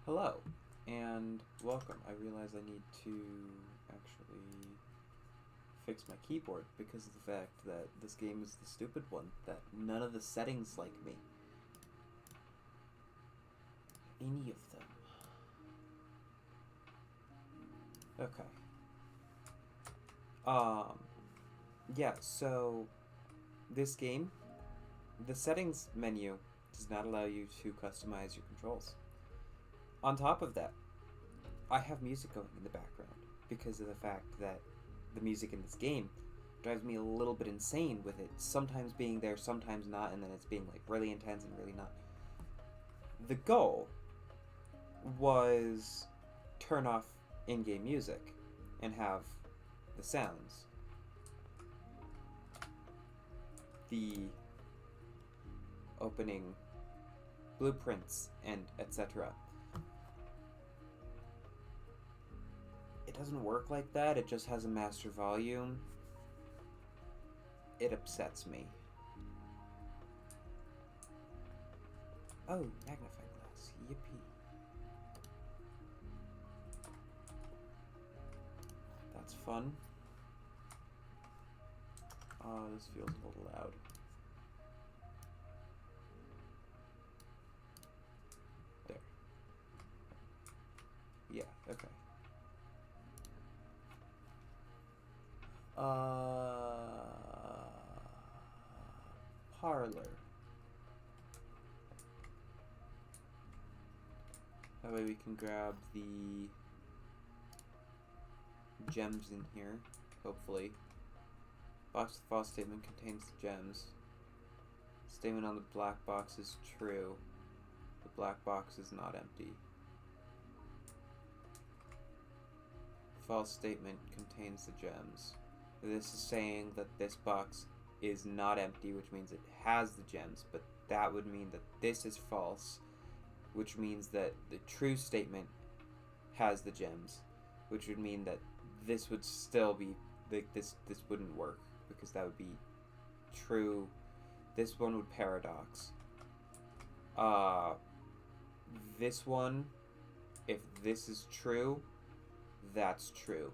Hello, and welcome. I realize I need to actually fix my keyboard because of the fact that this game is the stupid one, that none of the settings like me. Any of them. Okay. Um, yeah, so this game, the settings menu does not allow you to customize your controls. On top of that, I have music going in the background because of the fact that the music in this game drives me a little bit insane with it sometimes being there, sometimes not, and then it's being like really intense and really not. The goal was turn off in-game music and have the sounds, the opening blueprints, and etc. It doesn't work like that. It just has a master volume. It upsets me. Oh, magnifying glass. Yippee. That's fun. Oh, this feels a little loud. There. Yeah, okay. Parlor. That way we can grab the gems in here, hopefully. Box with false statement contains the gems. Statement on the black box is true. The black box is not empty. False statement contains the gems. This is saying that this box is not empty, which means it has the gems, but that would mean that this is false, which means that the true statement has the gems, which would mean that this would still be like this wouldn't work because that would be true. This one would paradox. This one, if this is true, that's true,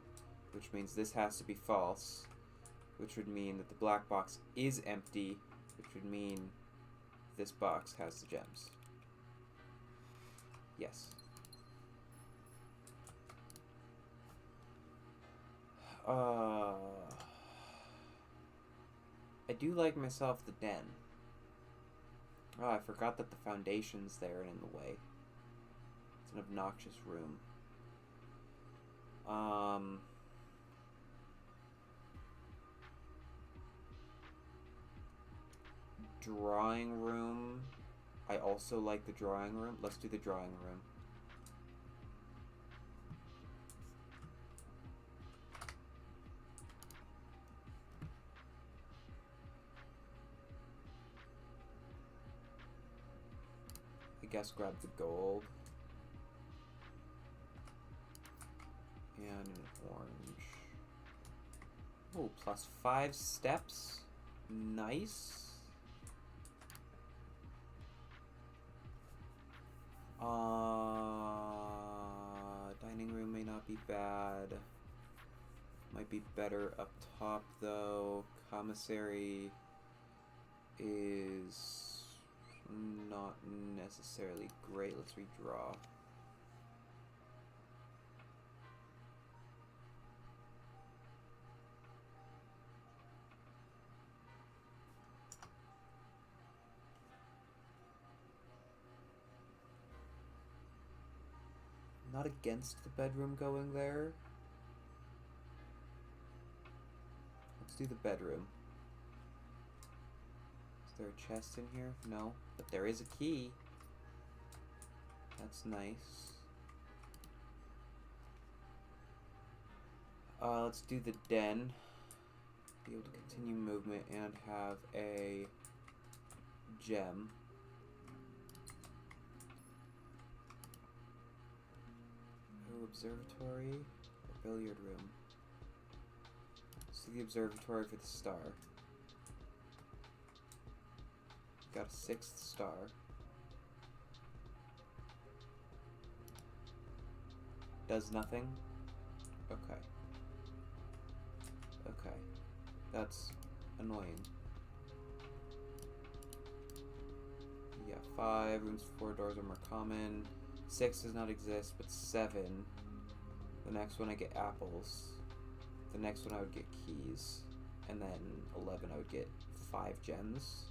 which means this has to be false, which would mean that the black box is empty, which would mean this box has the gems. Yes. I do like myself the den. Oh, I forgot that the foundation's there and in the way. It's an obnoxious room. Drawing room. I also like the drawing room. Let's do the drawing room. I guess grab the gold. And an orange. Oh, plus 5 steps. Nice. Dining room may not be bad. Might be better up top though. Commissary is not necessarily great. Let's redraw. Not against the bedroom going there. Let's do the bedroom. Is there a chest in here? No, but there is a key. That's nice. Let's do the den. Be able to continue movement and have a gem. Oh, observatory or billiard room. Let's do the observatory for the star. Got a 6th star. Does nothing? Okay. Okay. That's annoying. Yeah, 5 rooms, 4 doors are more common. 6 does not exist, but 7. The next one I get apples. The next one I would get keys. And then 11 I would get 5 gems.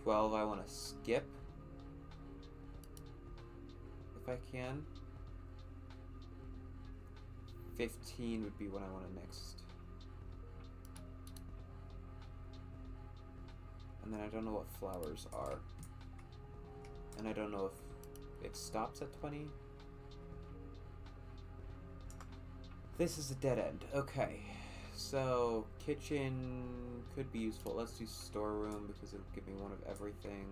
12 I want to skip. If I can. 15 would be what I want to next. And then I don't know what flowers are. And I don't know if it stops at 20. This is a dead end. Okay. So, kitchen could be useful. Let's do storeroom because it'll give me one of everything.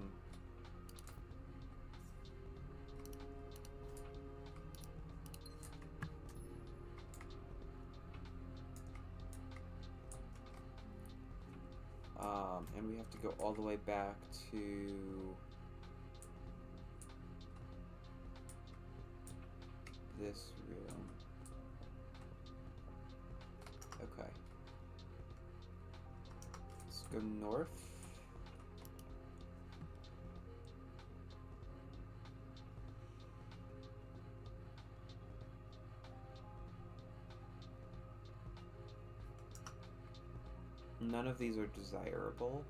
And we have to go all the way back to this room. Okay. Let's go north. None of these are desirable.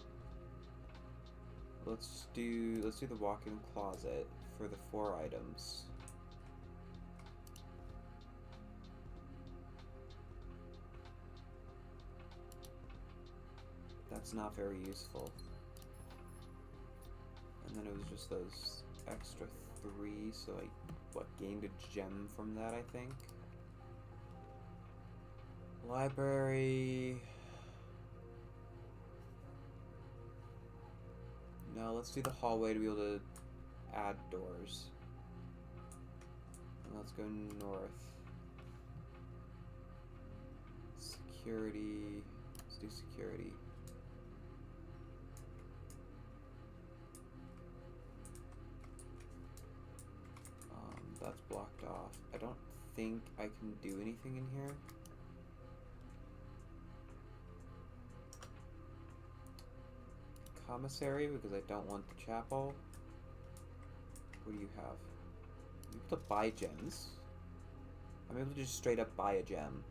Let's do the walk-in closet for the 4 items. That's not very useful. And then it was just those extra 3, so I gained a gem from that, I think. Library. No, let's do the hallway to be able to add doors. And let's go north. Security. Let's do security. That's blocked off. I don't think I can do anything in here. Commissary, because I don't want the chapel. What do you have? I'm able to buy gems. I'm able to just straight up buy a gem.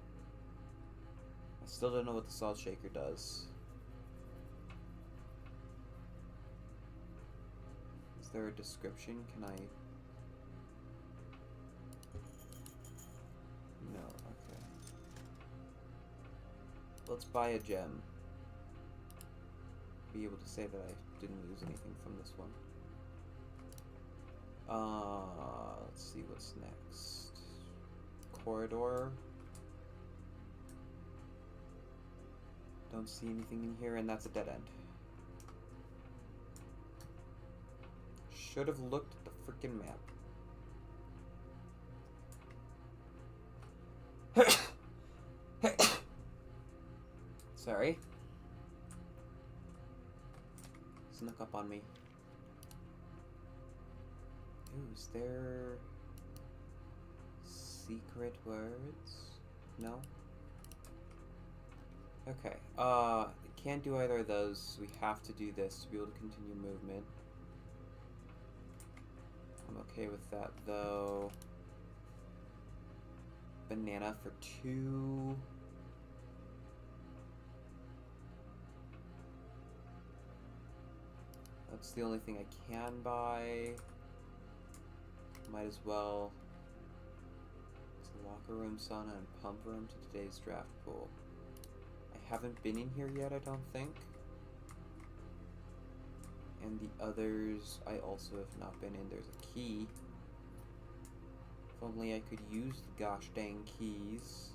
I still don't know what the salt shaker does. Is there a description? Can I... No, okay. Let's buy a gem. Be able to say that I didn't lose anything from this one. Let's see what's next. Corridor. Don't see anything in here, and that's a dead end. Should have looked at the freaking map. Sorry. Snuck up on me. Ooh, is there secret words? No? Okay. Can't do either of those. We have to do this to be able to continue movement. I'm okay with that though. Banana for 2. That's the only thing I can buy. Might as well. It's a locker room, sauna, and pump room to today's draft pool. I haven't been in here yet, I don't think. And the others, I also have not been in. There's a key. If only I could use the gosh dang keys.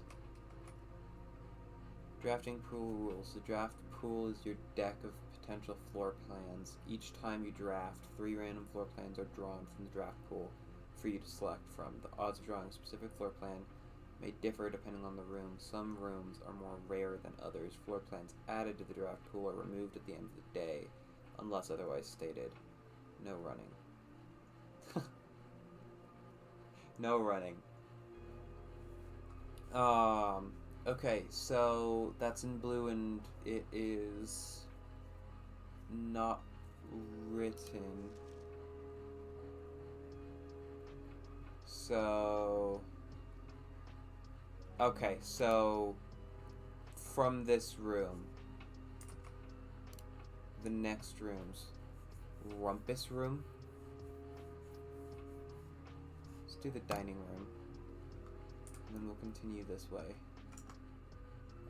Drafting pool rules. The draft pool is your deck of potential floor plans. Each time you draft, 3 random floor plans are drawn from the draft pool for you to select from. The odds of drawing a specific floor plan may differ depending on the room. Some rooms are more rare than others. Floor plans added to the draft pool are removed at the end of the day, unless otherwise stated. No running. No running. Okay, so that's in blue and it is not written. So, okay, so from this room, the next room's Rumpus room. Let's do the dining room. And then we'll continue this way.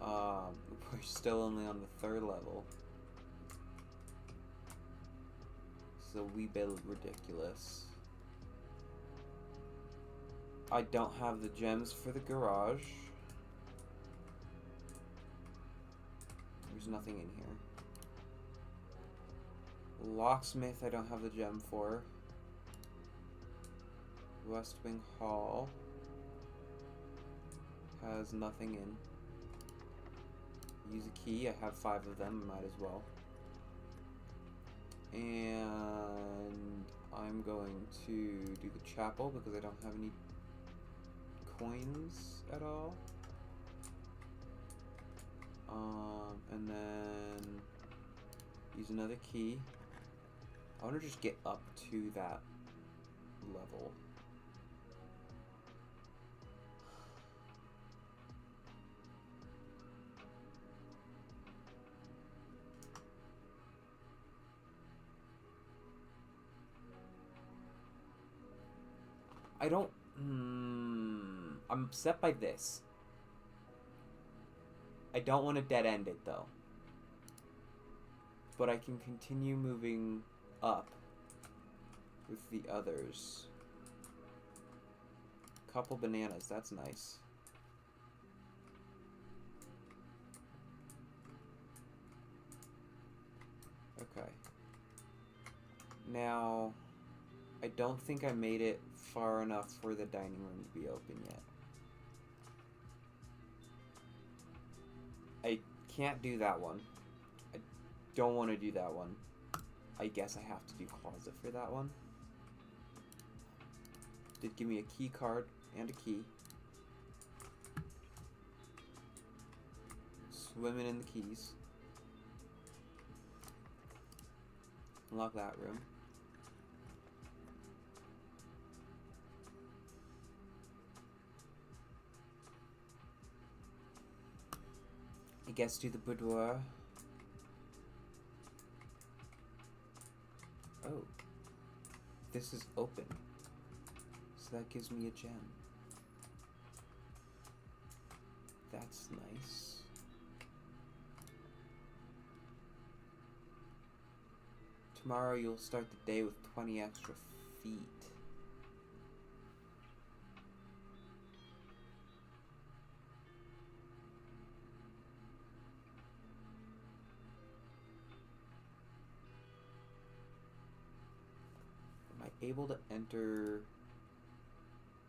We're still only on the 3rd level. It's a wee bit ridiculous. I don't have the gems for the garage. There's nothing in here. Locksmith I don't have the gem for. West Wing Hall has nothing in. Use a key, I have 5 of them, might as well. And I'm going to do the chapel because I don't have any coins at all. And then use another key. I want to just get up to that level. I don't... I'm upset by this. I don't want to dead-end it, though. But I can continue moving up with the others. Couple bananas, that's nice. Okay. Now, I don't think I made it far enough for the dining room to be open yet. I can't do that one. I don't want to do that one. I guess I have to do closet for that one. Did give me a key card and a key. Swimming in the keys. Unlock that room. I guess do the boudoir. Oh. This is open. So that gives me a gem. That's nice. Tomorrow you'll start the day with 20 extra feet. Am I able to enter...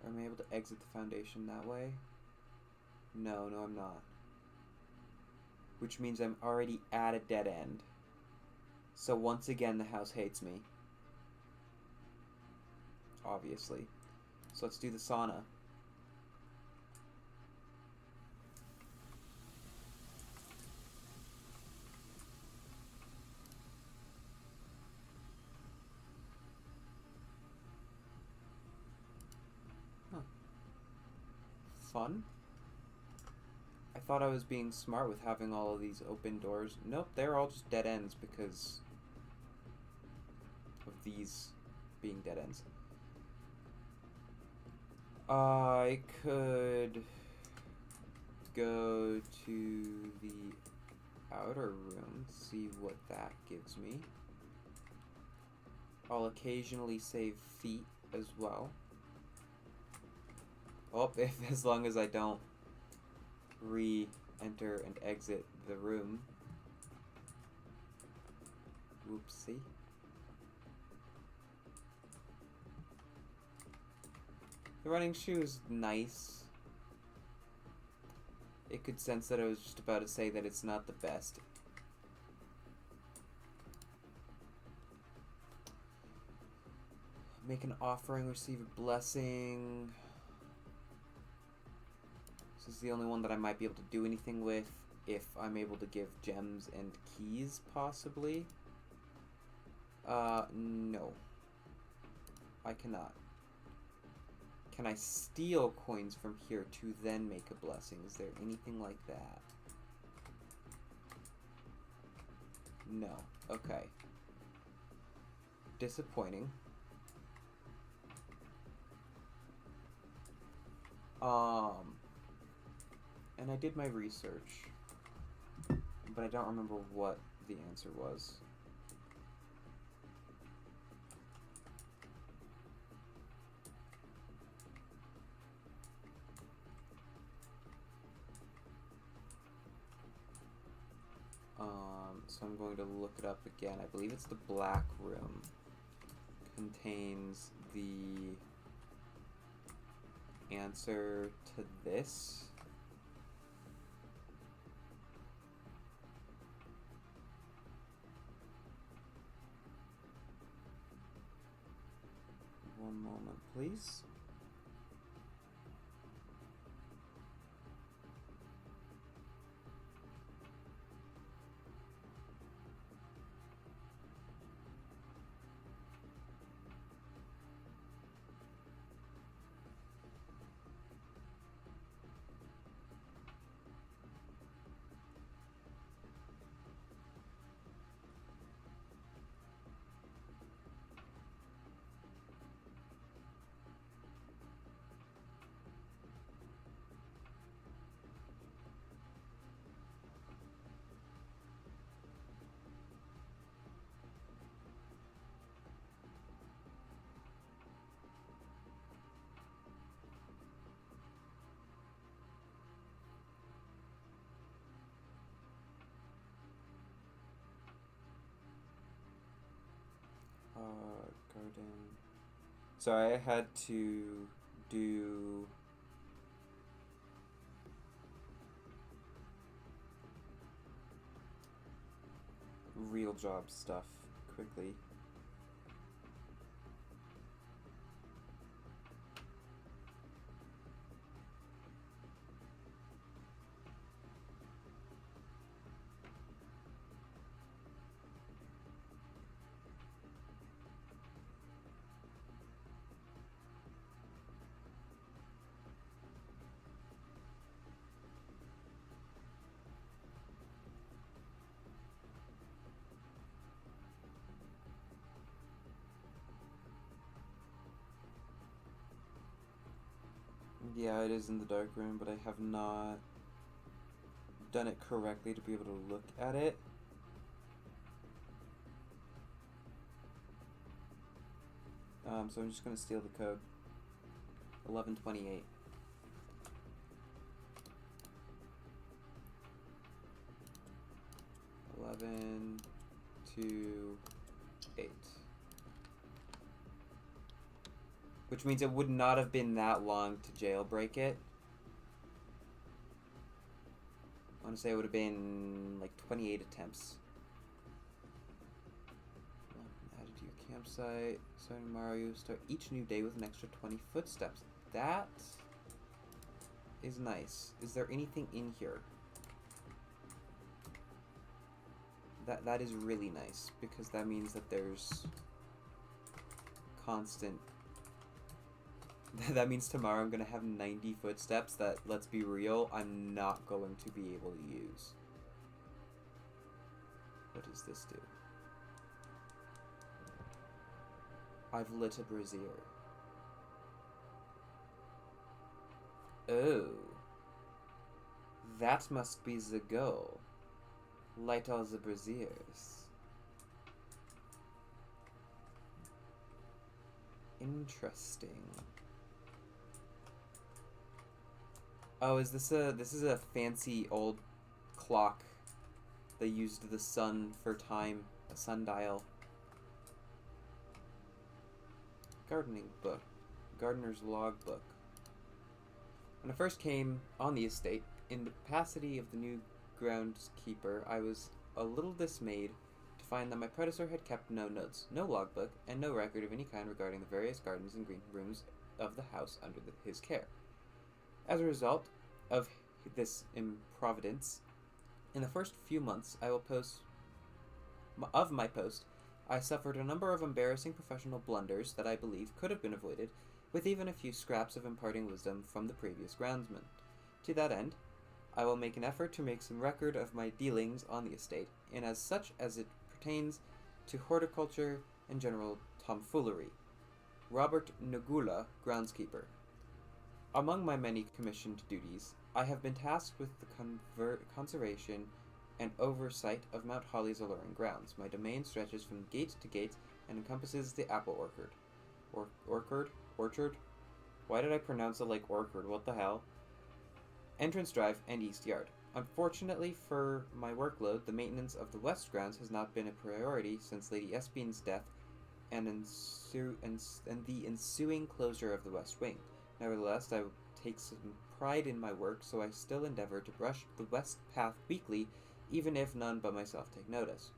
Or am I able to exit the foundation that way? No, I'm not. Which means I'm already at a dead end. So once again, the house hates me. Obviously. So let's do the sauna. Huh. Fun? I thought I was being smart with having all of these open doors. Nope, they're all just dead ends because of these being dead ends. I could go to the outer room, see what that gives me. I'll occasionally save feet as well. Oh, as long as I don't re-enter and exit the room. Whoopsie. The running shoe is nice. It could sense that I was just about to say that it's not the best. Make an offering, receive a blessing. This is the only one that I might be able to do anything with if I'm able to give gems and keys, possibly. No. I cannot. Can I steal coins from here to then make a blessing? Is there anything like that? No. Okay. Disappointing. And I did my research, but I don't remember what the answer was. So I'm going to look it up again. I believe it's the black room. Contains the answer to this. One moment, please. Garden. Sorry, I had to do real job stuff quickly. Yeah, it is in the dark room, but I have not done it correctly to be able to look at it. So I'm just going to steal the code. 1128. Eleven, 2, 8. Which means it would not have been that long to jailbreak it. I want to say it would have been like 28 attempts. Added to your campsite. Starting tomorrow, you start each new day with an extra 20 footsteps. That is nice. Is there anything in here? That is really nice, because that means that there's constant... That means tomorrow I'm going to have 90 footsteps that, let's be real, I'm not going to be able to use. What does this do? I've lit a brazier. Oh. That must be the goal. Light all the braziers. Interesting. Oh, is this is a fancy old clock. They used the sun for time, a sundial. Gardening book. Gardener's logbook. When I first came on the estate, in the capacity of the new groundskeeper, I was a little dismayed to find that my predecessor had kept no notes, no logbook, and no record of any kind regarding the various gardens and green rooms of the house under his care. As a result of this improvidence. In the first few months of my post, I suffered a number of embarrassing professional blunders that I believe could have been avoided, with even a few scraps of imparting wisdom from the previous groundsman. To that end, I will make an effort to make some record of my dealings on the estate, in as such as it pertains to horticulture and general tomfoolery. Robert Nagula, groundskeeper. Among my many commissioned duties, I have been tasked with the conservation and oversight of Mount Holly's alluring grounds. My domain stretches from gate to gate and encompasses the apple orchard. Orchard? Why did I pronounce it like orchard? What the hell? Entrance Drive and East Yard. Unfortunately for my workload, the maintenance of the West grounds has not been a priority since Lady Espion's death and the ensuing closure of the West Wing. Nevertheless, I take some pride in my work, so I still endeavor to brush the West Path weekly, even if none but myself take notice.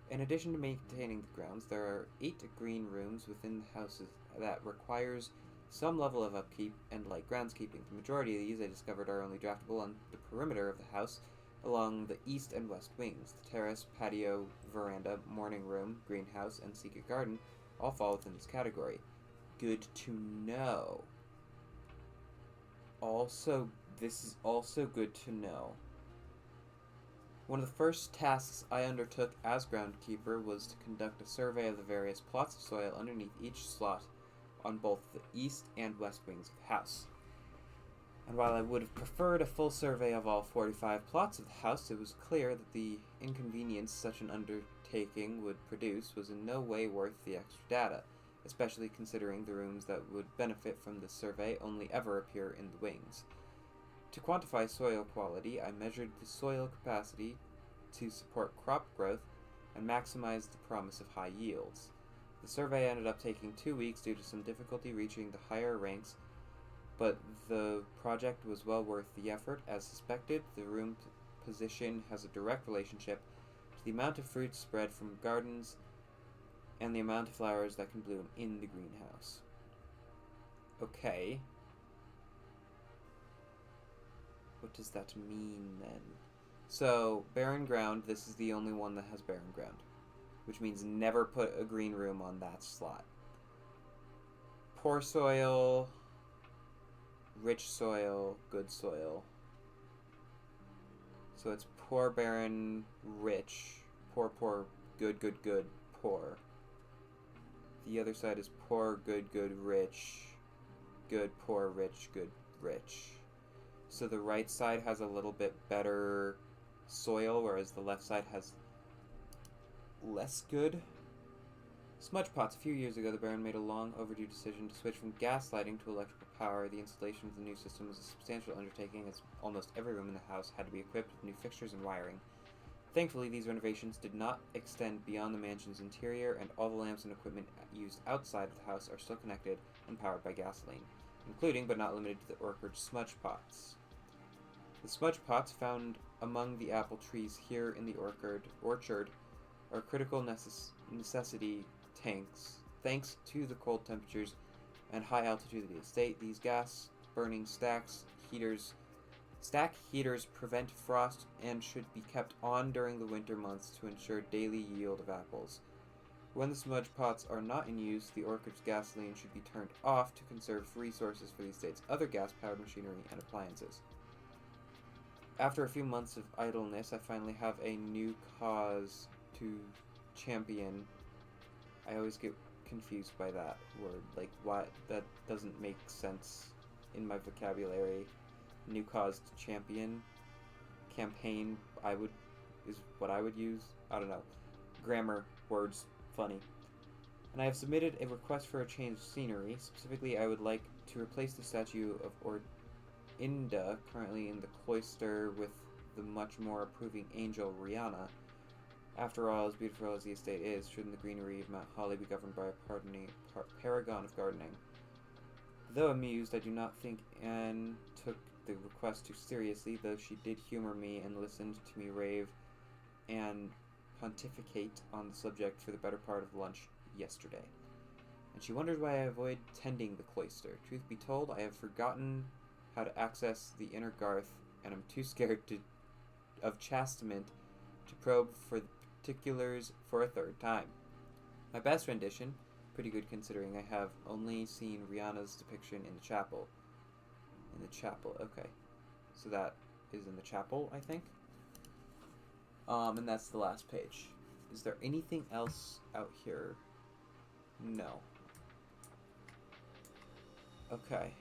In addition to maintaining the grounds, there are 8 green rooms within the houses that requires some level of upkeep and light groundskeeping. The majority of these I discovered are only draftable on the perimeter of the house along the east and west wings. The terrace, patio, veranda, morning room, greenhouse, and secret garden all fall within this category. Good to know. This is also good to know. One of the first tasks I undertook as groundkeeper was to conduct a survey of the various plots of soil underneath each slot on both the east and west wings of the house. And while I would have preferred a full survey of all 45 plots of the house, it was clear that the inconvenience such an undertaking would produce was in no way worth the extra data, especially considering the rooms that would benefit from this survey only ever appear in the wings. To quantify soil quality, I measured the soil capacity to support crop growth and maximize the promise of high yields. The survey ended up taking 2 weeks due to some difficulty reaching the higher ranks, but the project was well worth the effort. As suspected, the room position has a direct relationship to the amount of fruit spread from gardens and the amount of flowers that can bloom in the greenhouse. Okay. What does that mean, then? So, barren ground, this is the only one that has barren ground, which means never put a green room on that slot. Poor soil, rich soil, good soil. So it's poor, barren, rich, poor, good, poor. The other side is poor, good, rich, good, poor, rich, good, rich. So the right side has a little bit better soil, whereas the left side has less good. Smudge pots. A few years ago, the Baron made a long overdue decision to switch from gas lighting to electrical power. The installation of the new system was a substantial undertaking, as almost every room in the house had to be equipped with new fixtures and wiring. Thankfully, these renovations did not extend beyond the mansion's interior, and all the lamps and equipment used outside of the house are still connected and powered by gasoline, including but not limited to the orchard smudge pots. The smudge pots found among the apple trees here in the orchard are critical necessity tanks. Thanks to the cold temperatures and high altitude of the estate, these gas-burning stack heaters prevent frost and should be kept on during the winter months to ensure daily yield of apples. When the smudge pots are not in use, the orchard's gasoline should be turned off to conserve resources for the estate's other gas-powered machinery and appliances. After a few months of idleness, I finally have a new cause to champion. I always get confused by that word. Like, why? That doesn't make sense in my vocabulary. New cause to champion. Campaign, is what I would use. I don't know. Grammar, words, funny. And I have submitted a request for a change of scenery. Specifically, I would like to replace the statue of Inda, currently in the cloister, with the much more approving angel Rihanna. After all, as beautiful as the estate is, shouldn't the greenery of Mount Holly be governed by a paragon of gardening? Though amused, I do not think Anne took the request too seriously, though she did humor me and listened to me rave and pontificate on the subject for the better part of lunch yesterday. And she wondered why I avoid tending the cloister. Truth be told, I have forgotten how to access the inner garth and I'm too scared of chastisement to probe for the particulars for a third time. My best rendition, pretty good considering I have only seen Rihanna's depiction in the chapel. In the chapel, okay. So that is in the chapel, I think. And that's the last page. Is there anything else out here? No. Okay.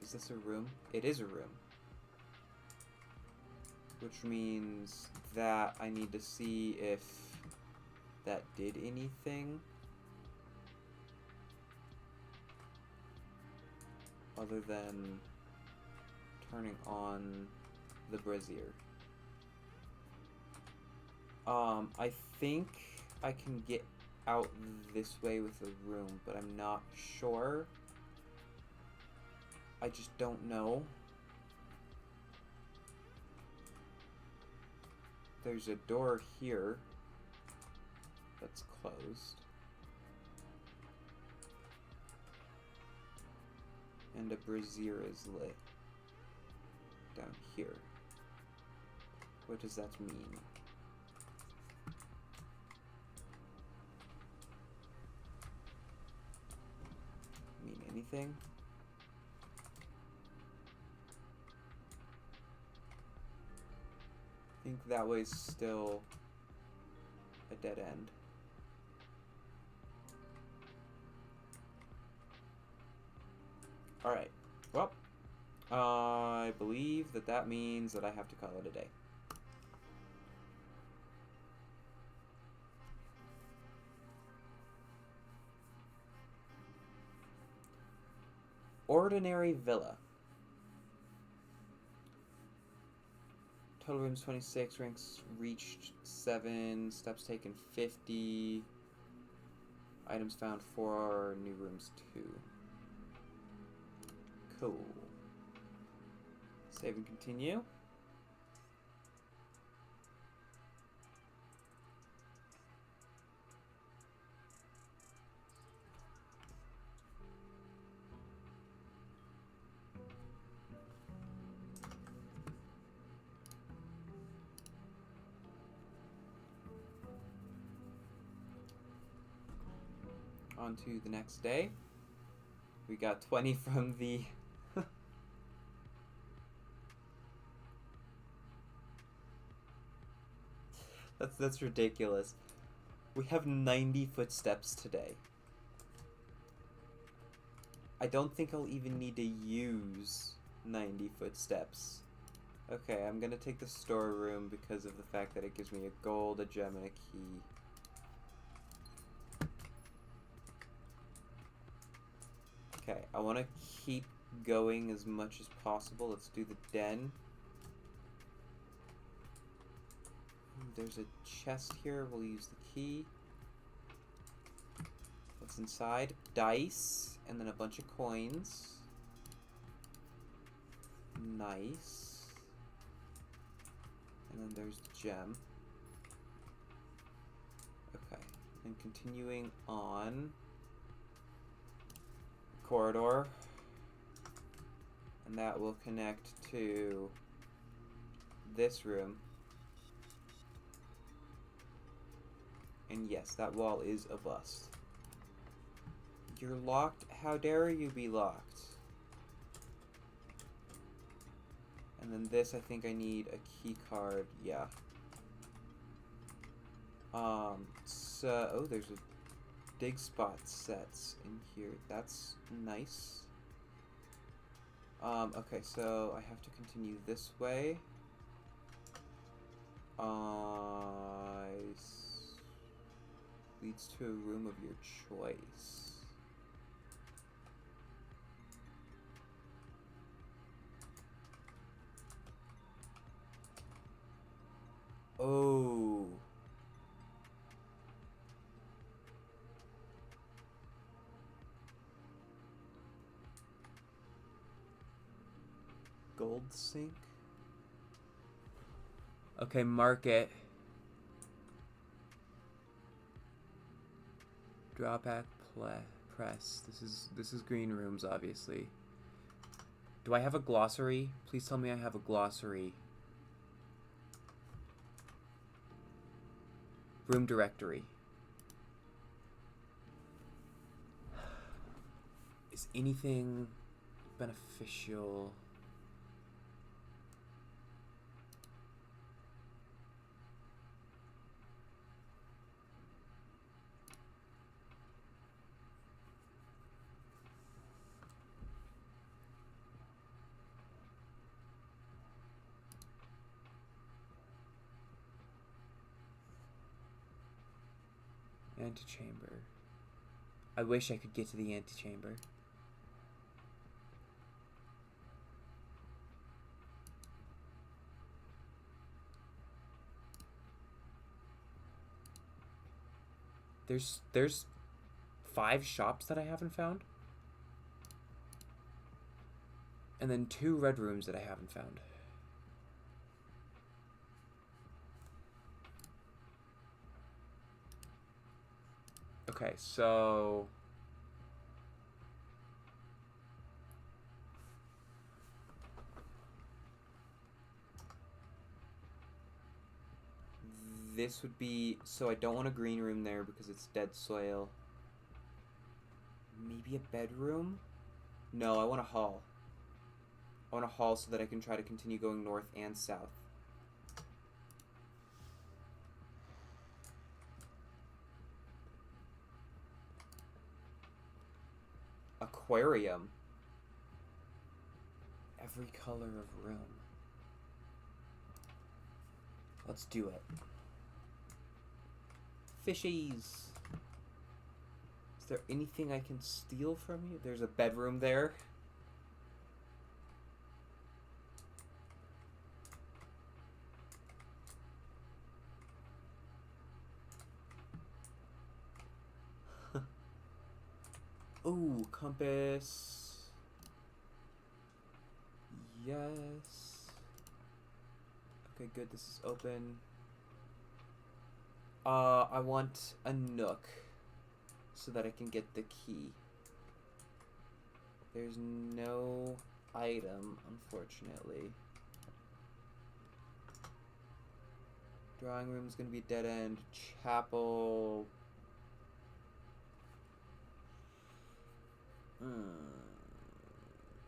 Is this a room? It is a room. Which means that I need to see if that did anything. Other than turning on the brazier. I think I can get out this way with the room, but I'm not sure. I just don't know. There's a door here that's closed. And a brazier is lit down here. What does that mean? Mean anything? I think that way's still a dead end. Alright, well, I believe that means that I have to call it a day. Ordinary villa. Total rooms 26, ranks reached 7, steps taken 50, items found 4, new rooms 2. Cool. Save and continue. On to the next day. We got 20 from the That's ridiculous. We have 90 footsteps today. I don't think I'll even need to use 90 footsteps. Okay, I'm gonna take the storeroom because of the fact that it gives me a gold, a gem, and a key. Okay, I want to keep going as much as possible. Let's do the den. There's a chest here. We'll use the key. What's inside? Dice, and then a bunch of coins. Nice. And then there's the gem. Okay, and continuing on. Corridor. And that will connect to this room. And yes, that wall is a bust. You're locked? How dare you be locked? And then this, I think I need a key card. Yeah. So, oh, there's a dig spot sets in here. That's nice. Okay, so I have to continue this way. Leads to a room of your choice. Oh. Gold sink? Okay, market. Draw back press. This is green rooms, obviously. Do I have a glossary? Please tell me I have a glossary. Room directory. Is anything beneficial? Antechamber. I wish I could get to the antechamber. There's 5 shops that I haven't found. And then 2 red rooms that I haven't found. Okay, so this would be, so I don't want a green room there because it's dead soil. Maybe a bedroom? No, I want a hall. I want a hall so that I can try to continue going north and south. Aquarium. Every color of room. Let's do it. Fishies. Is there anything I can steal from you? There's a bedroom there. Ooh, compass. Yes. Okay, good. This is open. I want a nook so that I can get the key. There's no item, unfortunately. Drawing room's gonna be a dead end. Chapel.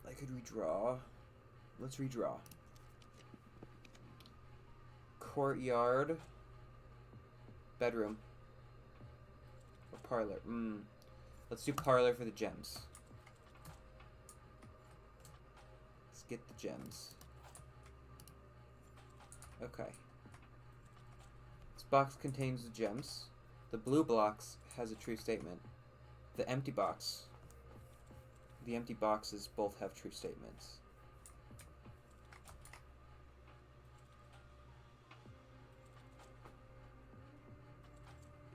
I could redraw. Let's redraw. Courtyard. Bedroom. Or parlor. Let's do parlor for the gems. Let's get the gems. Okay. This box contains the gems. The blue box has a true statement. The empty boxes both have true statements.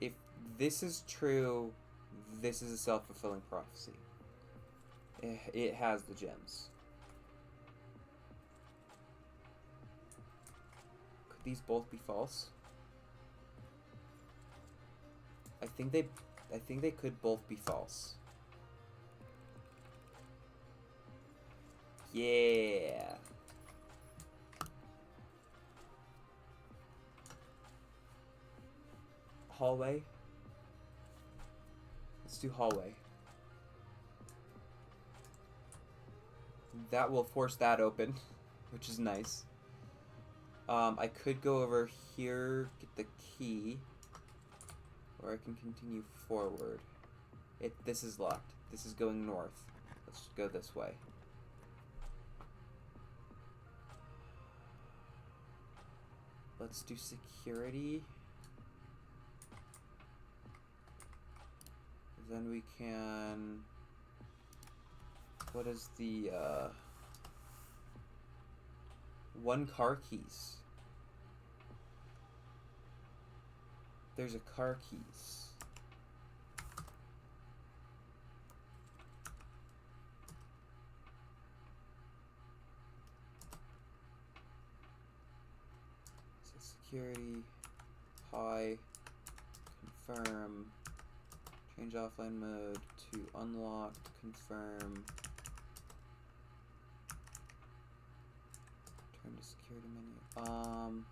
If this is true, this is a self-fulfilling prophecy. It has the gems. Could these both be false? I think they could both be false. Yeah. Hallway. Let's do hallway. That will force that open, which is nice. I could go over here, get the key, or I can continue forward. This is locked. This is going north. Let's go this way. Let's do security. Then we can... What is the, 1 car keys. There's a car keys. So security, hi, confirm, change offline mode to unlocked, confirm. to security menu.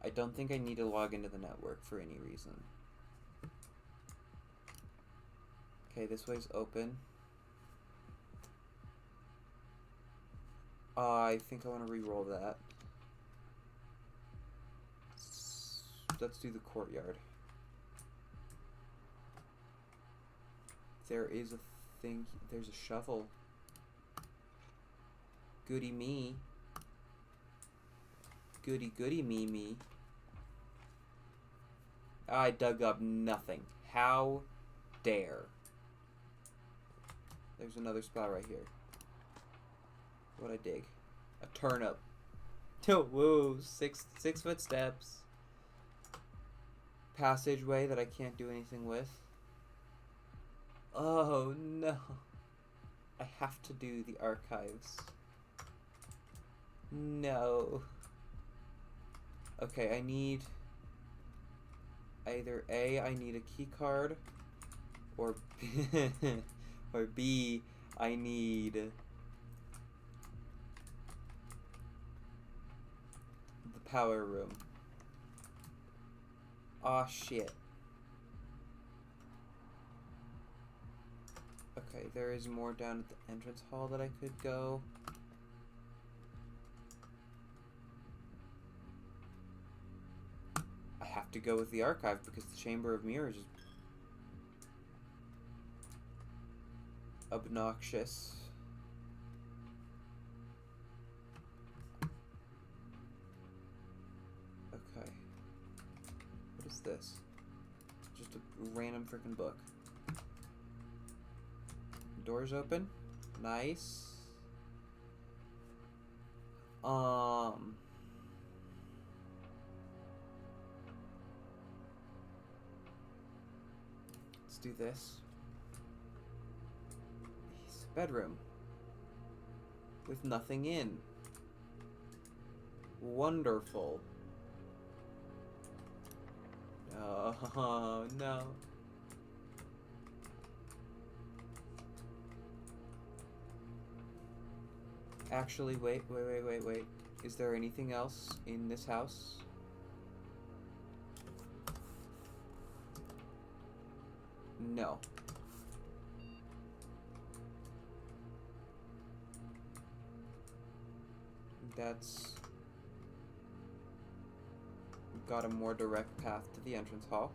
I don't think I need to log into the network for any reason. Okay, this way's open. I think I want to re-roll that. Let's do the courtyard. There is a thing. There's a shovel. Goody me. Goody goody me. I dug up nothing. How dare. There's another spot right here. What'd I dig? A turnip. Oh, whoa, six foot steps. Passageway that I can't do anything with. Oh no. I have to do the archives. No. Okay, I need either A, I need a key card, or B, or B, I need the power room. Aw, shit. Okay, there is more down at the entrance hall that I could go. I have to go with the archive because the Chamber of Mirrors is obnoxious. Okay. What is this? Just a random freaking book. Doors open. Nice. Let's do this. It's a bedroom with nothing in. Wonderful. Oh, no. Actually, wait. Is there anything else in this house? No. That's got a more direct path to the entrance hall.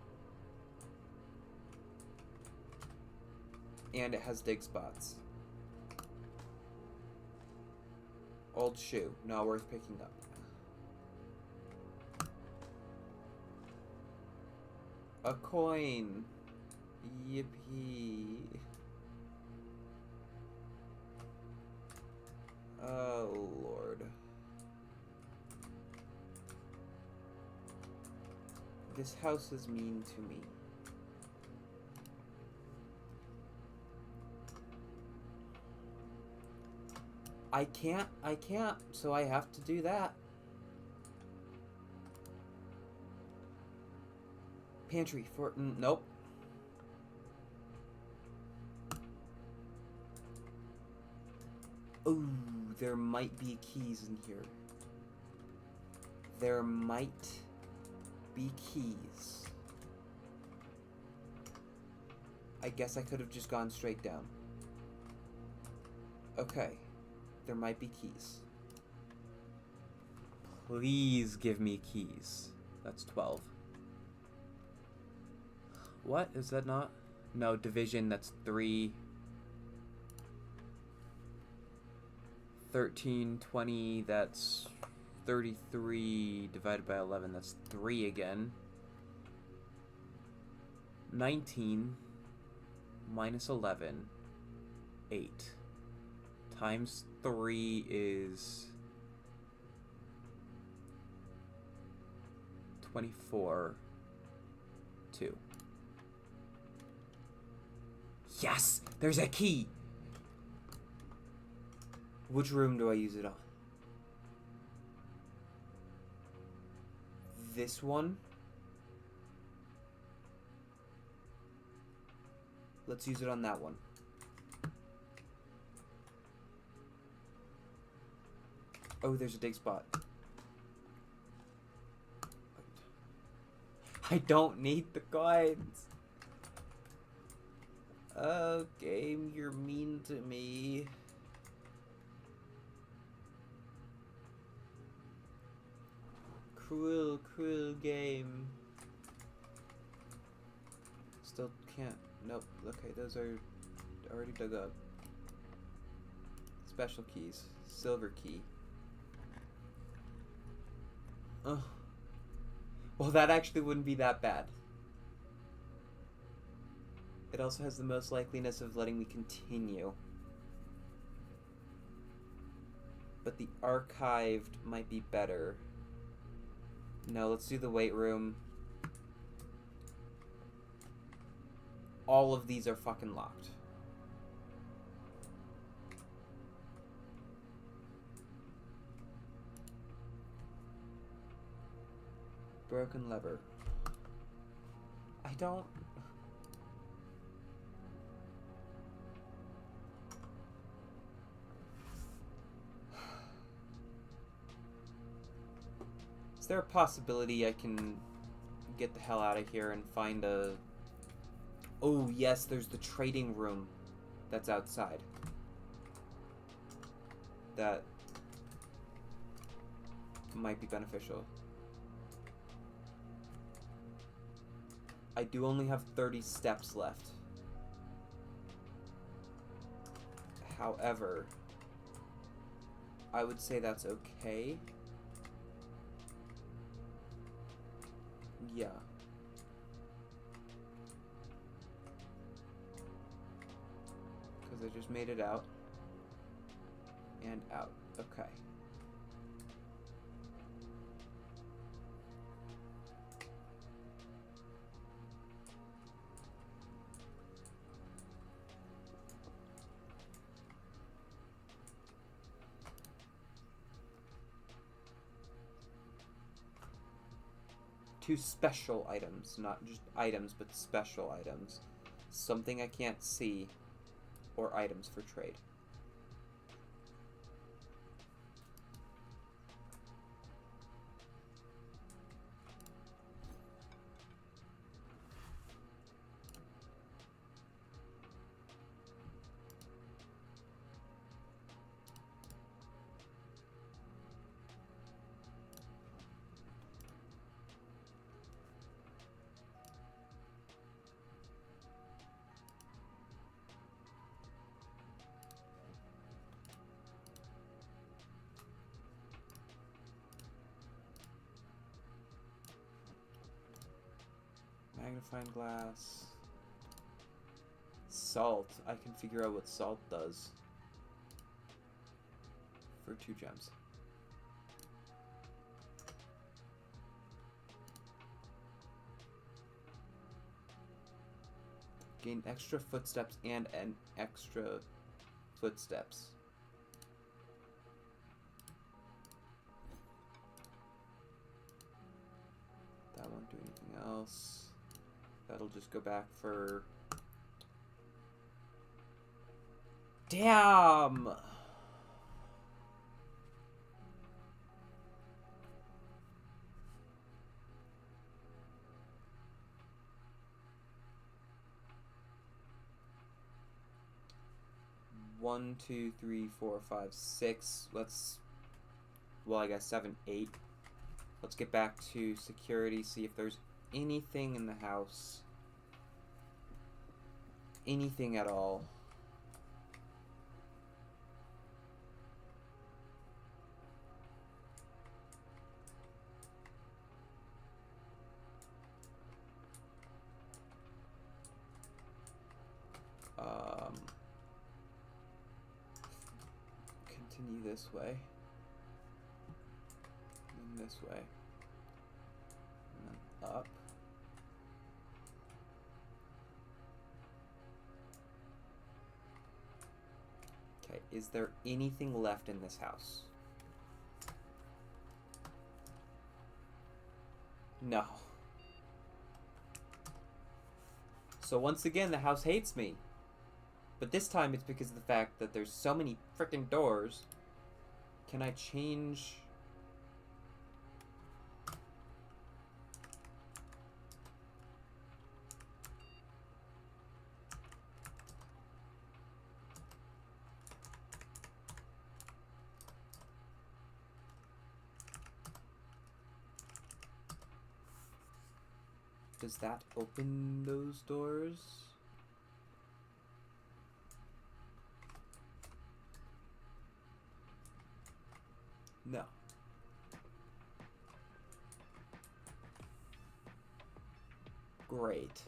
And it has dig spots. Old shoe, not worth picking up. A coin. Yippee. Oh, Lord. This house is mean to me. I can't, so I have to do that. Pantry for, nope. Ooh, there might be keys in here. There might be keys. I guess I could have just gone straight down. Okay. There might be keys. Please give me keys. That's 12. What? Is that not? No, division, that's 3. 13, 20, that's 33 divided by 11, that's 3 again. 19 minus 11, 8. Times 3 is 24. 2. Yes! There's a key! Which room do I use it on? This one? Let's use it on that one. Oh, there's a dig spot. I don't need the coins. Oh, game, you're mean to me. Cruel, cruel game. Still can't. Nope. Okay, those are already dug up. Special keys. Silver key. Oh. Well, that actually wouldn't be that bad. It also has the most likeliness of letting me continue. But the archived might be better. No, let's do the weight room. All of these are fucking locked. Broken lever. I don't... Is there a possibility I can get the hell out of here and find a... Oh, yes, there's the trading room that's outside. That might be beneficial. I do only have 30 steps left. However, I would say that's okay. Yeah. Because I just made it out. And out. Okay. Two special items, not just items, but special items. Something I can't see, or items for trade. Magnifying glass. Salt. I can figure out what salt does. For 2 gems. Gain extra footsteps and an extra footsteps. That won't do anything else. That'll just go back for... Damn! One, 2, 3, 4, 5, 6. Let's... Well, I guess 7, 8. Let's get back to security, see if there's anything in the house. Anything at all. Continue this way. And this way. And then up. Okay, is there anything left in this house? No. So once again, the house hates me. But this time it's because of the fact that there's so many freaking doors Can I change... Does that open those doors? No. Great.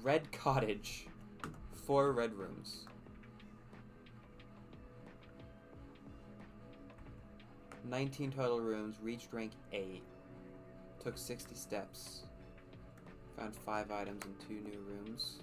Red Cottage. 4 red rooms. 19 total rooms, reached rank 8. Took 60 steps. Found 5 items in 2 new rooms.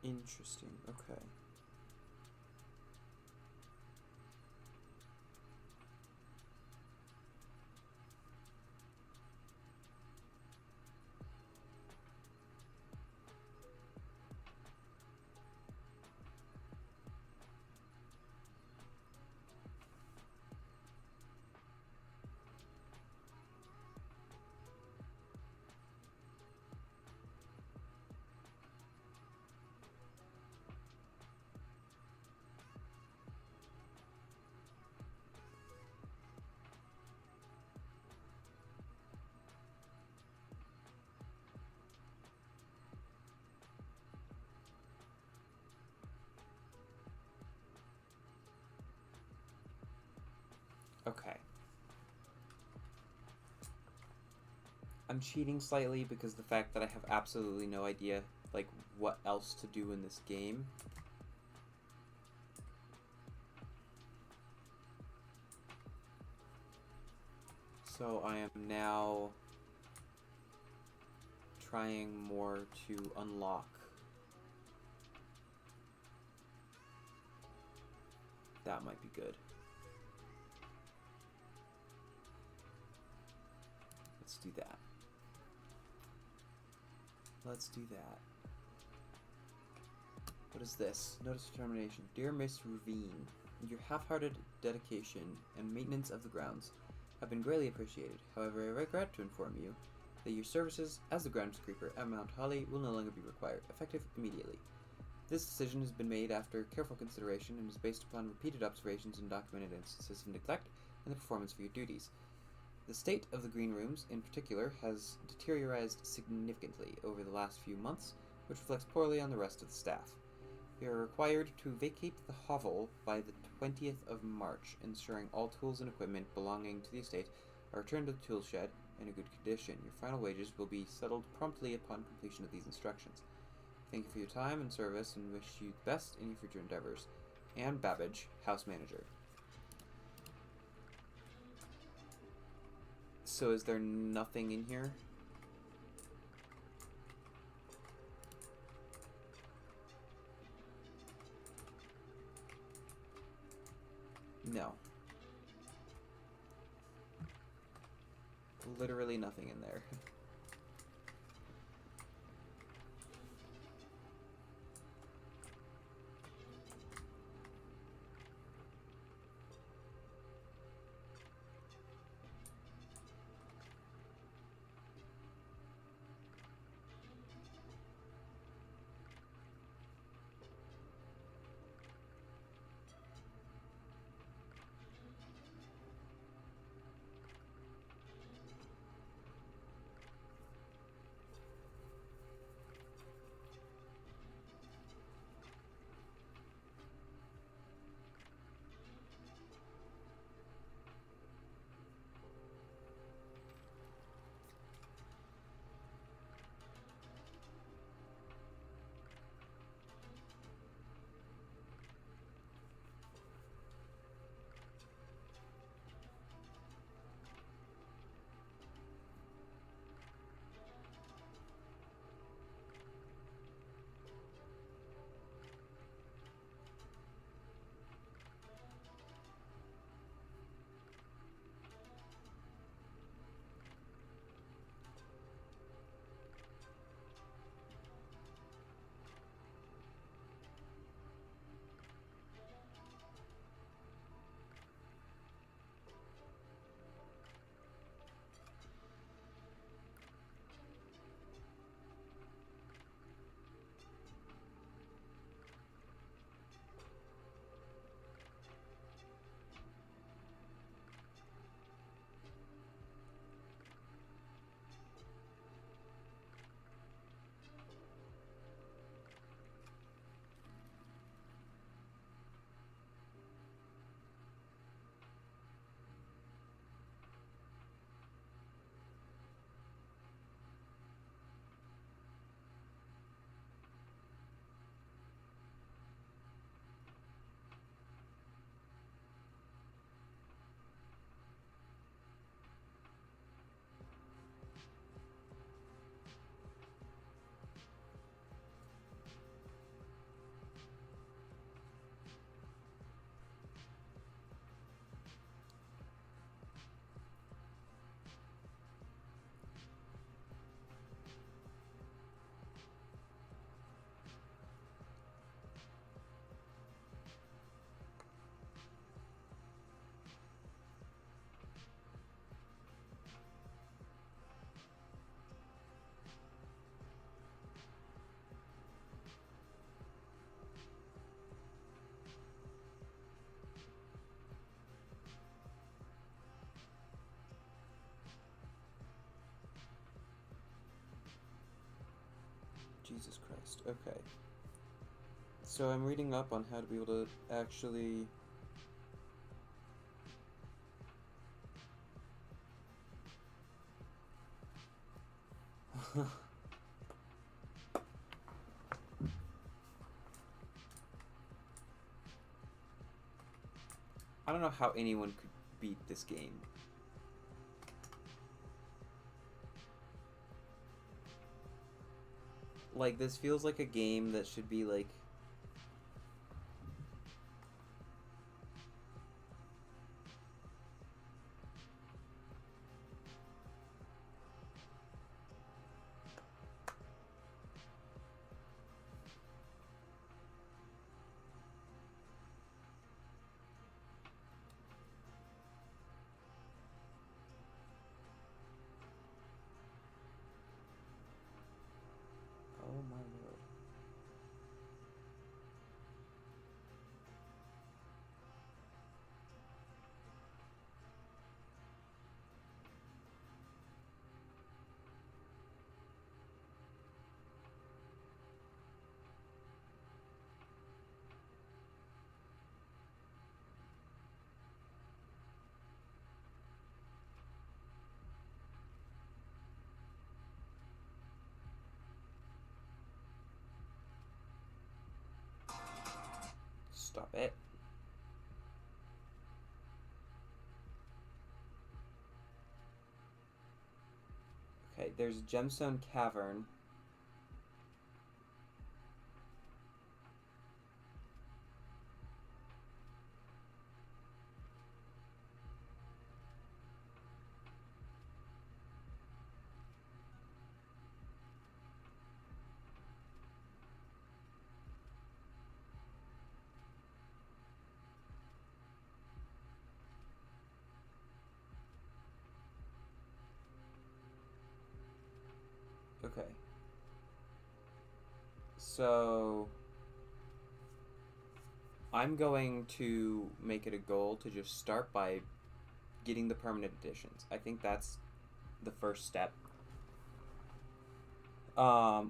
Interesting. Okay. Okay. I'm cheating slightly because the fact that I have absolutely no idea, like, what else to do in this game. So I am now trying more to unlock that. Might be good. Let's do that. Let's do that. What is this? Notice of termination. Dear Miss Ravine, your half-hearted dedication and maintenance of the grounds have been greatly appreciated. However, I regret to inform you that your services as the groundskeeper at Mount Holly will no longer be required, effective immediately. This decision has been made after careful consideration and is based upon repeated observations and documented instances of neglect in the performance of your duties. The state of the green rooms, in particular, has deteriorated significantly over the last few months, which reflects poorly on the rest of the staff. You are required to vacate the hovel by the 20th of March, ensuring all tools and equipment belonging to the estate are returned to the tool shed in a good condition. Your final wages will be settled promptly upon completion of these instructions. Thank you for your time and service and wish you the best in your future endeavors. Anne Babbage, House Manager. So is there nothing in here? No. Literally nothing in there. Jesus Christ. Okay. So I'm reading up on how to be able to actually I don't know how anyone could beat this game. Like, this feels like a game that should be like... Oh my lord. Stop it. Okay, there's a gemstone cavern. Okay. So I'm going to make it a goal to just start by getting the permanent additions. I think that's the first step.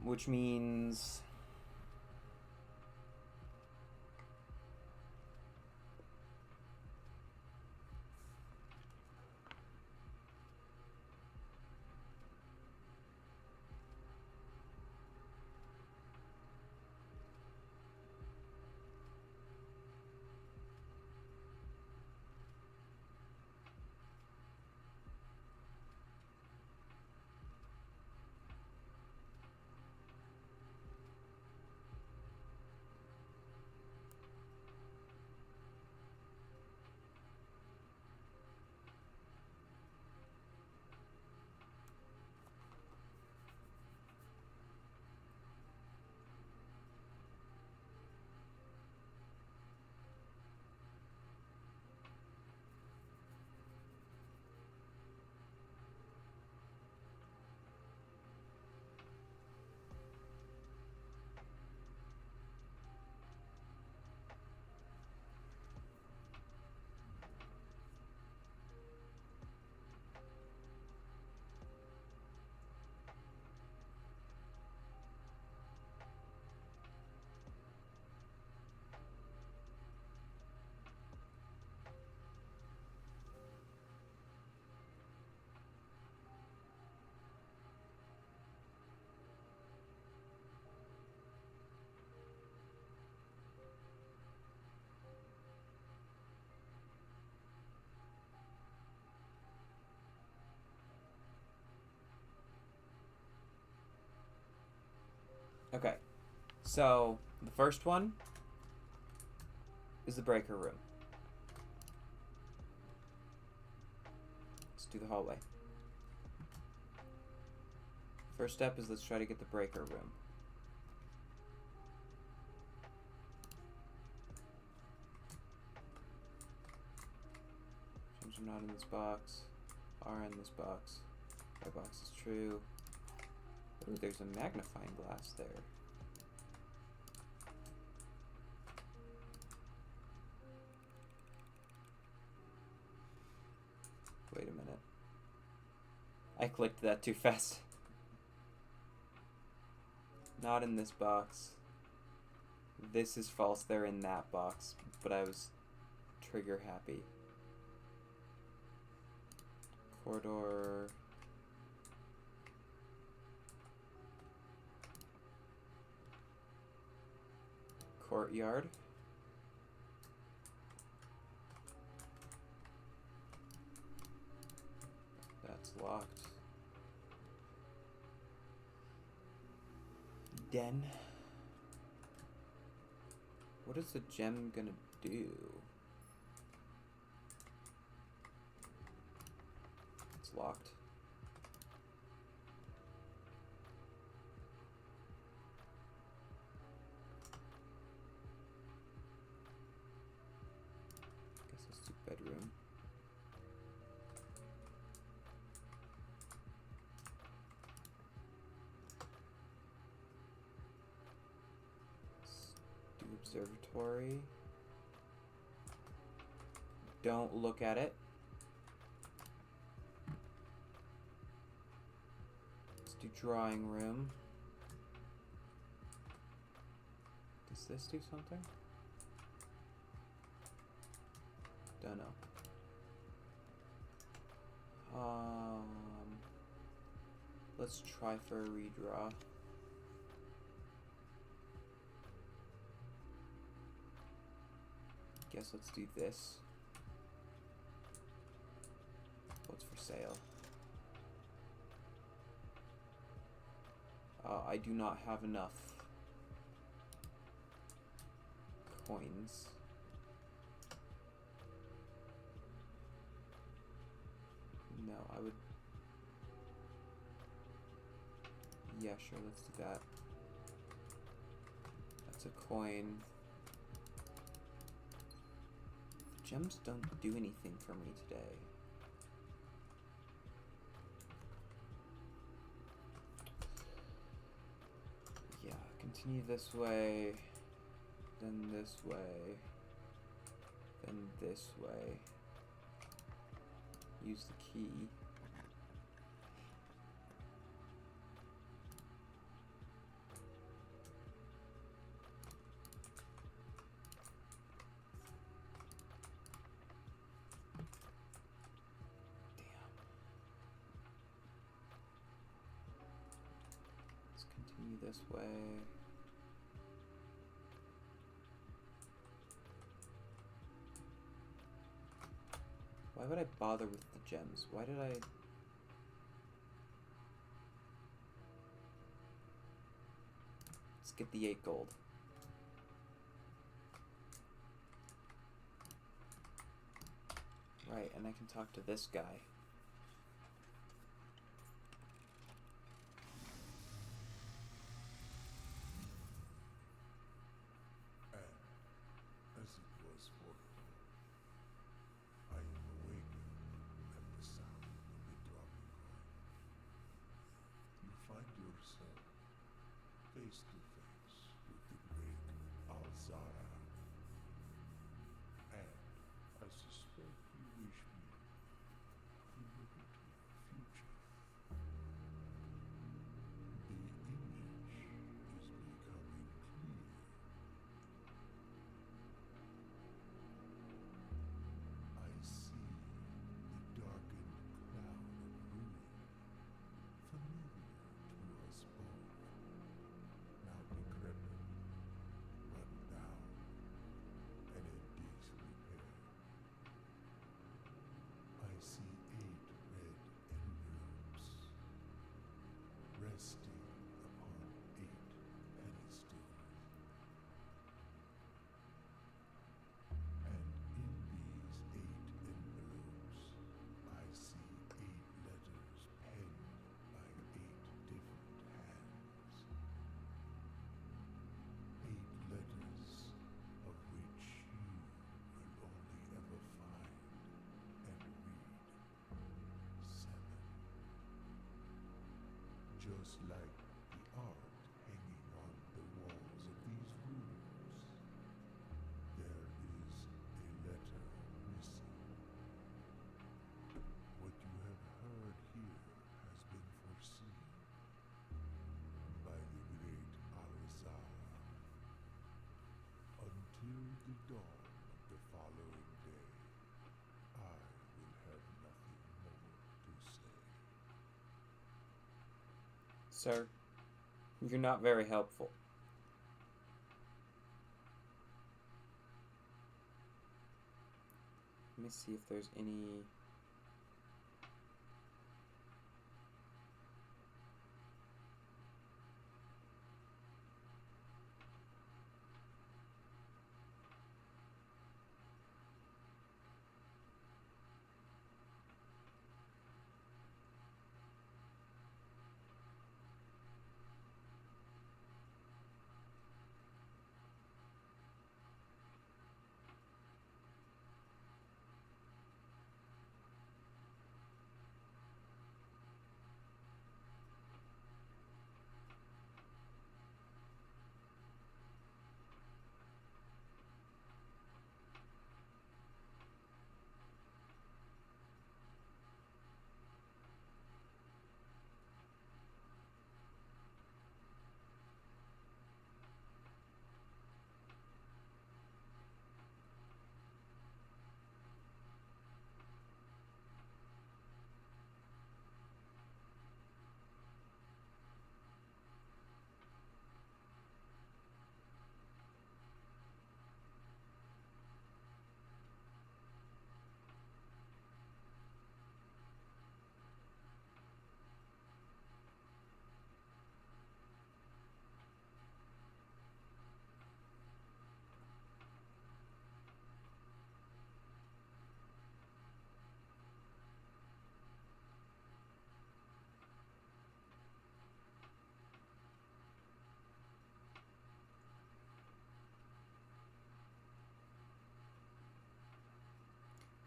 Which means... Okay. So, the first one is the breaker room. Let's do the hallway. First step is let's try to get the breaker room. Gems are not in this box. Are in this box. Red box is true. Ooh, there's a magnifying glass there. Wait a minute. I clicked that too fast. Not in this box. This is false. They're in that box. But I was trigger happy. Corridor. courtyard. That's locked. Den. What is the gem gonna do? It's locked. Guess let's do bedroom. Let's do observatory. Don't look at it. Let's do drawing room. Does this do something? Don't know. Let's try for a redraw. Guess let's do this. What's for sale? I do not have enough coins. No, I would... Yeah, sure, let's do that. That's a coin. The gems don't do anything for me today. Yeah, continue this way, then this way, then this way. Use the key. Damn. Let's continue this way. Why would I bother with the gems? Why did I... Let's get the 8 gold. Right, and I can talk to this guy. Face to face with the great Alzara. And I suspect you wish me to look into your future. The image is becoming clear. I see the darkened cloud of ruin, familiar to us both. Now decrepit, run down, and in disrepair. I see 8 red envelopes, resting upon 8 pedestals. And in these 8 envelopes, I see 8 letters penned by 8 different hands. 8 letters of which you will only ever find and read 7. Just like the art hanging on the walls of these rooms, there is a letter missing. What you have heard here has been foreseen by the great Alzara. Until the dawn of the following day, I will have nothing more to say. Sir, you're not very helpful. Let me see if there's any...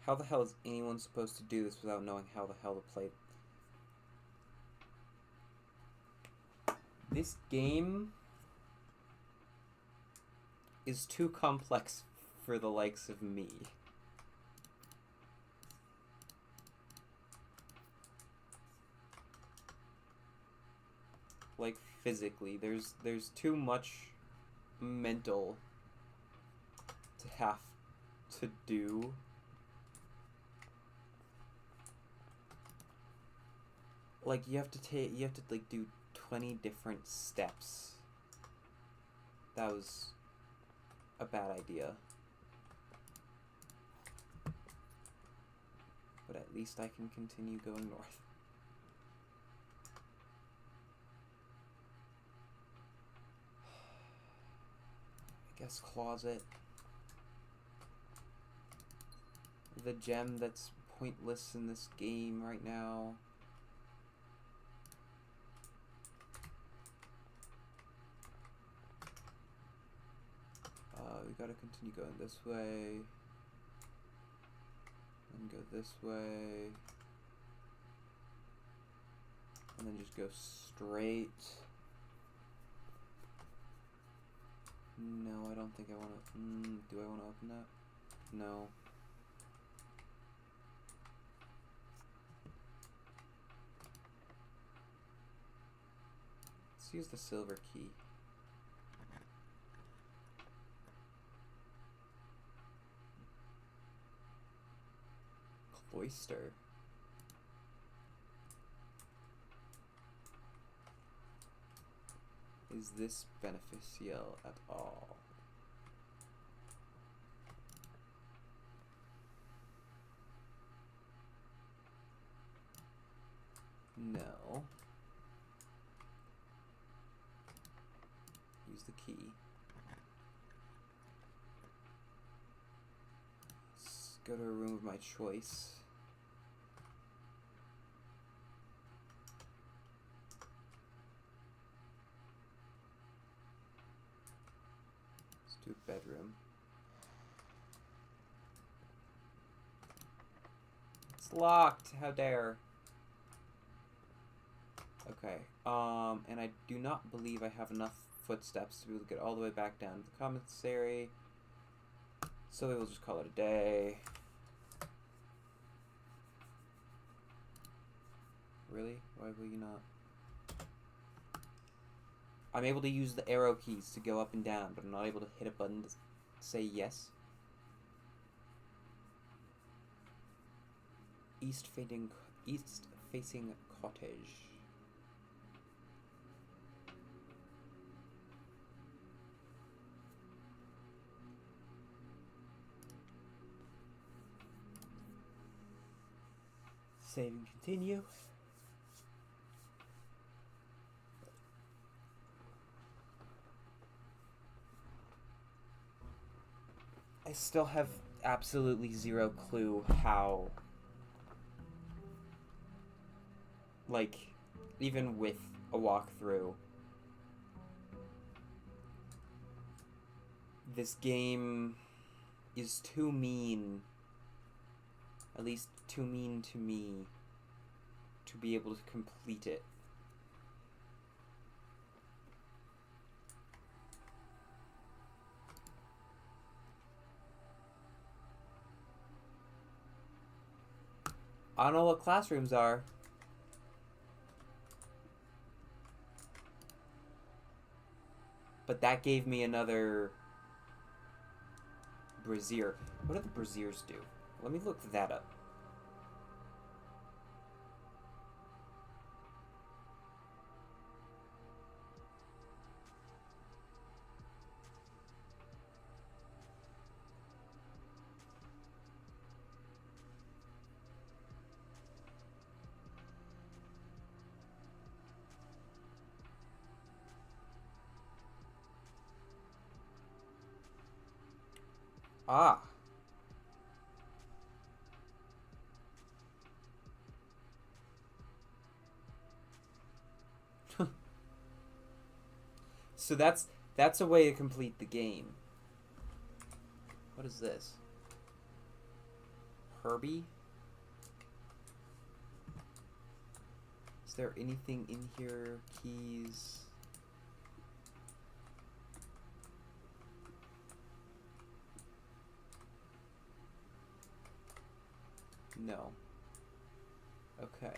How the hell is anyone supposed to do this without knowing how the hell to play? This game is too complex for the likes of me. Like, physically, there's too much mental to have to do. Like, you have to like do 20 different steps. That was a bad idea. But at least I can continue going north. I guess closet. The gem that's pointless in this game right now. We gotta continue going this way. And go this way. And then just go straight. No, I don't think I want to... do I want to open that? No. Let's use the silver key. Cloister. Is this beneficial at all? No. Use the key. Let's go to a room of my choice. Let's do a bedroom. It's locked. How dare. Okay, and I do not believe I have enough footsteps to be able to get all the way back down to the commissary, so we will just call it a day. Really? Why will you not? I'm able to use the arrow keys to go up and down, but I'm not able to hit a button to say yes. East-facing cottage. Save and continue. I still have absolutely zero clue how, like, even with a walkthrough, this game is too mean, at least too mean to me, to be able to complete it. I don't know what classrooms are. But that gave me another brazier. What do the braziers do? Let me look that up. Ah. So that's a way to complete the game. What is this? Herbie? Is there anything in here? Keys? No. Okay.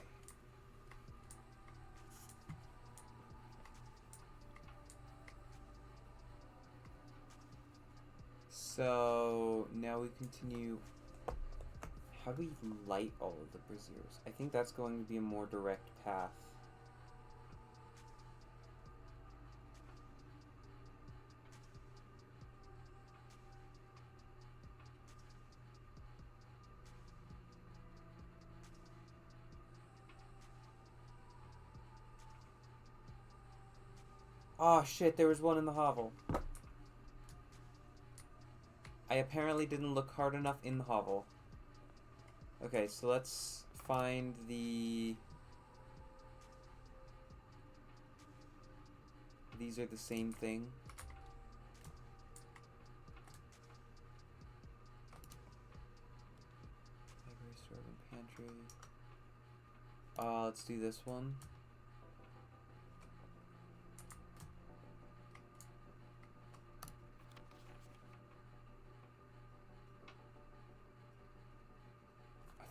So now we continue. How do we light all of the braziers? I think that's going to be a more direct path. Oh shit, there was one in the hovel. I apparently didn't look hard enough in the hovel. Okay, so let's find the... These are the same thing. Library, store, and pantry. Let's do this one.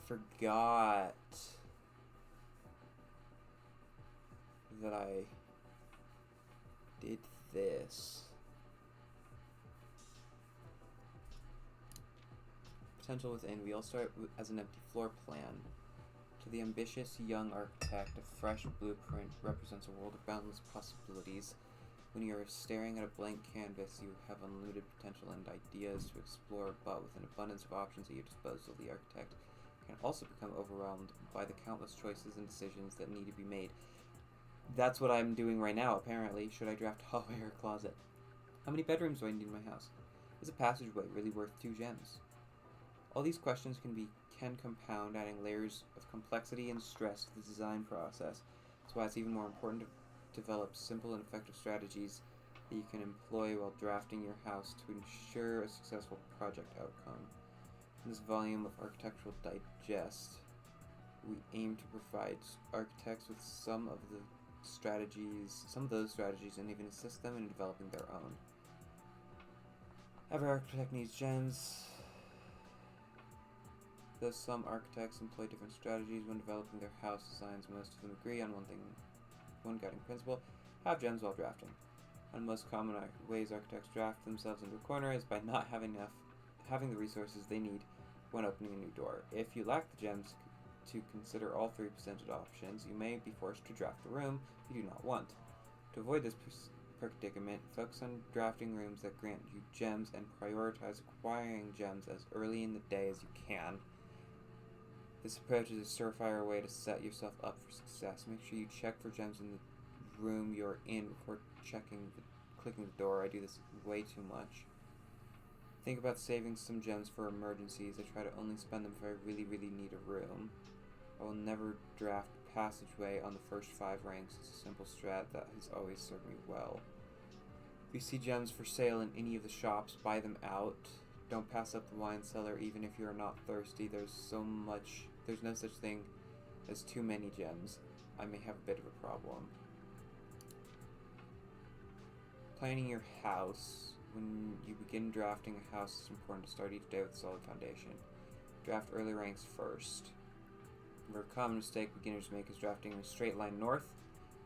Forgot that I did this. Potential within. We all start as an empty floor plan. To the ambitious young architect, a fresh blueprint represents a world of boundless possibilities. When you are staring at a blank canvas, you have unlimited potential and ideas to explore, but with an abundance of options at your disposal, the architect can also become overwhelmed by the countless choices and decisions that need to be made. That's what I'm doing right now, apparently. Should I draft a hallway or a closet? How many bedrooms do I need in my house? Is a passageway really worth 2 gems? All these questions can compound, adding layers of complexity and stress to the design process. That's why it's even more important to develop simple and effective strategies that you can employ while drafting your house to ensure a successful project outcome. In this volume of Architectural Digest, we aim to provide architects with some of those strategies, and even assist them in developing their own. Every architect needs gems. Though some architects employ different strategies when developing their house designs, most of them agree on one guiding principle: have gems while drafting. One of the most common ways architects draft themselves into a corner is by not having the resources they need when opening a new door. If you lack the gems to consider all 3 presented options, you may be forced to draft a room you do not want. To avoid this predicament, focus on drafting rooms that grant you gems and prioritize acquiring gems as early in the day as you can. This approach is a surefire way to set yourself up for success. Make sure you check for gems in the room you're in before clicking the door. I do this way too much. Think about saving some gems for emergencies. I try to only spend them if I really, really need a room. I will never draft passageway on the first 5 ranks. It's a simple strat that has always served me well. If you see gems for sale in any of the shops, buy them out. Don't pass up the wine cellar even if you are not thirsty. There's no such thing as too many gems. I may have a bit of a problem. Planning your house. When you begin drafting a house, it's important to start each day with a solid foundation. Draft early ranks first. A common mistake beginners make is drafting in a straight line north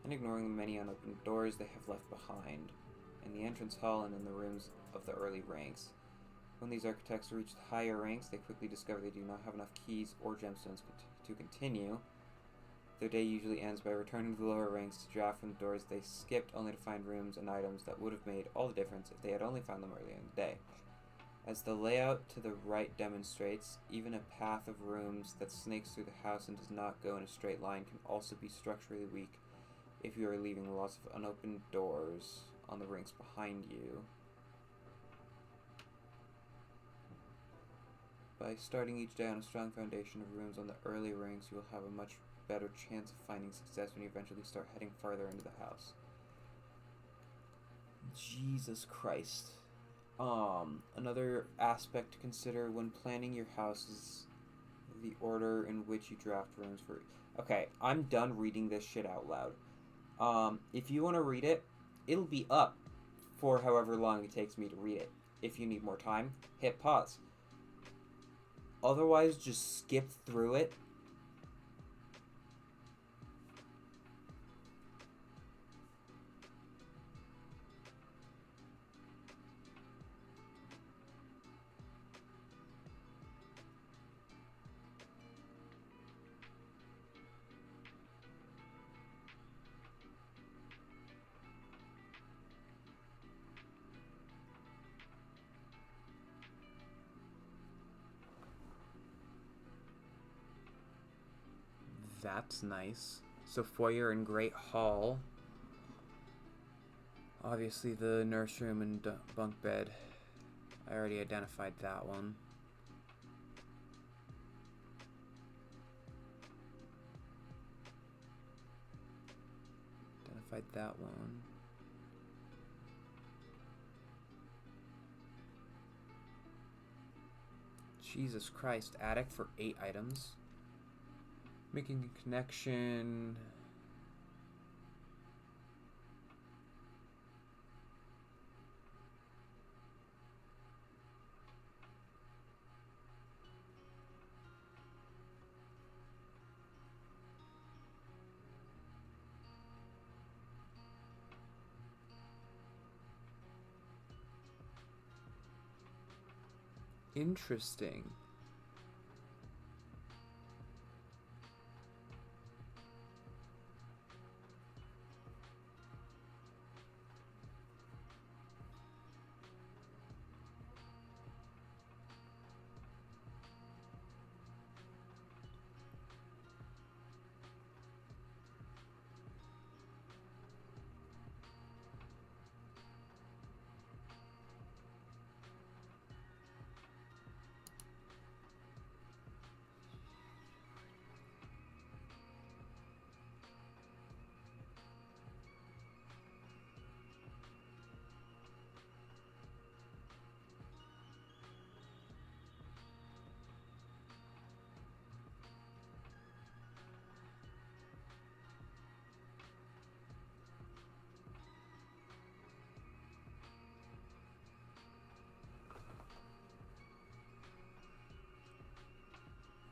and ignoring the many unopened doors they have left behind in the entrance hall and in the rooms of the early ranks. When these architects reach the higher ranks, they quickly discover they do not have enough keys or gemstones to continue. Their day usually ends by returning to the lower ranks to draft from the doors they skipped, only to find rooms and items that would have made all the difference if they had only found them earlier in the day. As the layout to the right demonstrates, even a path of rooms that snakes through the house and does not go in a straight line can also be structurally weak if you are leaving lots of unopened doors on the ranks behind you. By starting each day on a strong foundation of rooms on the early ranks, you will have a much better chance of finding success when you eventually start heading farther into the house. Jesus Christ. Another aspect to consider when planning your house is the order in which you draft rooms for... Okay, I'm done reading this shit out loud. If you want to read it, it'll be up for however long it takes me to read it. If you need more time, hit pause. Otherwise, just skip through it. That's nice. So foyer and great hall. Obviously the nurse room and bunk bed. I already identified that one. Identified that one. Jesus Christ, attic for 8 items. Making a connection. Interesting.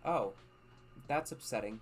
Oh, that's upsetting.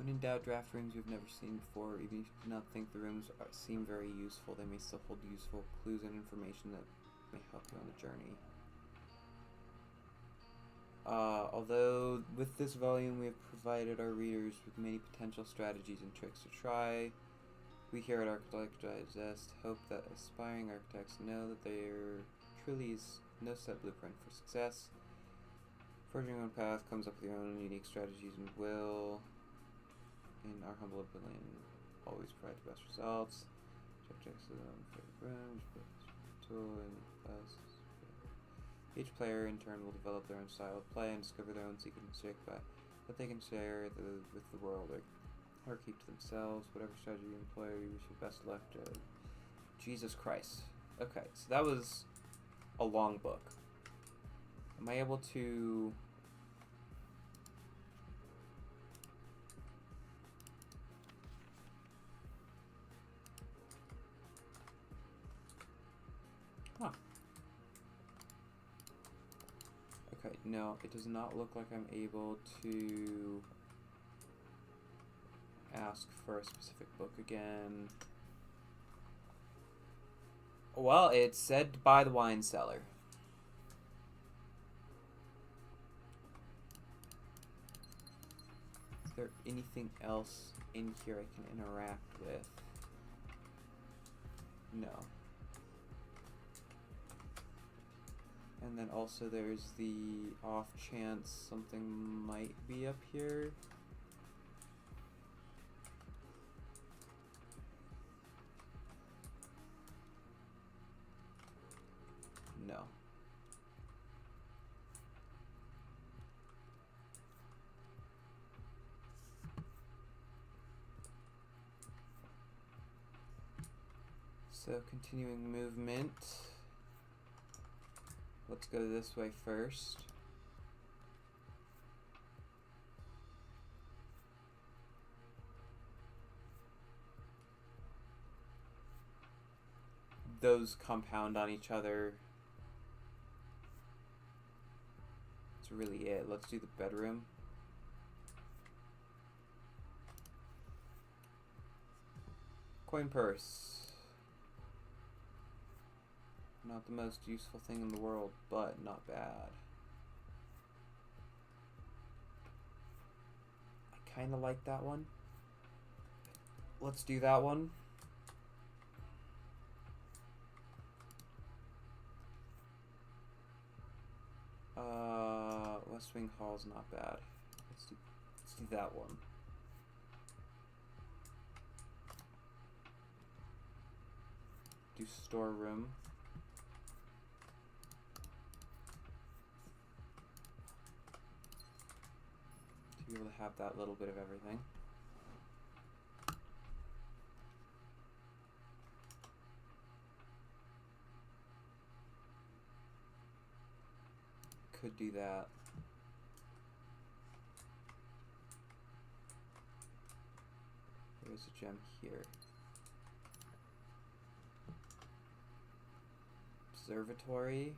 When in doubt, draft rooms you've never seen before. Even if you do not think the rooms seem very useful, they may still hold useful clues and information that may help you on the journey. Although with this volume we have provided our readers with many potential strategies and tricks to try, we here at Architect Digest hope that aspiring architects know that there truly is no set blueprint for success. Forging your own path comes up with your own unique strategies and will, in our humble opinion, always provide the best results. Each player in turn will develop their own style of play and discover their own secret and trick by what they can share with the world or keep to themselves. Whatever strategy you employ, we wish you best luck. Jesus Christ. Okay, so that was a long book. Am I able to... Huh. Okay, no, it does not look like I'm able to ask for a specific book again. Well, it said to buy the wine cellar. Is there anything else in here I can interact with? No. And then also there's the off chance something might be up here. No. So continuing movement. Let's go this way first. Those compound on each other. That's really it. Let's do the bedroom. Coin purse. Not the most useful thing in the world, but not bad. I kind of like that one. Let's do that one. West Wing Hall's not bad. Let's do that one. Do storeroom. To be able to have that little bit of everything. Could do that. There's a gem here. Observatory.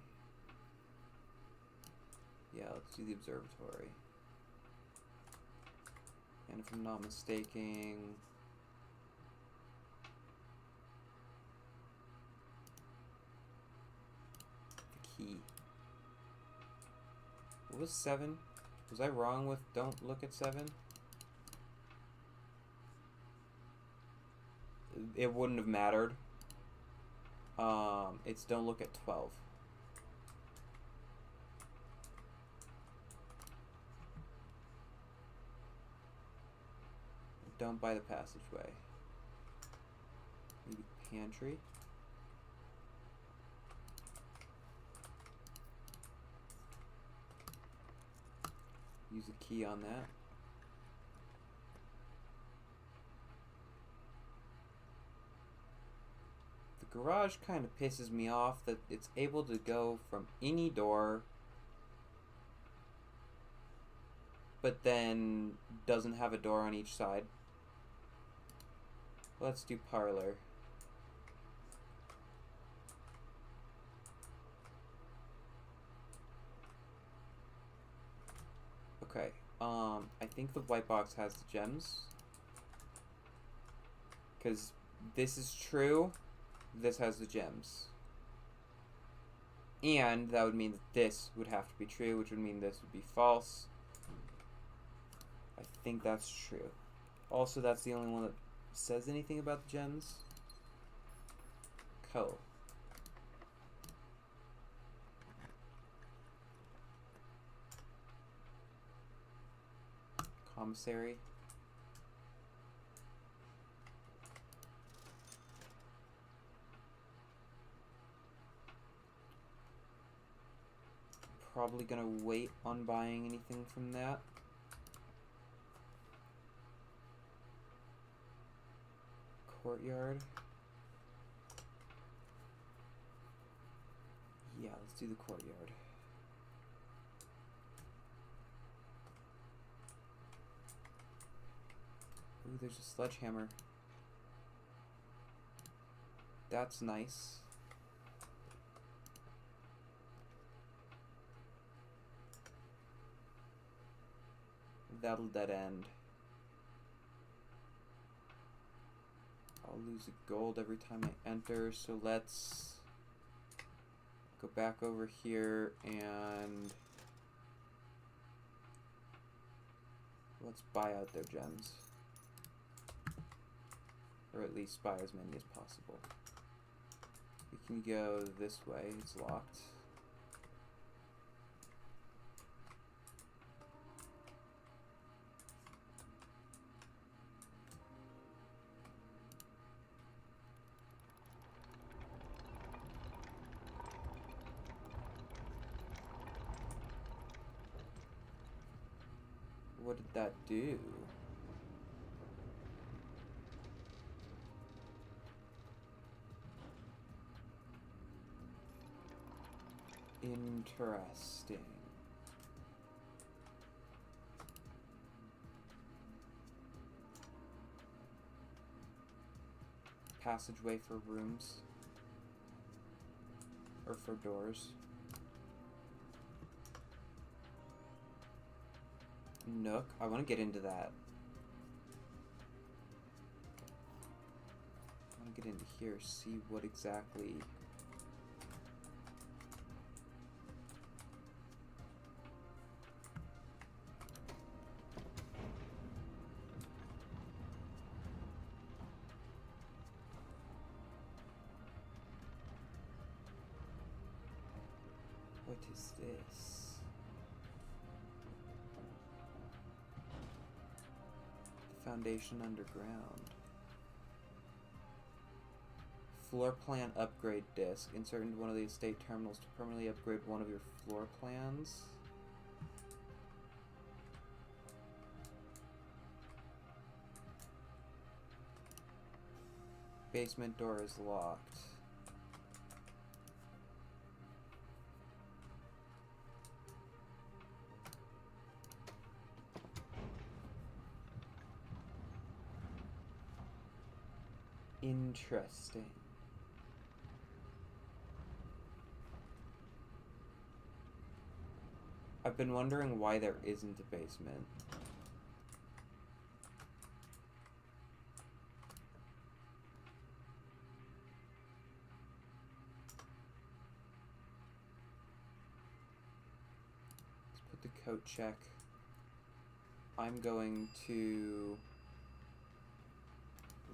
Yeah, let's do the observatory. And if I'm not mistaken, the key. What was 7? Was I wrong with don't look at 7? It wouldn't have mattered. It's don't look at 12. Don't buy the passageway. Maybe pantry. Use a key on that. The garage kind of pisses me off that it's able to go from any door, but then doesn't have a door on each side. Let's do parlor. Okay, I think the white box has the gems. Because this is true, this has the gems. And that would mean that this would have to be true, which would mean this would be false. I think that's true. Also, that's the only one that says anything about the gems. Cool. Commissary. Probably gonna wait on buying anything from that. Courtyard. Yeah, let's do the courtyard. Ooh, there's a sledgehammer. That's nice. That'll dead end. I'll lose a gold every time I enter, so let's go back over here and let's buy out their gems. Or at least buy as many as possible. We can go this way, it's locked. What did that do? Interesting. Passageway for rooms. Or for doors. Nook. I want to get into that. I want to get into here, see what exactly... What is this? The Foundation underground. Floor plan upgrade disc. Insert into one of the estate terminals to permanently upgrade one of your floor plans. Basement door is locked. Interesting. I've been wondering why there isn't a basement. Let's put the coat check. I'm going to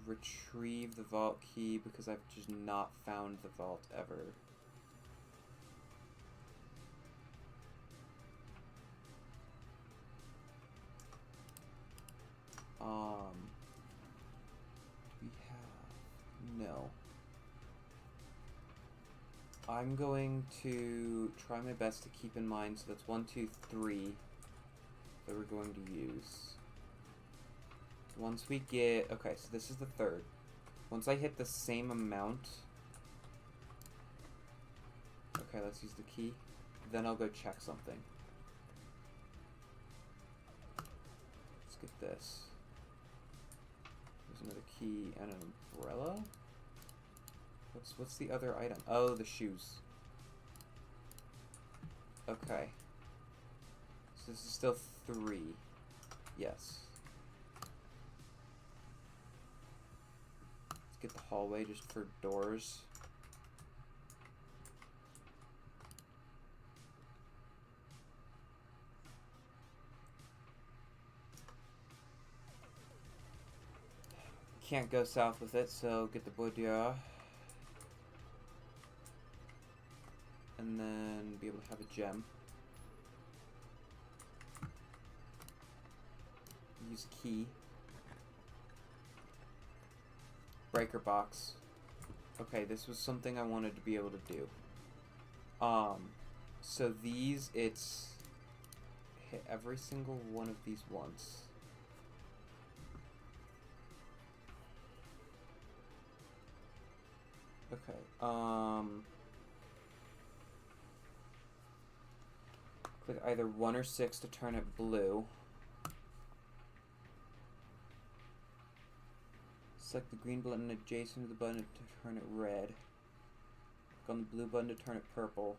retrieve the vault key because I've just not found the vault ever. Do we have... No. I'm going to try my best to keep in mind, so that's 1, 2, 3 that we're going to use. Once we get... Okay, so this is the third. Once I hit the same amount... Okay, let's use the key. Then I'll go check something. Let's get this. There's another key and an umbrella? What's the other item? Oh, the shoes. Okay. So this is still 3. Yes. get the hallway just for doors. Can't go south with it, so get the boudoir. And then be able to have a gem. Use key. Breaker box. Okay, this was something I wanted to be able to do. So these, it's hit every single one of these once. Okay, click either 1 or 6 to turn it blue. Select the green button adjacent to the button to turn it red. Click on the blue button to turn it purple.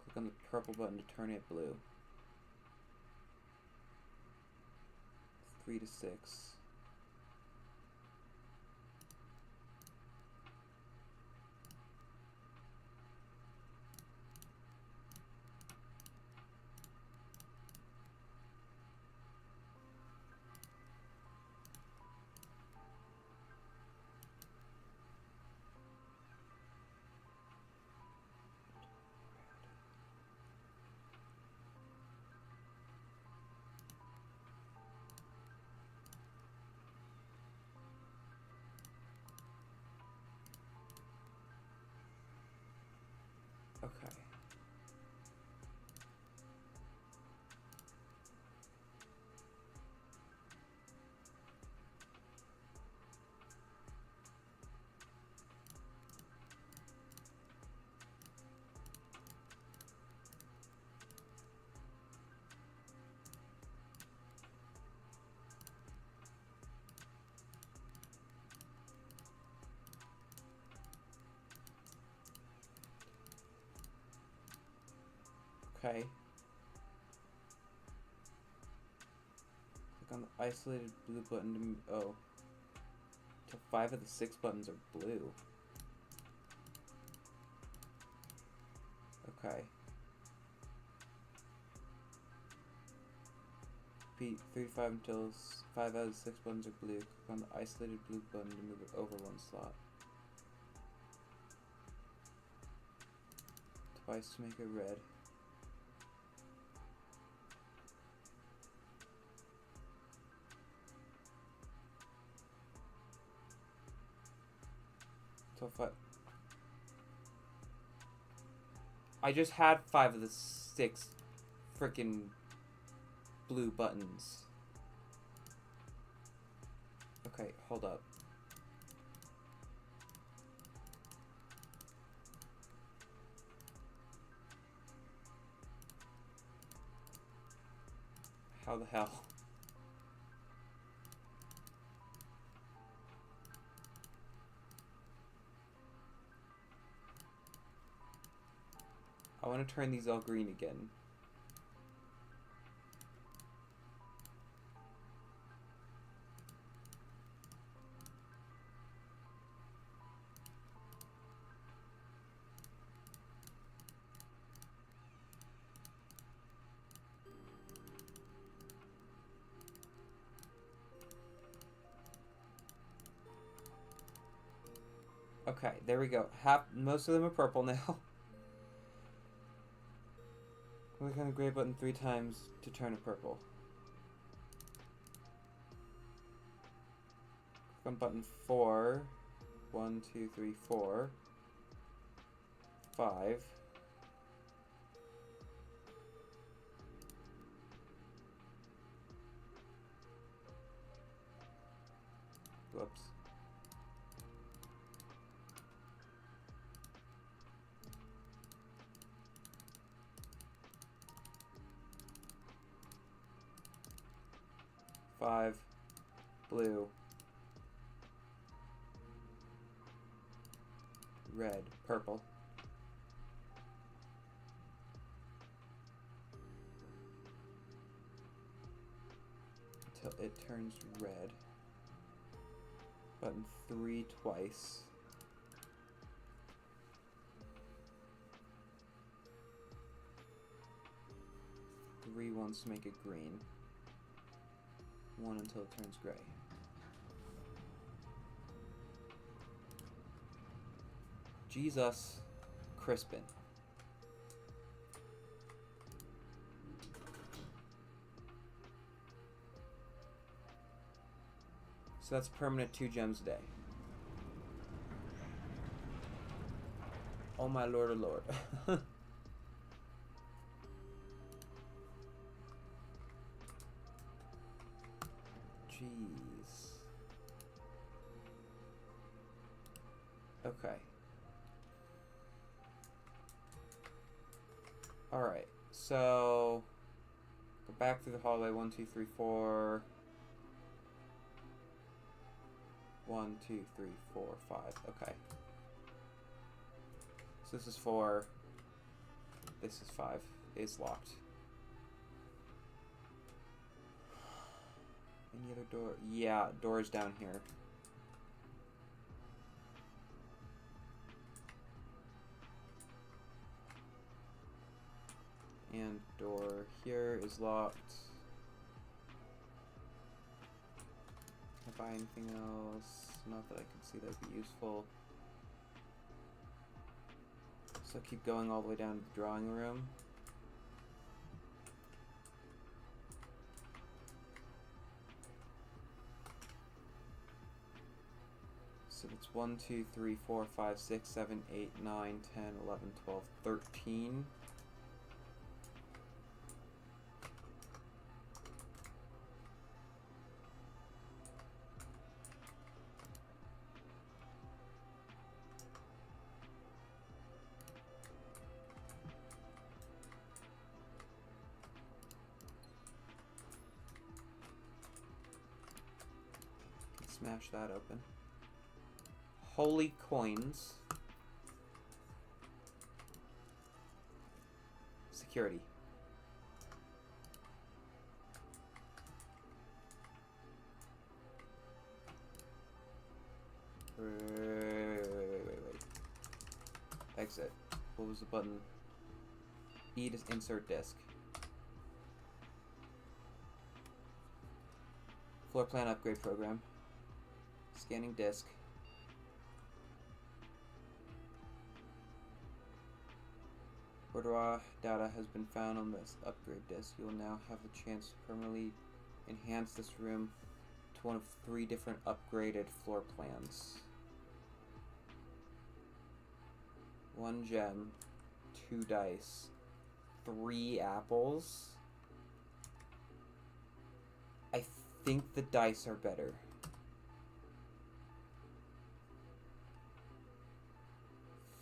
Click on the purple button to turn it blue. 3 to 6. Okay. Okay. Click on the isolated blue button to move. Oh. So 5 of the 6 buttons are blue. Okay. Repeat 3 to 5 until 5 out of the 6 buttons are blue. Click on the isolated blue button to move it over 1 slot. Twice to make it red. So 5. I just had 5 of the 6 frickin' blue buttons. Okay, hold up. How the hell? I want to turn these all green again. Okay, there we go. Most of them are purple now. Click on the gray button 3 times to turn it purple. Click on button 4. 1, 2, 3, 4. 5. Whoops. Five, blue, red, purple. Until it turns red. Button 3 twice. Three wants to make it green. 1 until it turns gray. Jesus Crispin. So that's permanent 2 gems a day. Oh my lord, oh lord. Jeez. Okay. Alright, so go back through the hallway. 1, 2, 3, 4. 1, 2, 3, 4, 5. Okay. So this is 4. This is 5. It's locked. Any other door? Yeah, doors down here. And door here is locked. Can I buy anything else? Not that I can see that would be useful. So keep going all the way down to the drawing room. So it's 1, 2, 3, 4, 5, 6, 7, 8, 9, 10, 11, 12, 13. Smash that open. Holy coins. Security. Wait. Exit. What was the button? E to insert disk. Floor plan upgrade program. Scanning disk. Boudoir data has been found on this upgrade disk. You will now have the chance to permanently enhance this room to one of 3 different upgraded floor plans. 1 gem, 2 dice, 3 apples. I think the dice are better.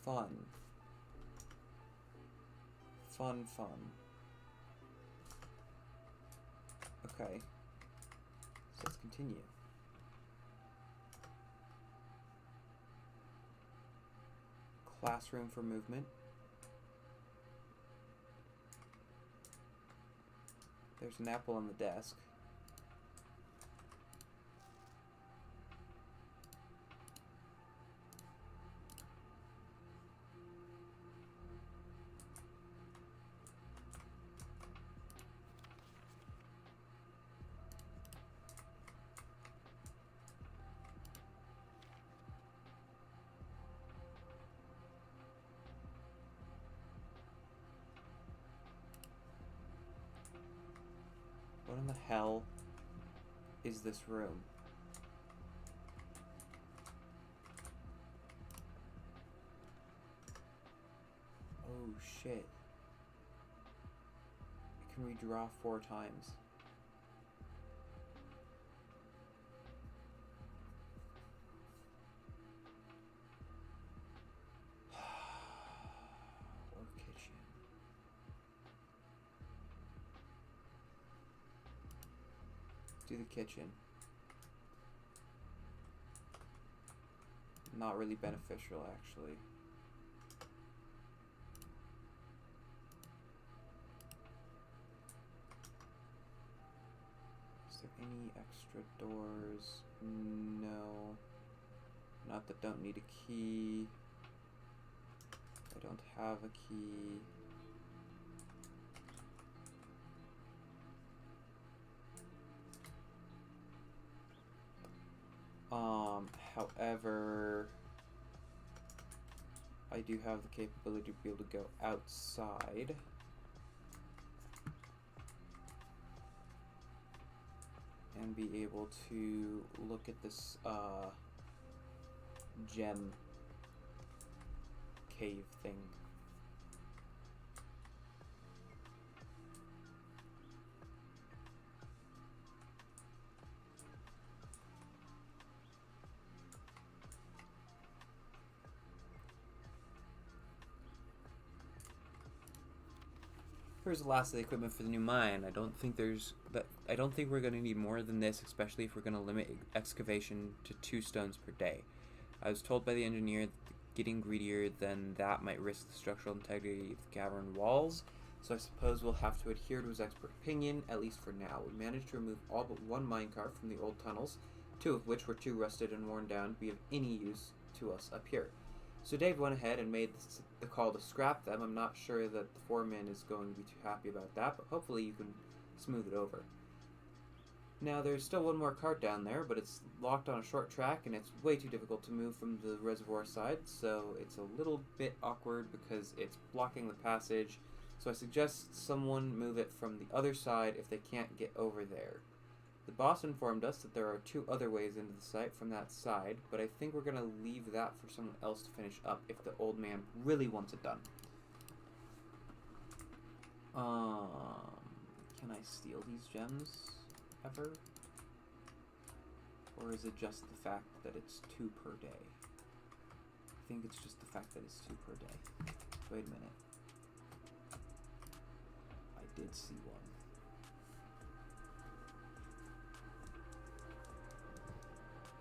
Fun. Okay. So let's continue. Classroom for movement. There's an apple on the desk. What in the hell is this room? Oh shit. It can redraw 4 times. Or kitchen. Do the kitchen. Not really beneficial, actually. Is there any extra doors? No. Not that don't need a key. I don't have a key. However, I do have the capability to be able to go outside. And be able to look at this gem cave thing. Here's the last of the equipment for the new mine. I don't think we're going to need more than this, especially if we're going to limit excavation to 2 stones per day. I was told by the engineer that getting greedier than that might risk the structural integrity of the cavern walls, so I suppose we'll have to adhere to his expert opinion, at least for now. We managed to remove all but 1 minecart from the old tunnels, 2 of which were too rusted and worn down to be of any use to us up here. So Dave went ahead and made the call to scrap them. I'm not sure that the foreman is going to be too happy about that, but hopefully you can smooth it over. Now there's still 1 more cart down there, but it's locked on a short track and it's way too difficult to move from the reservoir side, so it's a little bit awkward because it's blocking the passage. So I suggest someone move it from the other side if they can't get over there. The boss informed us that there are 2 other ways into the site from that side, but I think we're going to leave that for someone else to finish up if the old man really wants it done. Can I steal these gems ever? Or is it just the fact that it's 2 per day? I think it's just the fact that it's 2 per day. Wait a minute. I did see 1.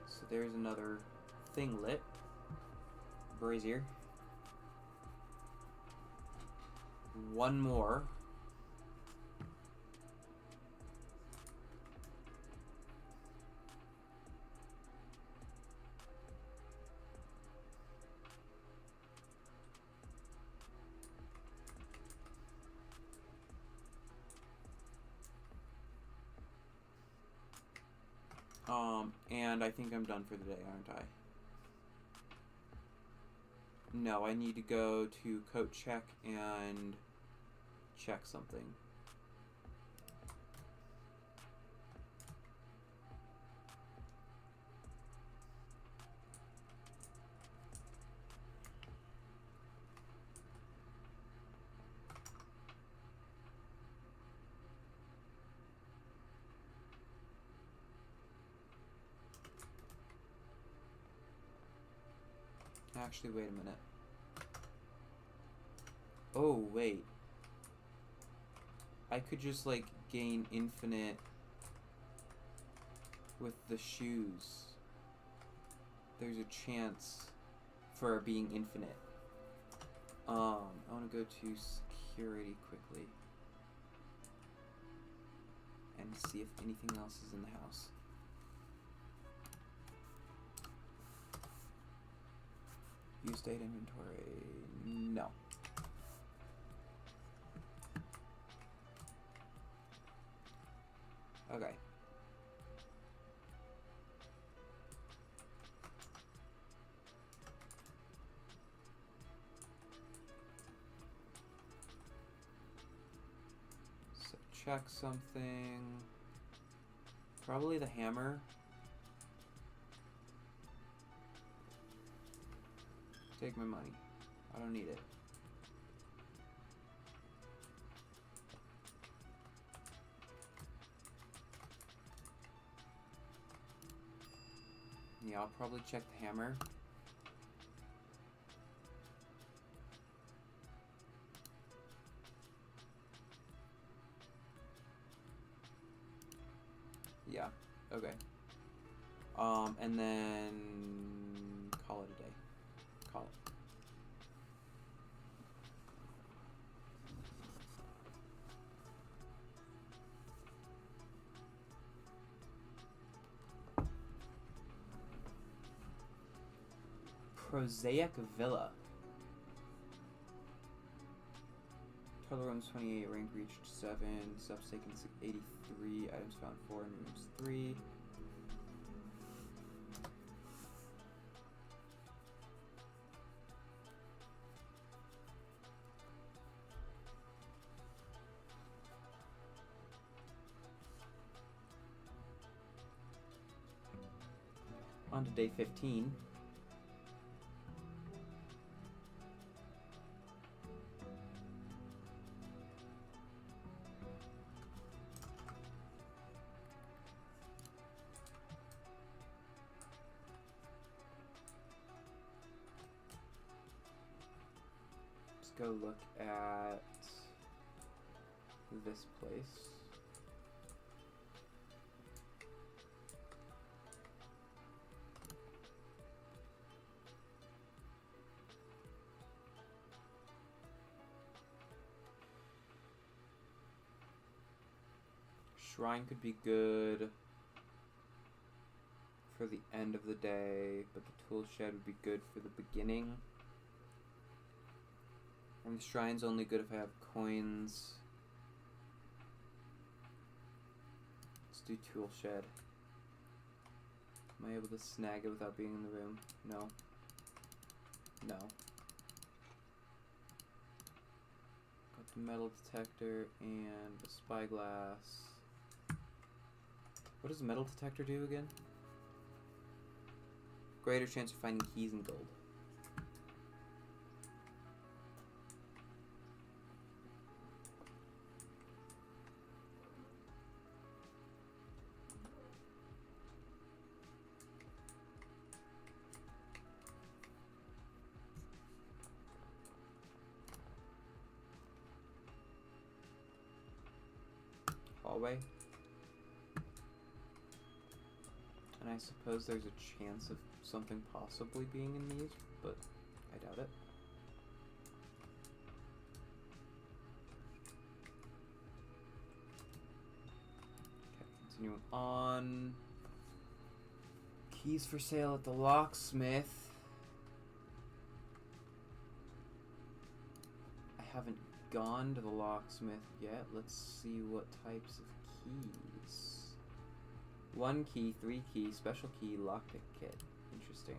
So there's another thing lit. Brazier. 1 more. And I think I'm done for the day, aren't I? No, I need to go to coat check and check something. Actually, wait a minute. Oh, wait. I could just, like, gain infinite with the shoes. There's a chance for being infinite. I want to go to security quickly and see if anything else is in the house. View state inventory. No. Okay. So check something. Probably the hammer. Take my money. I don't need it. Yeah, I'll probably check the hammer. Yeah, okay. And then call it a day. Call it. Prosaic Villa. Total rooms 28, rank reached 7, stuff taken 83, items found 4 in rooms 3. On to day 15. Let's go look at this place. Shrine could be good for the end of the day, but the tool shed would be good for the beginning. And the shrine's only good if I have coins. Let's do tool shed. Am I able to snag it without being in the room? No. No. Got the metal detector and the spyglass. What does the metal detector do again? Greater chance of finding keys and gold. Hallway. And I suppose there's a chance of something possibly being in these, but I doubt it. Okay, continuing on. Keys for sale at the locksmith. I haven't gone to the locksmith yet. Let's see what types of keys. 1 key, 3 key, special key, lockpick kit. Interesting.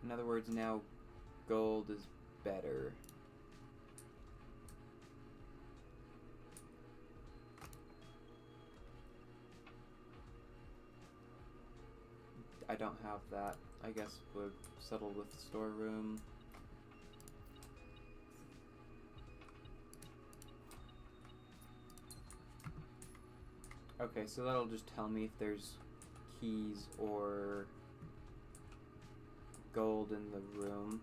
In other words, now gold is better. I don't have that. I guess we'll settle with the storeroom. Okay, so that'll just tell me if there's keys or gold in the room.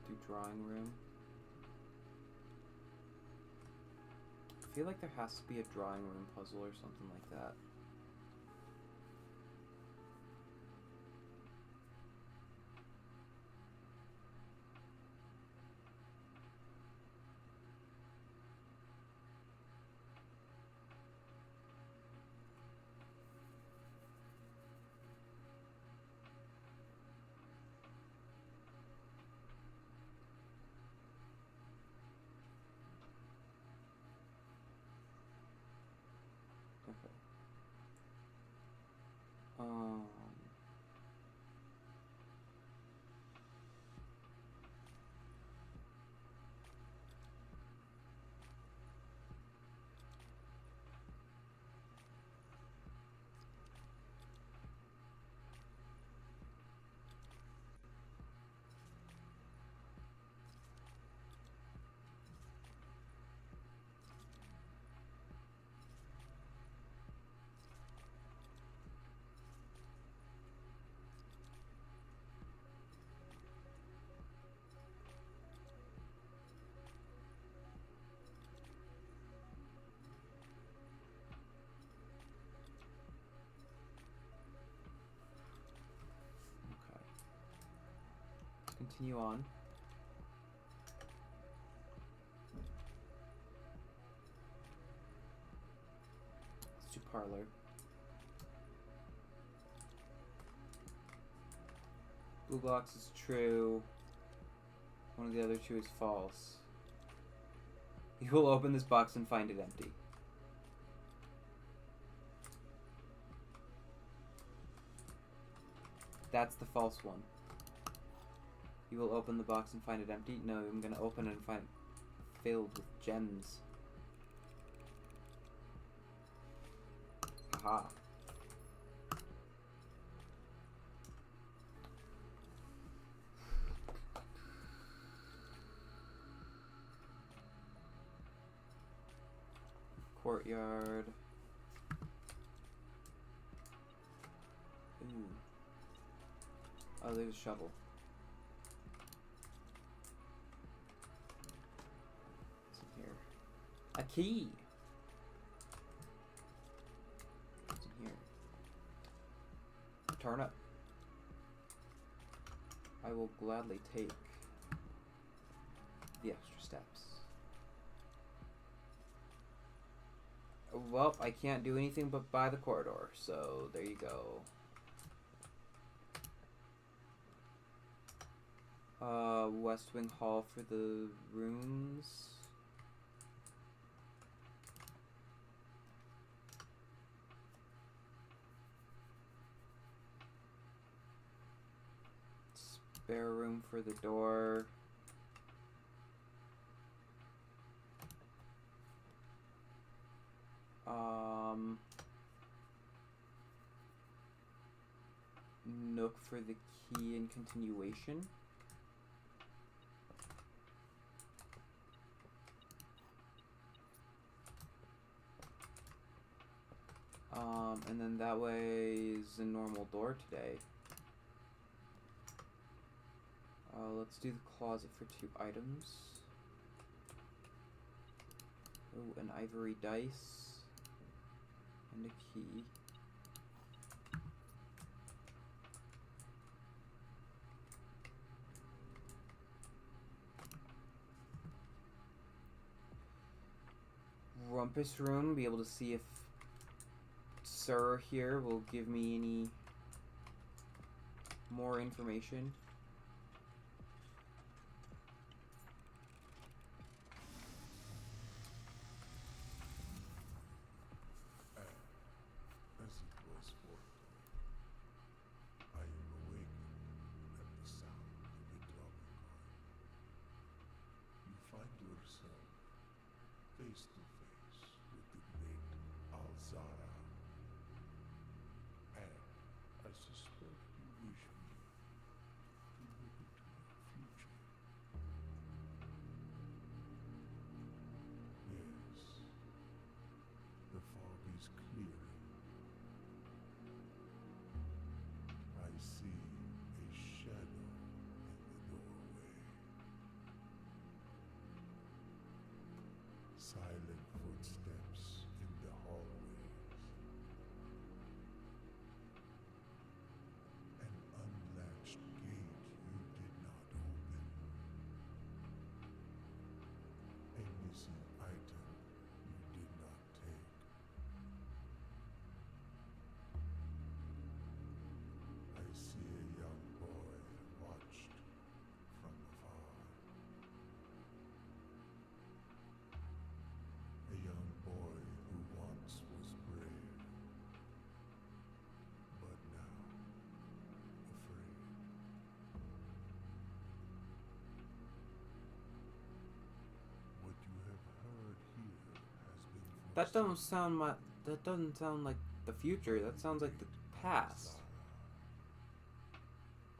Do drawing room. I feel like there has to be a drawing room puzzle or something like that. Um, okay. Continue on. parlor. Blue box is true. One of the other two is false. You will open this box and find it empty. That's the false one. You will open the box and find it empty? No, I'm gonna open it and find it filled with gems. Aha. Courtyard. Ooh. Oh, there's a shovel. What's in here? A key! What's in here? Turnip. I will gladly take the extra steps. Well, I can't do anything but buy the corridor, so there you go. West Wing Hall for the rooms. Spare room for the door. Nook for the key and continuation. And then that way is a normal door today. Let's do the closet for 2 items. Oh, an ivory dice. And a key. Rumpus room, be able to see if Sir here will give me any more information. As it was foretold, I am awakened at the sound of a drumming coin. You find yourself face to face with the great Alzara. And I suspect you wish me to look into your future. Yes, the fog is clearing. I see a shadow in the doorway. Silent footsteps in the hallways. An unlatched gate you did not open. A missing item you did not take. I see a young boy watched from afar. A young boy who once was brave, but now afraid. What you have heard here has been That doesn't sound like the future. That sounds like the past.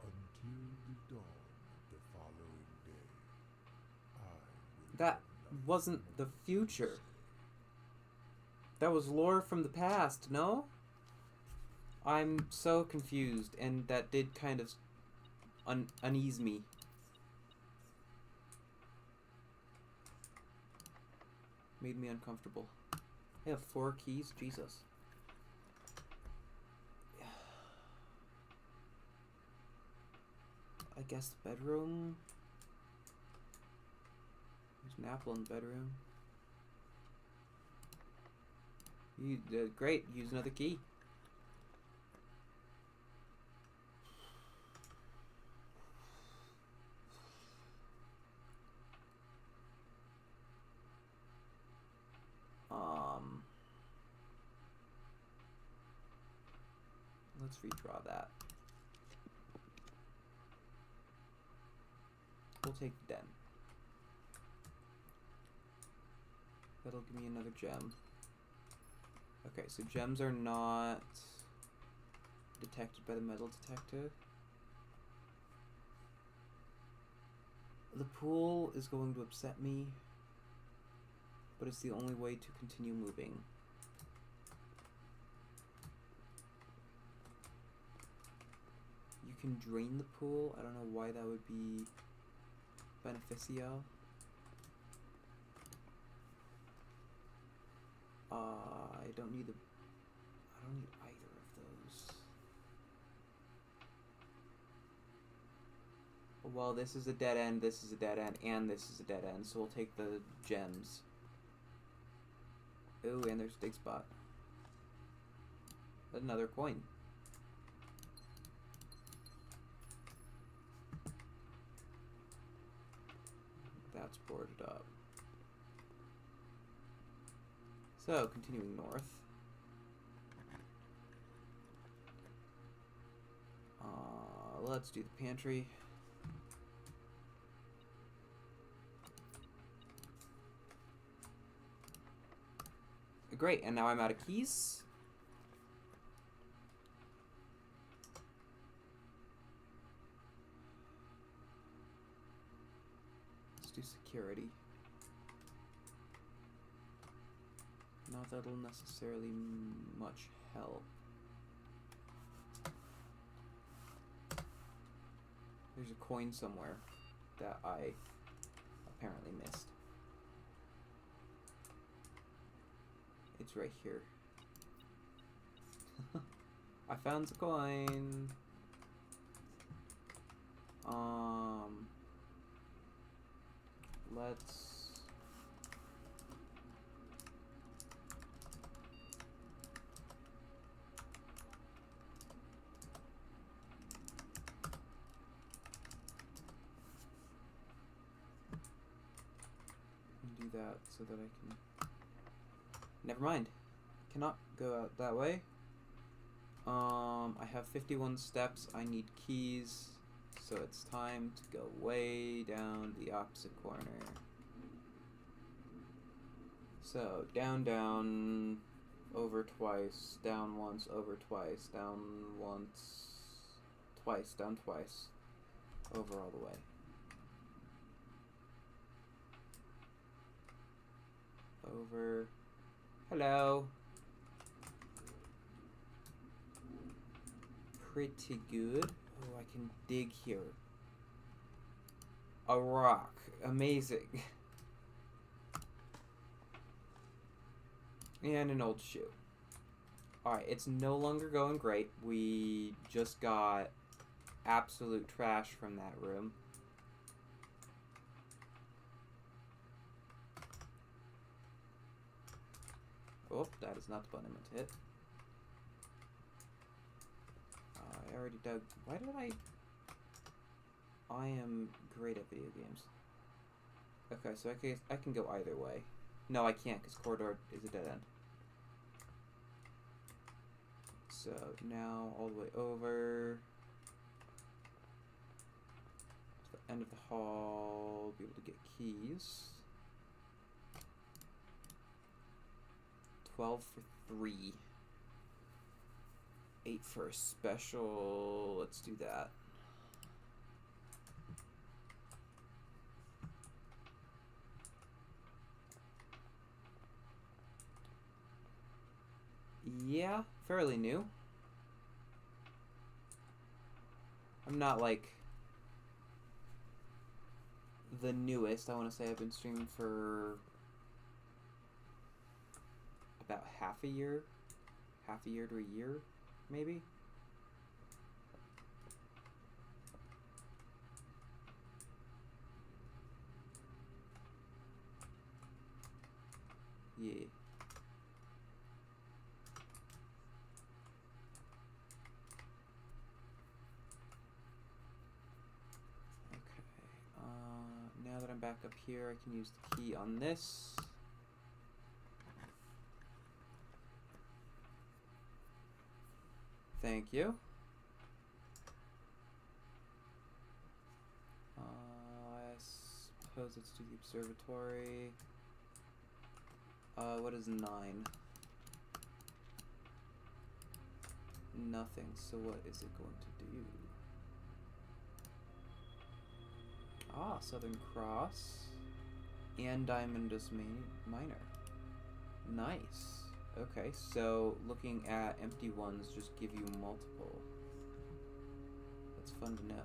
Until the dawn of the following day, I will That have nothing wasn't the future. to say. That was lore from the past, no? I'm so confused, and that did kind of unease me. Made me uncomfortable. I have 4 keys? Jesus. I guess the bedroom? There's an apple in the bedroom. You did great. Use another key. Let's redraw that. We'll take the den. That'll give me another gem. Okay, so gems are not detected by the metal detector. The pool is going to upset me, but it's the only way to continue moving. You can drain the pool. I don't know why that would be beneficial. I don't need either of those. Well, this is a dead end, this is a dead end, and this is a dead end, so we'll take the gems. Ooh, and there's a dig spot. Another coin. That's boarded up. So, continuing north. Let's do the pantry. Great, and now I'm out of keys. Let's do security. Not that'll necessarily much help. There's a coin somewhere that I apparently missed. It's right here. I found the coin. Let's do that so that I can. Never mind. Cannot go out that way. I have 51 steps. I need keys. So it's time to go way down the opposite corner. So, down, down, over twice, down once, over twice, down once, twice, down twice, over all the way. Over. Hello. Pretty good. Oh, I can dig here. A rock. Amazing. And an old shoe. Alright, it's no longer going great. We just got absolute trash from that room. Oh, that is not the button I meant to hit. I already dug. Why did I am great at video games. Okay, so I can go either way. No, I can't, because corridor is a dead end. So, now all the way over. To the end of the hall, be able to get keys. 12 for 3. 8 for a special. Let's do that. Yeah, fairly new. I'm not like the newest. I want to say I've been streaming for about half a year to a year, maybe. Yeah. back up here. I can use the key on this. Thank you. I suppose let's do the observatory. What is 9? Nothing. So what is it going to do? Ah, Southern Cross and Diamondus Minor. Nice. Okay, so looking at empty ones just give you multiple. That's fun to know.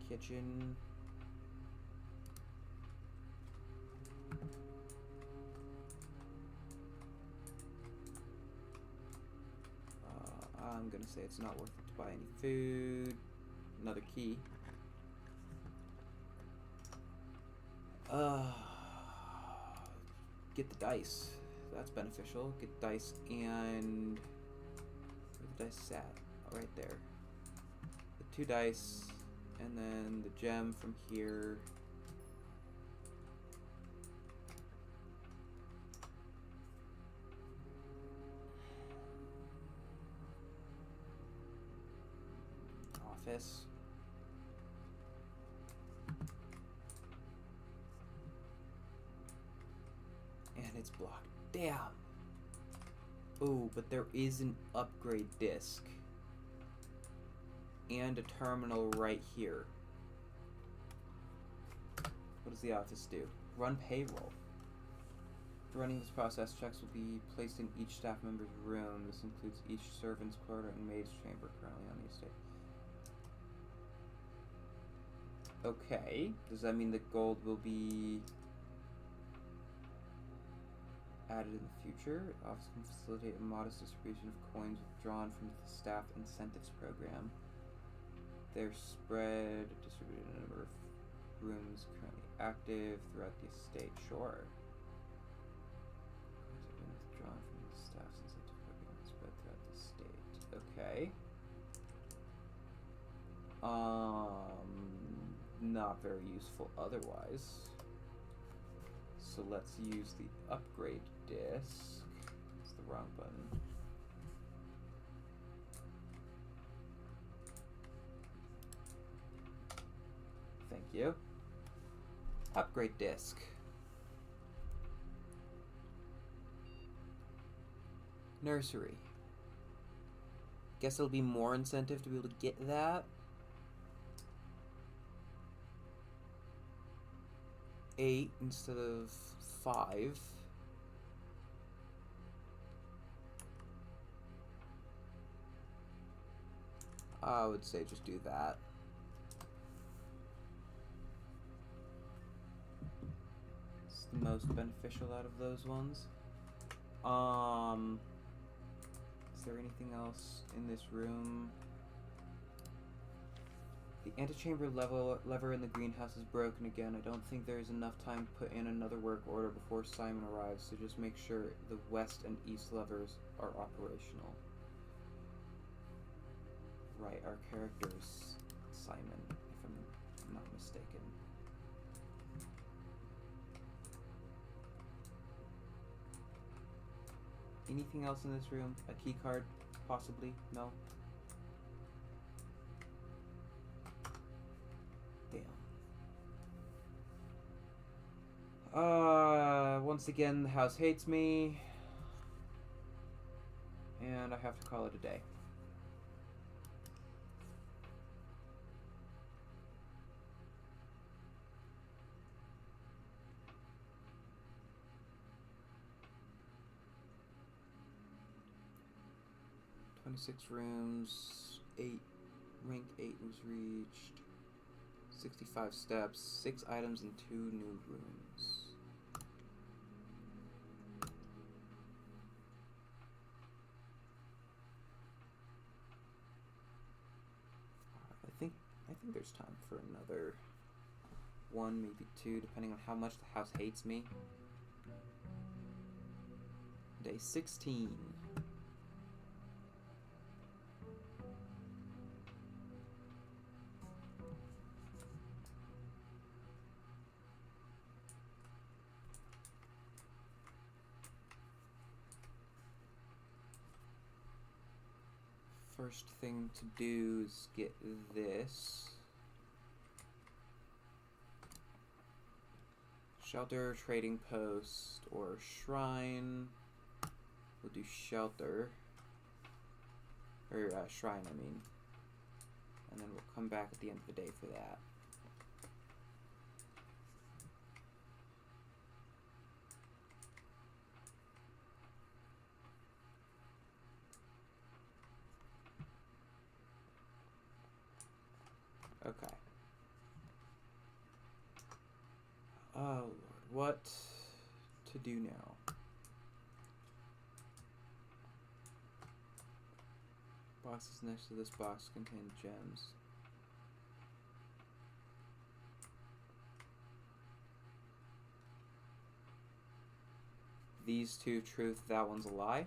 Kitchen. I'm gonna say it's not worth it to buy any food. Another key. Get the dice. That's beneficial. Get dice and where the dice sat? Oh, right there. The 2 dice and then the gem from here. Office. And it's blocked. Damn. Oh, but there is an upgrade disc. And a terminal right here. What does the office do? Run payroll. For running this process, checks will be placed in each staff member's room. This includes each servant's quarter and maid's chamber currently on the estate. Okay. Does that mean that gold will be added in the future? Office can facilitate a modest distribution of coins withdrawn from the staff incentives program. They're spread, distributed in a number of rooms currently active throughout the estate. Sure. Coins have been withdrawn from the staff's incentive program and spread throughout the estate. Okay. Not very useful otherwise. So let's use the upgrade disc. It's the wrong button. Thank you. Upgrade disc. Nursery. Guess it'll be more incentive to be able to get that. 8 instead of 5. I would say just do that. It's the most beneficial out of those ones. Is there anything else in this room? The antechamber lever in the greenhouse is broken again. I don't think there is enough time to put in another work order before Simon arrives, so just make sure the west and east levers are operational. Right, our character's Simon, if I'm not mistaken. Anything else in this room? A key card, possibly? No? Once again, the house hates me. And I have to call it a day. Rooms, 8, rank 8 was reached, 65 steps, 6 items and 2 new rooms. I think there's time for another 1, maybe 2, depending on how much the house hates me. Day 16. first thing to do is get this. Shelter, trading post, or shrine. We'll do shelter. Or shrine, I mean. And then we'll come back at the end of the day for that. Okay. Oh Lord, what to do now? Boxes next to this box contain gems. These two truth, that one's a lie.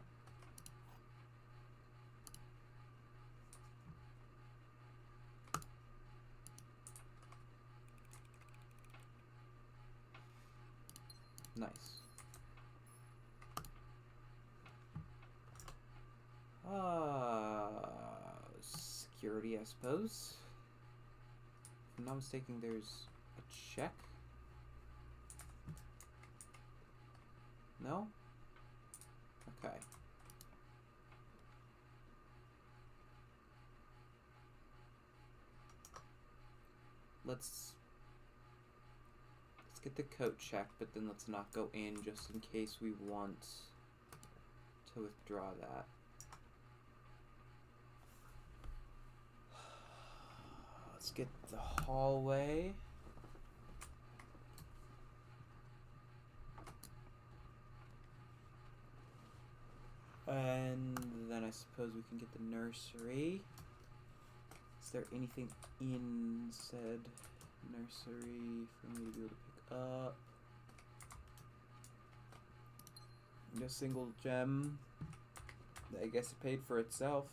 Nice. Security, I suppose. If I'm not mistaken, there's a check. No? Okay. Let's get the coat checked, but then let's not go in just in case we want to withdraw that. Let's get the hallway. And then I suppose we can get the nursery. Is there anything in said nursery for me to be able to pick up? A single gem. I guess it paid for itself.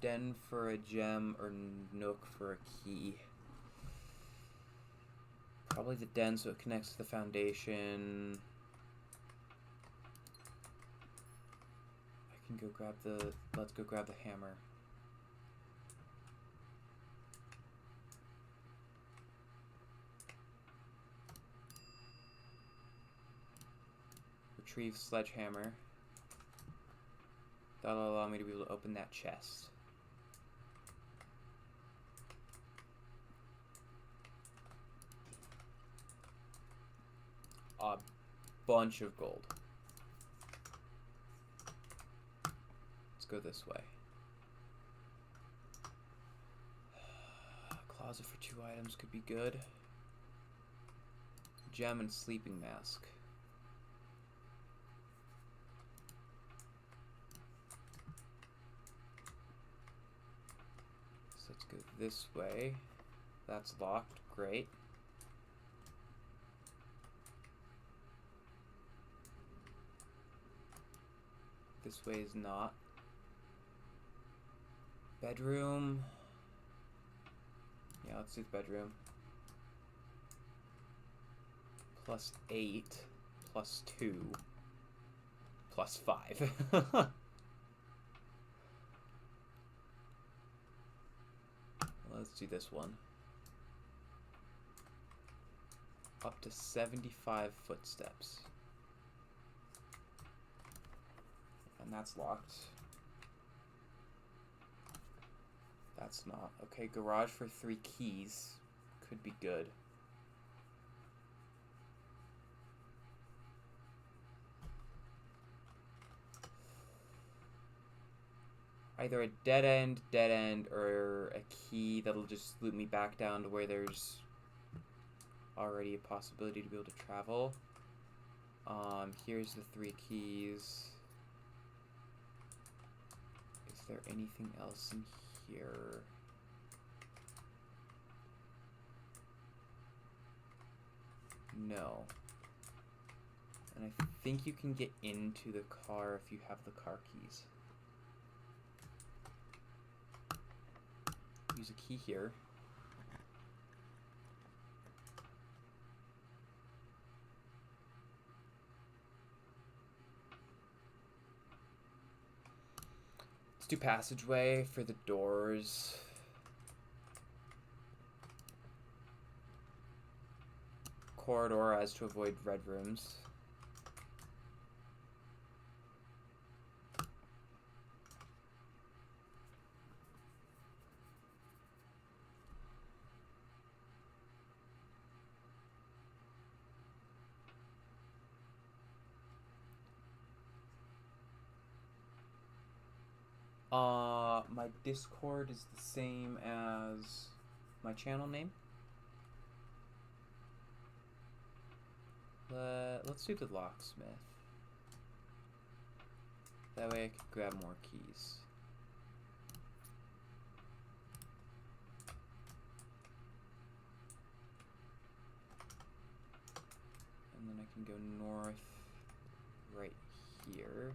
Den for a gem or nook for a key. Probably the den so it connects to the foundation. I can go grab the... Let's go grab the hammer. Retrieve sledgehammer. That'll allow me to be able to open that chest. A bunch of gold. Let's go this way. Closet for 2 items could be good. Gem and sleeping mask. So let's go this way. That's locked. Great. This way is not. Bedroom. Yeah, let's do the bedroom. +8, +2, +5. Let's do this one. Up to 75 footsteps. And that's locked. That's not. Okay, garage for 3 keys. Could be good. Either a dead end, or a key that'll just loop me back down to where there's already a possibility to be able to travel. Here's the 3 keys. Is there anything else in here? No. And I think you can get into the car if you have the car keys. Use a key here. do passageway for the doors. Corridor as to avoid red rooms. My Discord is the same as my channel name. Let's do the locksmith. That way I can grab more keys. And then I can go north right here.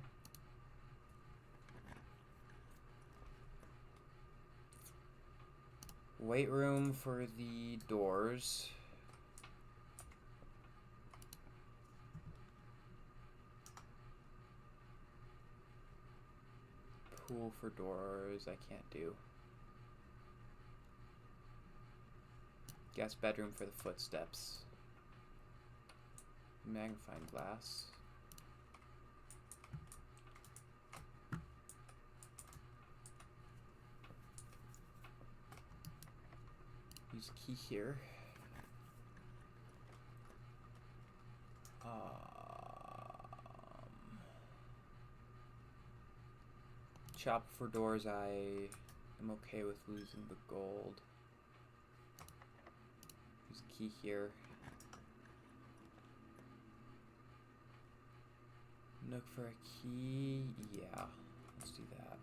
Weight room for the doors. Pool for doors, I can't do. Guest bedroom for the footsteps. Magnifying glass. Use a key here. Chop for doors, I am okay with losing the gold. Use a key here. Nook for a key, yeah, let's do that.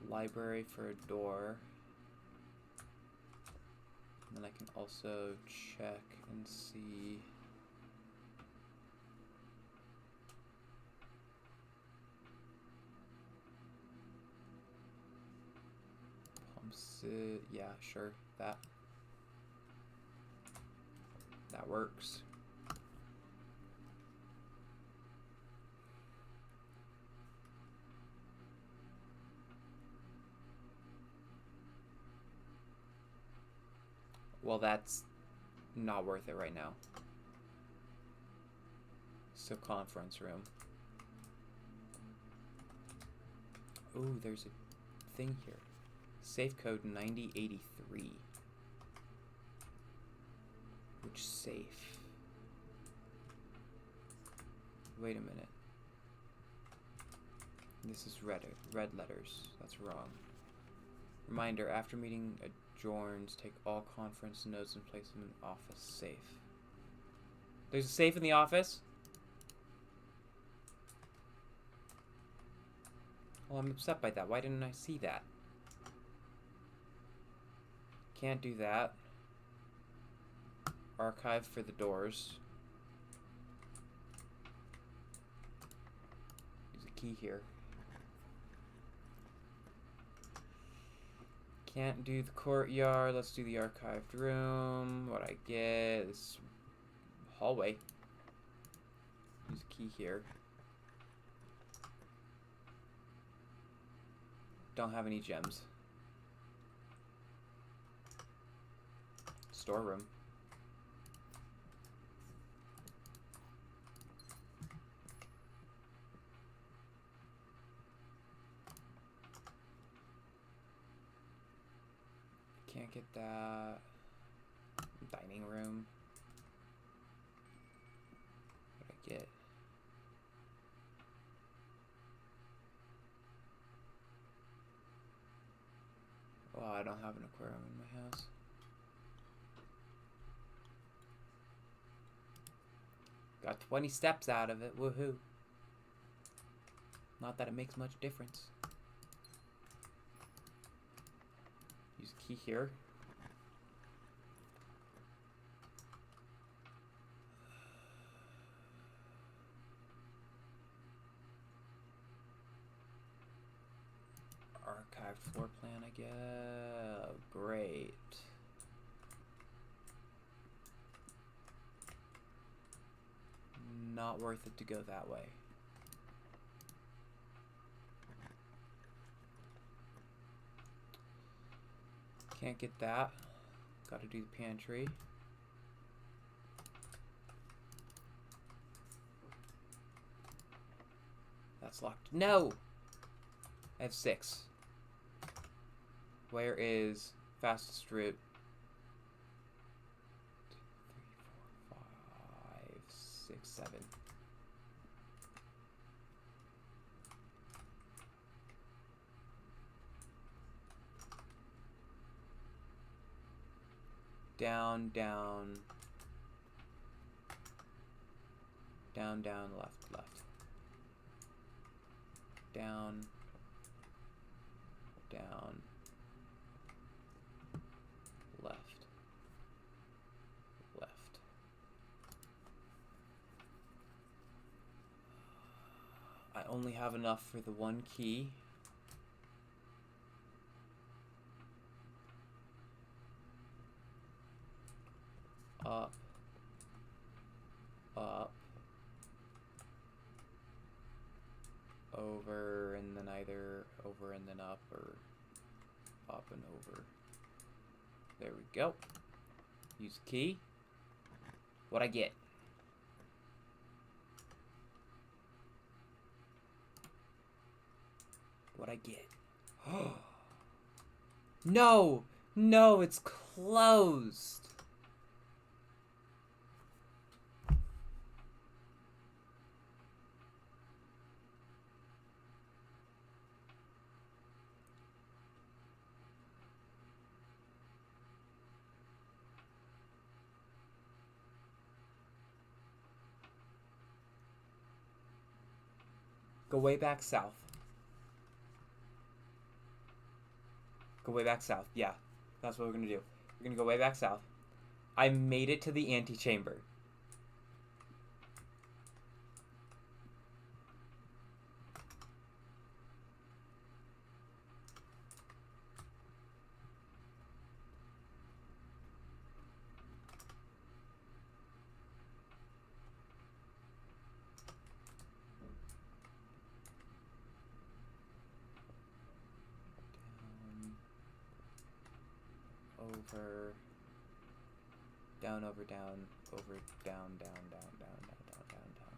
Library for a door. And then I can also check and see. Pumps it, yeah, sure, that works. Well, that's not worth it right now. So conference room. Ooh, there's a thing here. Safe code 9083. Which safe? Wait a minute. This is red letters. That's wrong. Reminder, after meeting adjourns, take all conference notes and place them in the office safe. There's a safe in the office? Well, I'm upset by that. Why didn't I see that? Can't do that. Archive for the doors. There's a key here. Can't do the courtyard. Let's do the archived room. What I get is hallway. Use a key here. Don't have any gems. Storeroom. Can't get that. Dining room. What I get? Oh, I don't have an aquarium in my house. Got 20 steps out of it. Woohoo. Not that it makes much difference. Use a key here. Archived floor plan, I guess. Great. Not worth it to go that way. Can't get that. Gotta do the pantry. That's locked. No! I have 6. Where is fastest route? 2, 3, 4, 5, 6, 7. Down, down. Down, down, left, left. Down. Down. Left. Left. I only have enough for the 1 key. Up. Up. Over and then either over and then up or up and over. There we go. Use key. What'd I get? What'd I get? No! No, it's closed! Go way back south. Go way back south. Yeah, that's what we're gonna do. We're gonna go way back south. I made it to the antechamber. Over, down, over, down, over, down, down, down, down, down, down, down, down.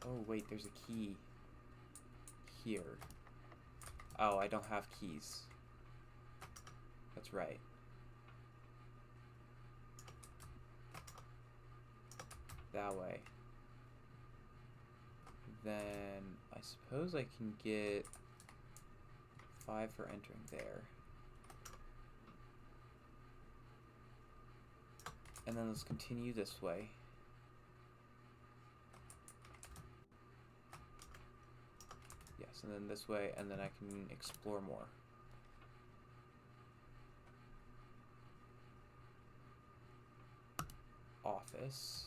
Oh, wait, there's a key here. Oh, I don't have keys. That's right. That way. Then I suppose I can get 5 for entering there. And then let's continue this way. Yes, and then this way, and then I can explore more. Office.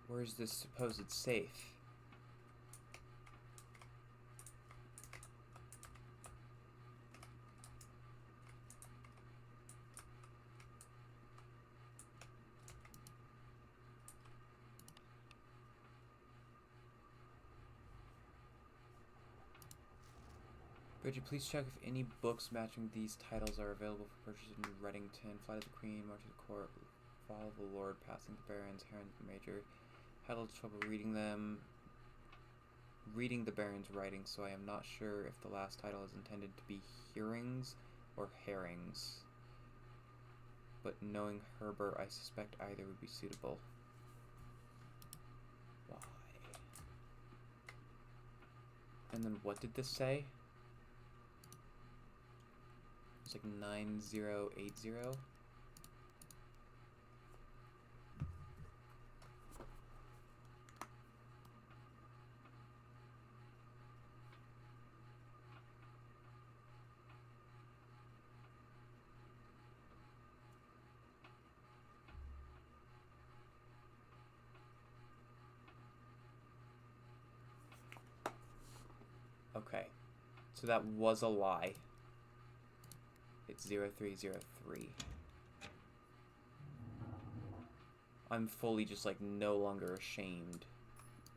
Where's this supposed safe? Could you please check if any books matching these titles are available for purchase in Reddington? Flight of the Queen, March of the Court, Fall of the Lord, Passing the Barons, Heron the Major. Had a little trouble reading the Baron's writing, so I am not sure if the last title is intended to be Hearings or Herrings. But knowing Herbert, I suspect either would be suitable. Why? And then what did this say? It's like 9080. Okay. So that was a lie. It's 0303. I'm fully just like no longer ashamed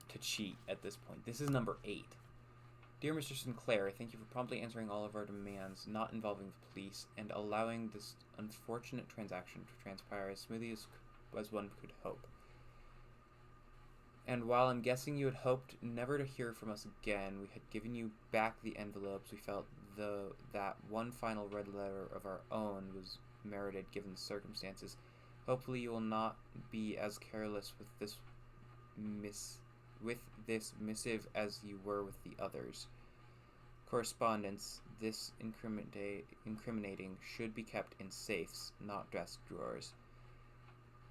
to cheat at this point. This is number 8. Dear Mr. Sinclair, thank you for promptly answering all of our demands not involving the police and allowing this unfortunate transaction to transpire as smoothly as one could hope. And while I'm guessing you had hoped never to hear from us again, we had given you back the envelopes. We felt that one final red letter of our own was merited given the circumstances. Hopefully you will not be as careless with this missive as you were with the others. Correspondence, this incriminating, should be kept in safes, not desk drawers.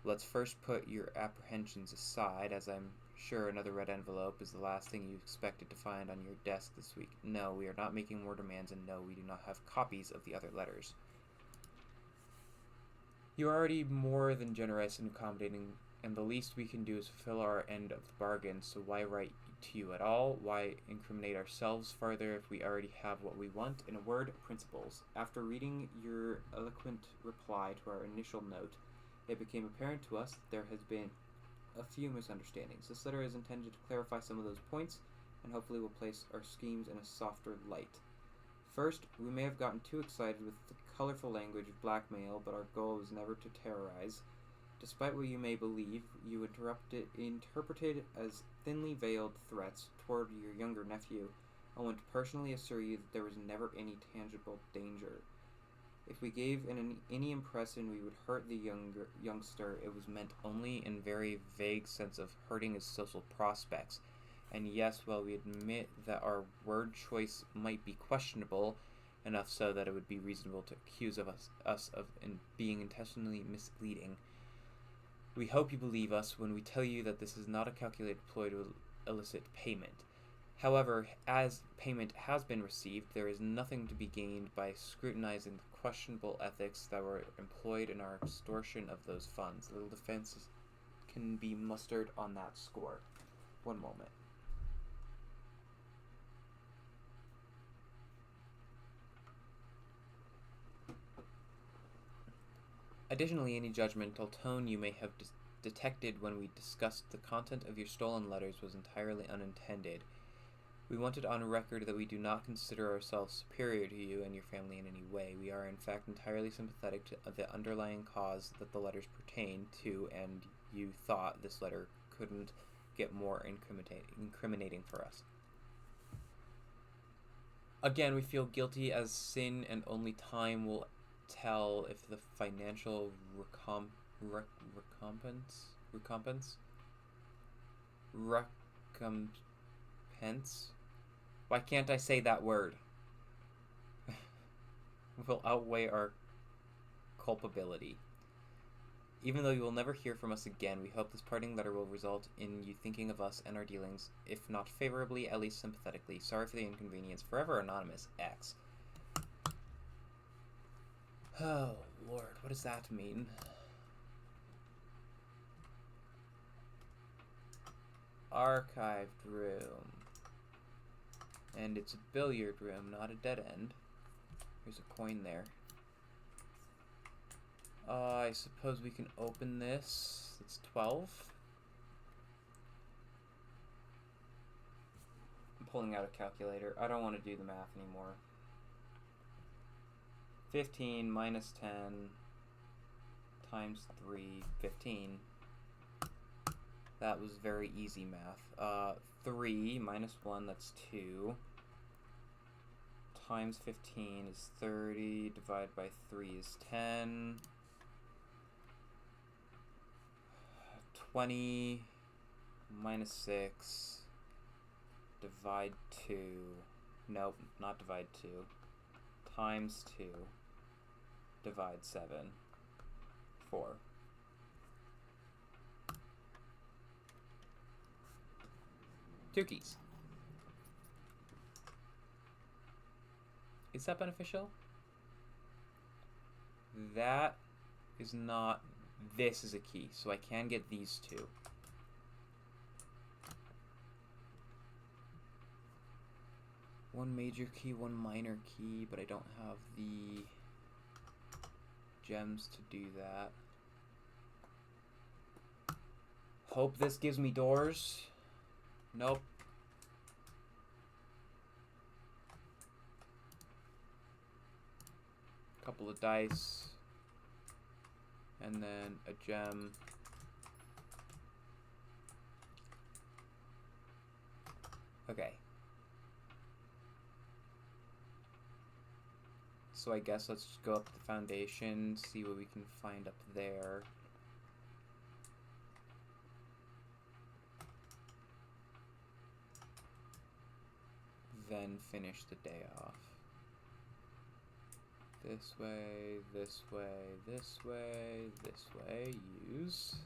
Let's first put your apprehensions aside, as I'm sure another red envelope is the last thing you expected to find on your desk this week. No, we are not making more demands, and no, we do not have copies of the other letters. You are already more than generous and accommodating, and the least we can do is fulfill our end of the bargain, so why write to you at all? Why incriminate ourselves further if we already have what we want? In a word, principles. After reading your eloquent reply to our initial note, it became apparent to us that there has been a few misunderstandings. This letter is intended to clarify some of those points, and hopefully will place our schemes in a softer light. First, we may have gotten too excited with the colorful language of blackmail, but our goal was never to terrorize. Despite what you may believe, you interpreted as thinly veiled threats toward your younger nephew. I want to personally assure you that there was never any tangible danger. If we gave any impression we would hurt the youngster, it was meant only in very vague sense of hurting his social prospects. And yes, while we admit that our word choice might be questionable, enough so that it would be reasonable to accuse us of being intentionally misleading, we hope you believe us when we tell you that this is not a calculated ploy to elicit payment. However, as payment has been received, there is nothing to be gained by scrutinizing the questionable ethics that were employed in our extortion of those funds. Little defense can be mustered on that score. One moment. Additionally, any judgmental tone you may have detected when we discussed the content of your stolen letters was entirely unintended. We want it on record that we do not consider ourselves superior to you and your family in any way. We are in fact entirely sympathetic to the underlying cause that the letters pertain to, and you thought this letter couldn't get more incriminating for us. Again, we feel guilty as sin, and only time will tell if the financial recompense. Why can't I say that word? Will outweigh our culpability. Even though you will never hear from us again, we hope this parting letter will result in you thinking of us and our dealings, if not favorably, at least sympathetically. Sorry for the inconvenience. Forever Anonymous X. Oh, Lord, what does that mean? Archived room. And it's a billiard room, not a dead end. There's a coin there. I suppose we can open this. It's 12. I'm pulling out a calculator. I don't want to do the math anymore. 15 minus 10 times 3, 15. That was very easy math. 3 minus 1, that's 2. Times 15 is 30. Divided by 3 is 10. 20 minus 6. Divide 2. Nope, not divide 2. Times 2. Divide 7. 4. Two keys. Is that beneficial? That is not. This is a key, so I can get these two. One major key, one minor key, but I don't have the gems to do that. Hope this gives me doors. Nope. Couple of dice. And then a gem. Okay. So I guess let's just go up to the foundation, see what we can find up there. Then finish the day off. This way, this way, this way, this way, use.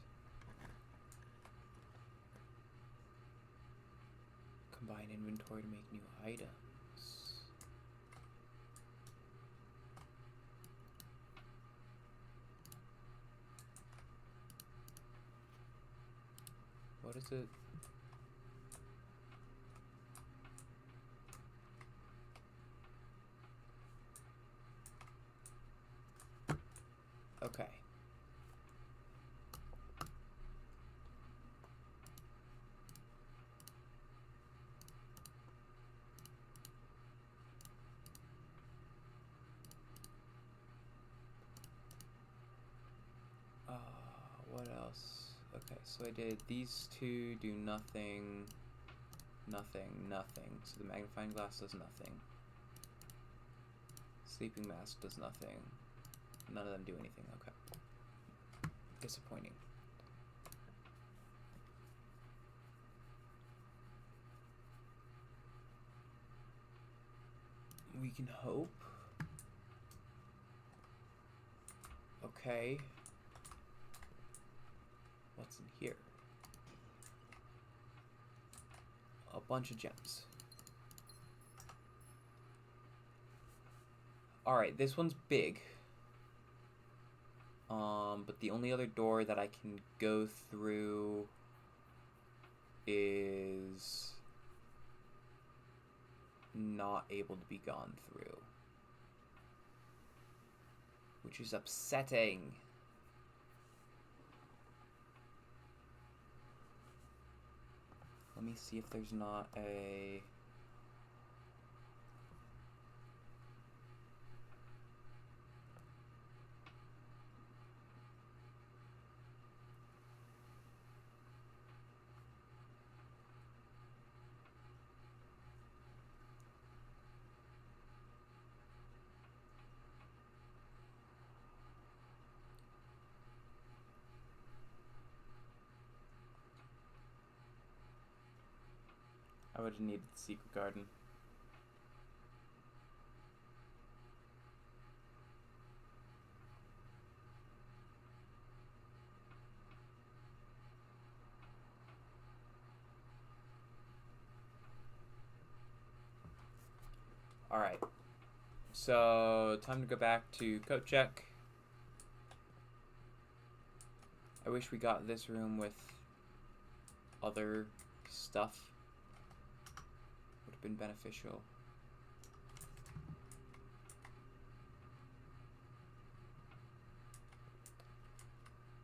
Combine inventory to make new items. What is it? Okay. What else? Okay, so I did these two do nothing, nothing, nothing. So the magnifying glass does nothing. Sleeping mask does nothing. None of them do anything. Okay. Disappointing. We can hope. Okay. What's in here? A bunch of gems. Alright, this one's big. But the only other door that I can go through is not able to be gone through, which is upsetting. Let me see if there's not a... I would have needed the secret garden. Alright. So, time to go back to coat check. I wish we got this room with other stuff. Would have been beneficial.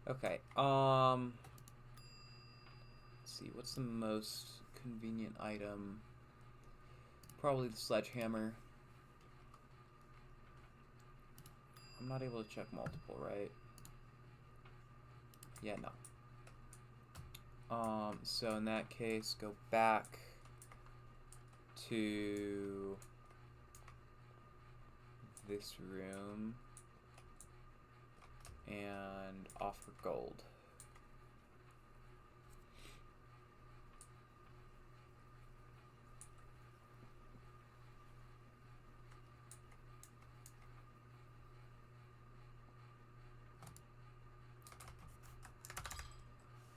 Okay, let's see, what's the most convenient item? Probably the sledgehammer. I'm not able to check multiple, right? Yeah, no. So in that case, go back to this room and offer gold.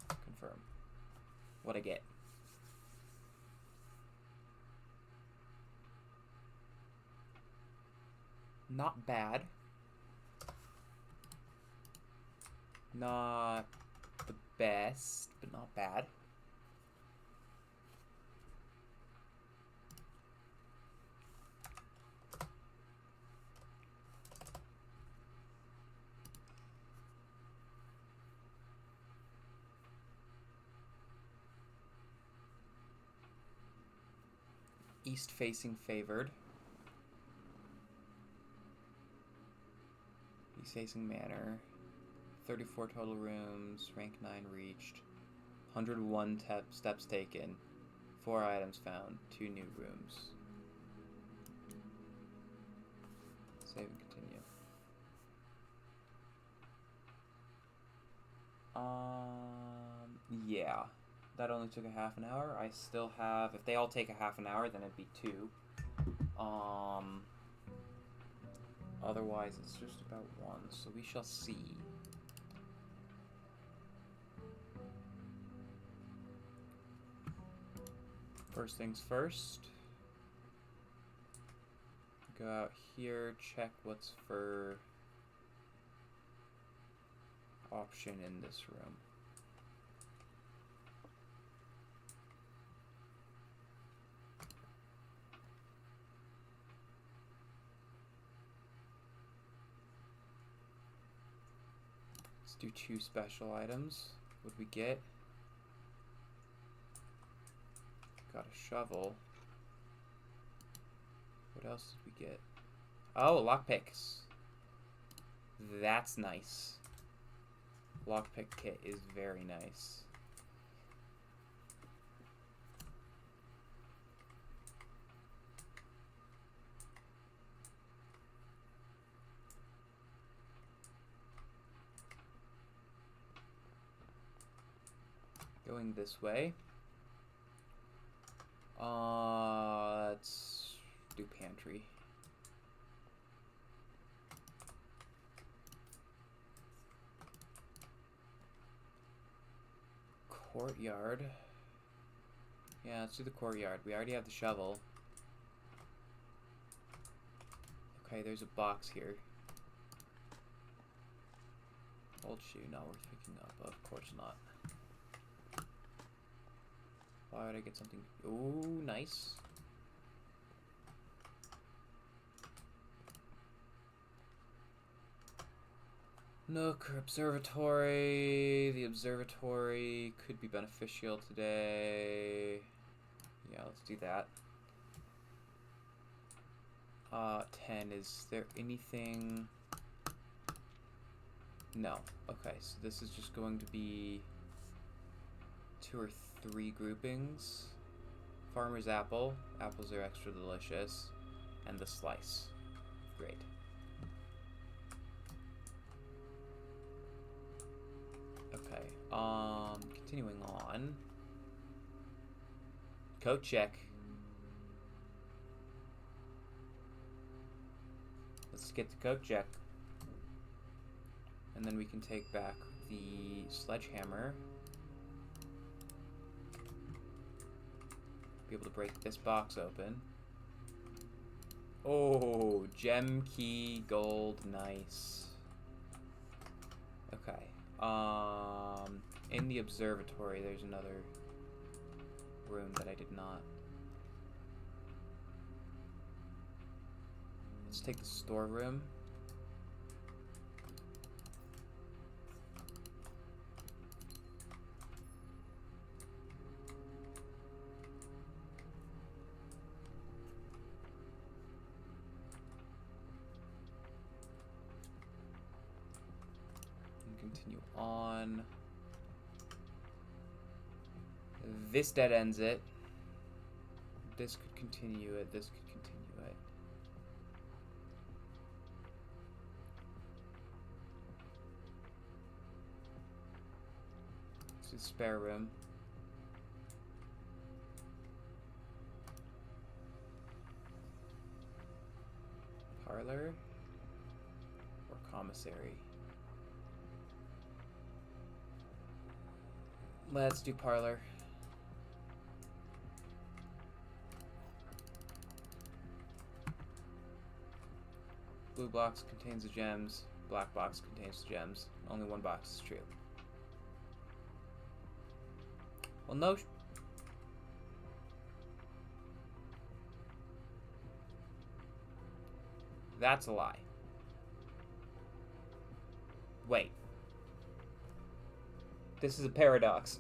Confirm. What'd I get? Not bad. Not the best, but not bad. East facing favored. East facing manor. 34 total rooms. Rank 9 reached. 101 steps taken. 4 items found. 2 new rooms. Save and continue. Yeah. That only took a half an hour. I still have... If they all take a half an hour, then it'd be 2. Otherwise, it's just about 1. So we shall see. First things first. Go out here, check what's for option in this room. Let's do 2 special items. What we get? Got a shovel. What else did we get? Oh, lockpicks. That's nice. Lockpick kit is very nice. Going this way. Let's do pantry. Courtyard. Yeah, let's do the courtyard. We already have the shovel. Okay, there's a box here. Old shoe, not worth picking up. Of course not. Why would I get something? Ooh, nice. Nook or observatory. The observatory could be beneficial today. Yeah, let's do that. 10. Is there anything? No. Okay, so this is just going to be 2 or 3 groupings. Farmer's apple. Apples are extra delicious. And the slice. Great. Okay, continuing on. Coat check. Let's get the coat check. And then we can take back the sledgehammer. Be able to break this box open. Oh, gem key, gold, nice. Okay. In the observatory, there's another room that I did not. Let's take the storeroom. Continue on. This dead ends it. This could continue it. This could continue it. This is spare room. Parlor or commissary? Let's do parlor. Blue box contains the gems. Black box contains the gems. Only one box is true. Well, no. That's a lie. Wait. This is a paradox.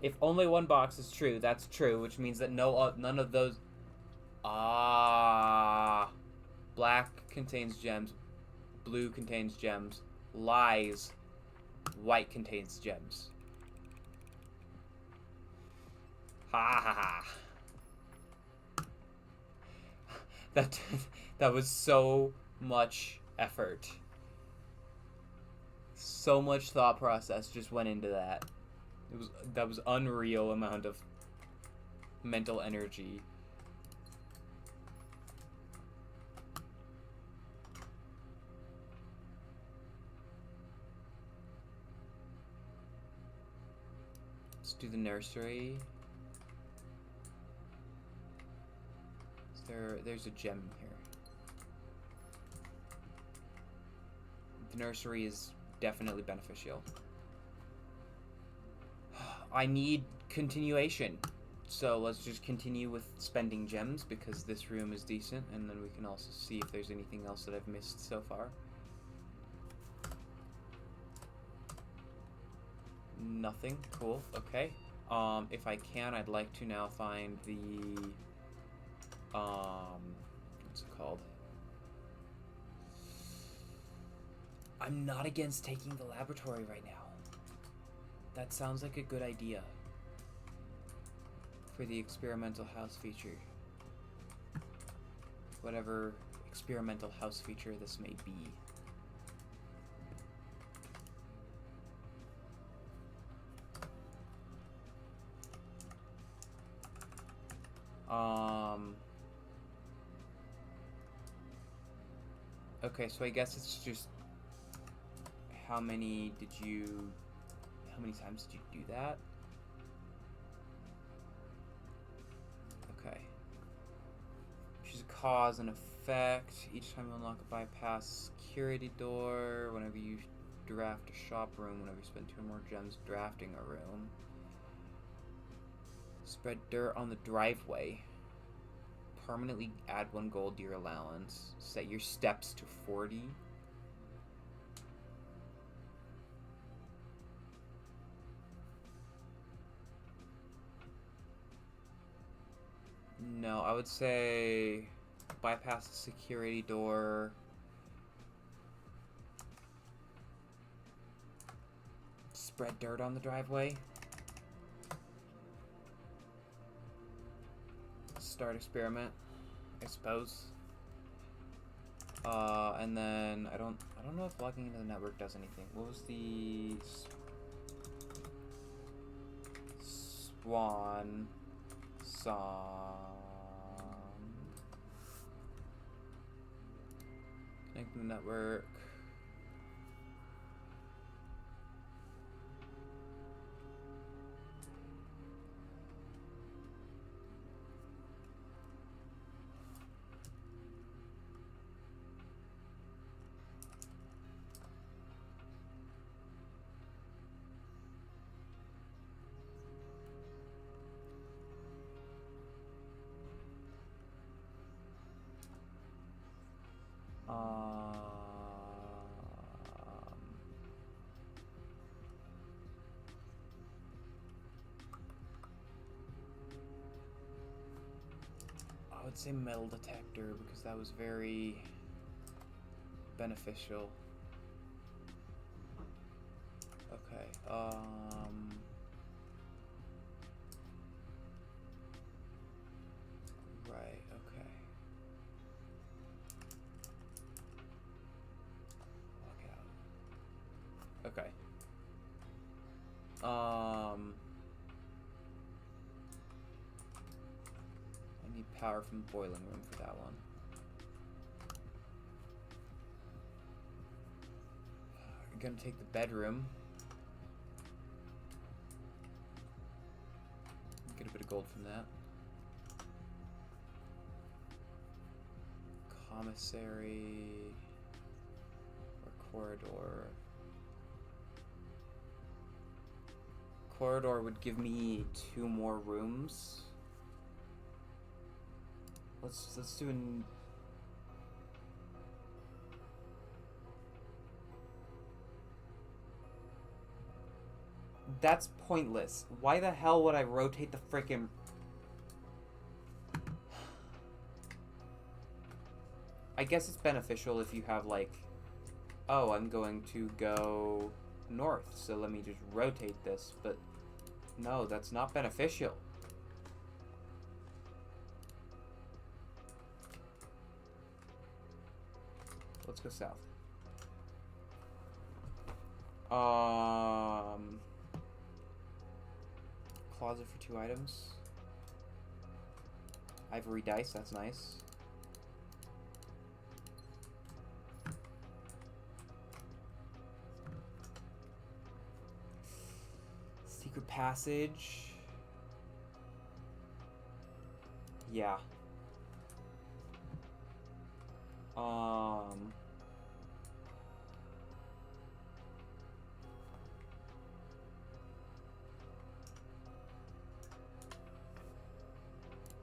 If only one box is true, that's true, which means that none of those. Ah, black contains gems, blue contains gems, lies, white contains gems. Ha ha ha. That that was so much effort. So much thought process just went into that. That was unreal amount of mental energy. Let's do the nursery. There's a gem here. The nursery is definitely beneficial. I need continuation. So let's just continue with spending gems because this room is decent, and then we can also see if there's anything else that I've missed so far. Nothing. Cool. Okay. If I can, I'd like to now find the what's it called? I'm not against taking the laboratory right now. That sounds like a good idea for the experimental house feature. Whatever experimental house feature this may be. Okay, so I guess it's just how many times did you do that? Okay. Which is a cause and effect. Each time you unlock a bypass security door, whenever you draft a shop room, whenever you spend 2 or more gems drafting a room. Spread dirt on the driveway. Permanently add 1 gold to your allowance. Set your steps to 40. No, I would say bypass the security door. Spread dirt on the driveway. Start experiment, I suppose. And then I don't know if logging into the network does anything. What was the Swan song? Connect the network. I would say metal detector because that was very beneficial. Okay, right, okay. Walk out. Okay. I need power from the boiling room for that one. I'm gonna take the bedroom. Get a bit of gold from that. Commissary or corridor. Corridor would give me 2 more rooms. Let's do an That's pointless. Why the hell would I rotate the frickin'... I guess it's beneficial if you have, like... Oh, I'm going to go north, so let me just rotate this, but... No, that's not beneficial. Let's go south. Closet for 2 items. Ivory dice, that's nice. Secret passage. Yeah.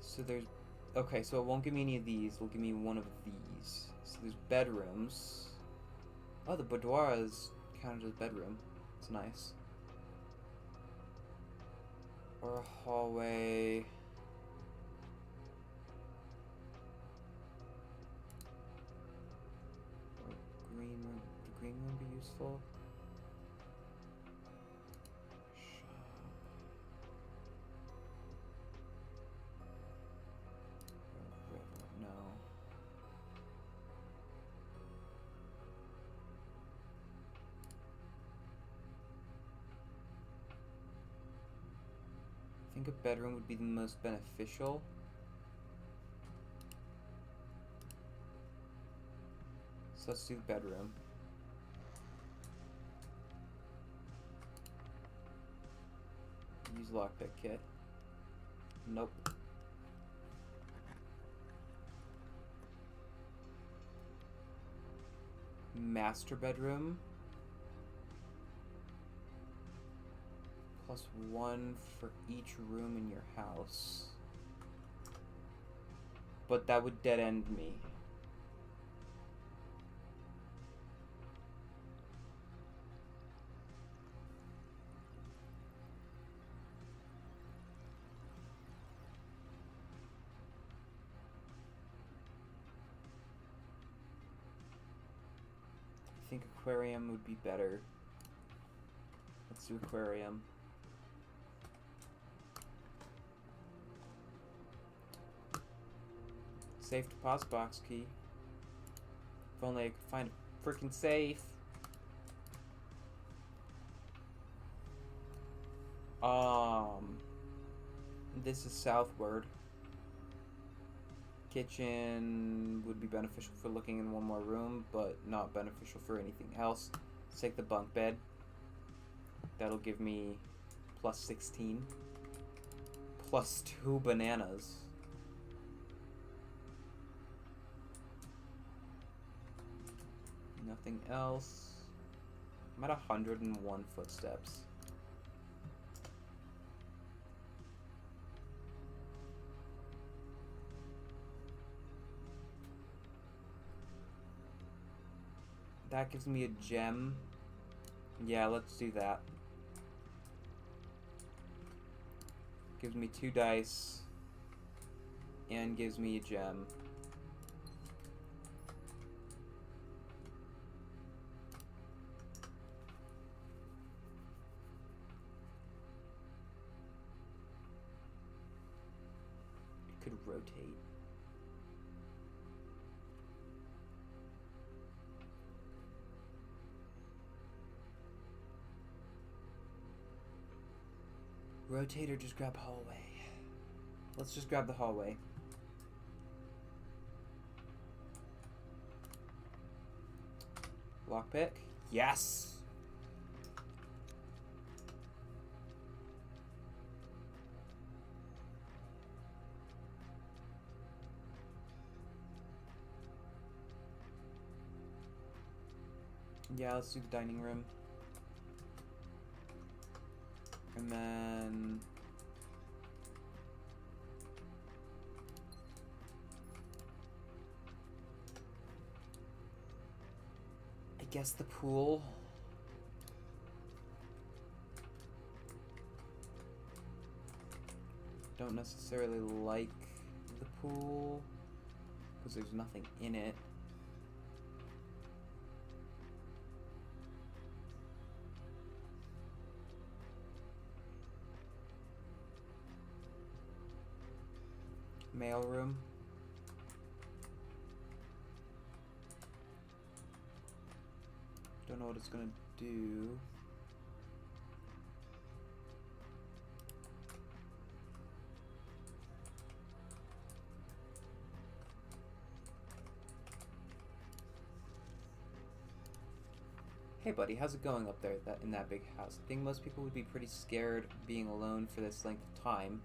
So there's... Okay, so it won't give me any of these. It'll give me one of these. So there's bedrooms. Oh, the boudoir is counted as bedroom. It's nice. Or a hallway. Or a green room. Would the green room be useful? No. I think a bedroom would be the most beneficial. So let's do the bedroom. Use lockpick kit. Nope. Master bedroom. +1 for each room in your house. But that would dead end me. I think aquarium would be better. Let's do aquarium. Safe deposit box key. If only I could find a freaking safe. This is southward. Kitchen would be beneficial for looking in one more room, but not beneficial for anything else. Let's take the bunk bed. That'll give me +16. +2 bananas. Nothing else. I'm at 101 footsteps. That gives me a gem. Yeah, let's do that. Gives me 2 dice. And gives me a gem. Could rotate. Rotate or just grab hallway? Let's just grab the hallway. Lockpick? Yes! Yeah, let's do the dining room. And then... I guess the pool. don't necessarily like the pool because there's nothing in it. Mailroom. Don't know what it's gonna do. Hey buddy, how's it going up there in that big house? I think most people would be pretty scared being alone for this length of time,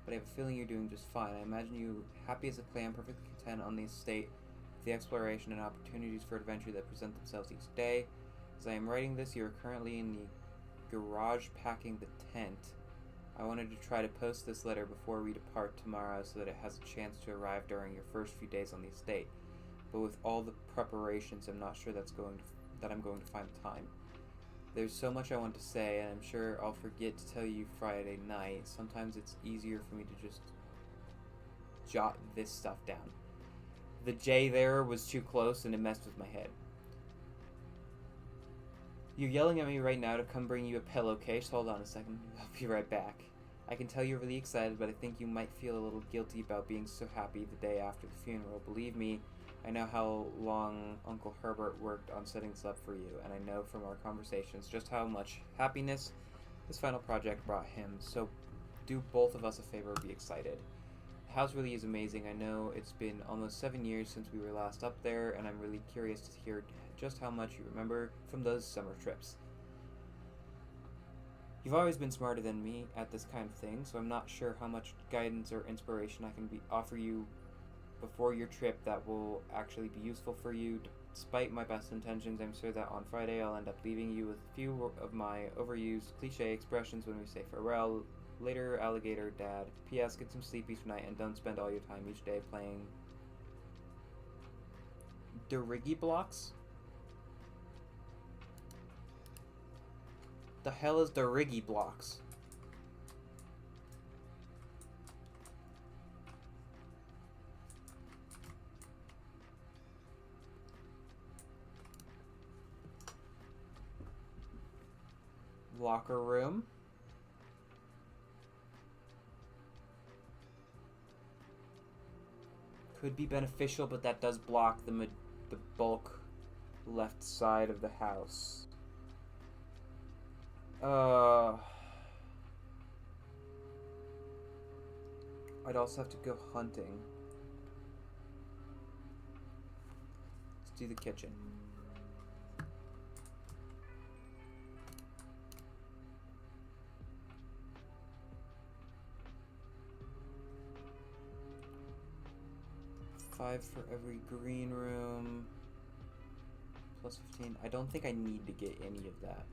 but I have a feeling you're doing just fine. I imagine you happy as a clam, perfectly content on the estate with the exploration and opportunities for adventure that present themselves each day. As I am writing this, you are currently in the garage packing the tent. I wanted to try to post this letter before we depart tomorrow so that it has a chance to arrive during your first few days on the estate. But with all the preparations, I'm not sure that I'm going to find the time. There's so much I want to say, and I'm sure I'll forget to tell you Friday night. Sometimes it's easier for me to just jot this stuff down. The J there was too close and it messed with my head. You're yelling at me right now to come bring you a pillowcase. Hold on a second. I'll be right back. I can tell you're really excited, but I think you might feel a little guilty about being so happy the day after the funeral. Believe me, I know how long Uncle Herbert worked on setting this up for you, and I know from our conversations just how much happiness this final project brought him. So do both of us a favor, be excited. The house really is amazing. I know it's been almost 7 years since we were last up there, and I'm really curious to hear just how much you remember from those summer trips. You've always been smarter than me at this kind of thing, so I'm not sure how much guidance or inspiration I can offer you before your trip that will actually be useful for you. Despite my best intentions, I'm sure that on Friday I'll end up leaving you with a few of my overused cliche expressions when we say farewell. Later, alligator dad. P.S. Get some sleep each night and don't spend all your time each day playing Dirigi blocks? The hell is Dirigi blocks? Locker room. Could be beneficial, but that does block the bulk left side of the house. I'd also have to go hunting. Let's do the kitchen. $5 for every green room. Plus 15. I don't think I need to get any of that.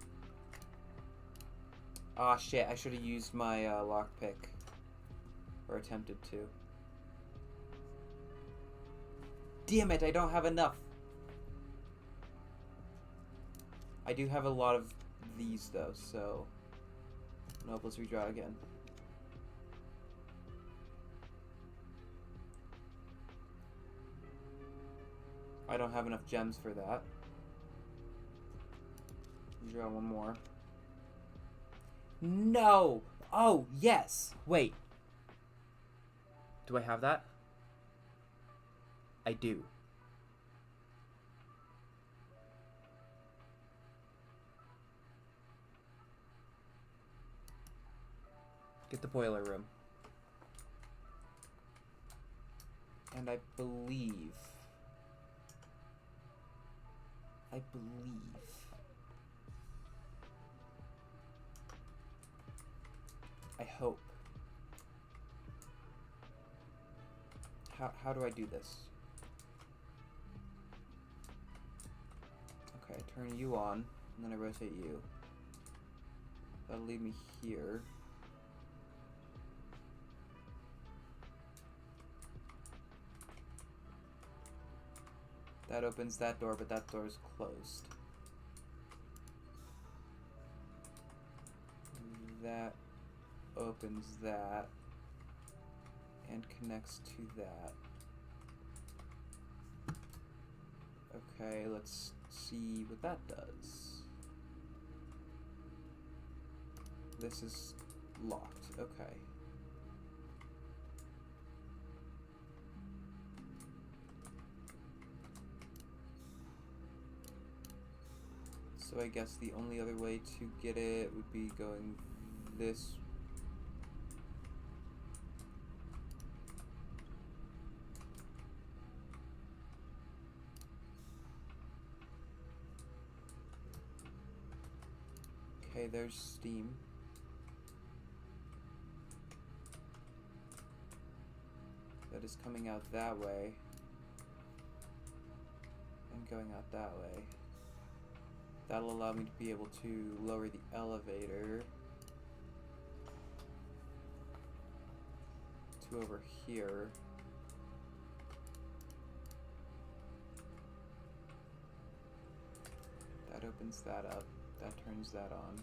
Ah, shit. I should have used my lockpick. Or attempted to. Damn it, I don't have enough. I do have a lot of these, though, so... Nope, let's redraw again. I don't have enough gems for that. Draw one more. No! Oh, yes! Wait. Do I have that? I do. Get the boiler room. And I believe... I hope. How do I do this? Okay, I turn you on, and then I rotate you. That'll leave me here. That opens that door, but that door is closed. That opens that. and connects to that. Okay, let's see what that does. This is locked. Okay. So I guess the only other way to get it would be going this. Okay, there's steam. That is coming out that way and going out that way. That'll allow me to be able to lower the elevator to over here. That opens that up. That turns that on.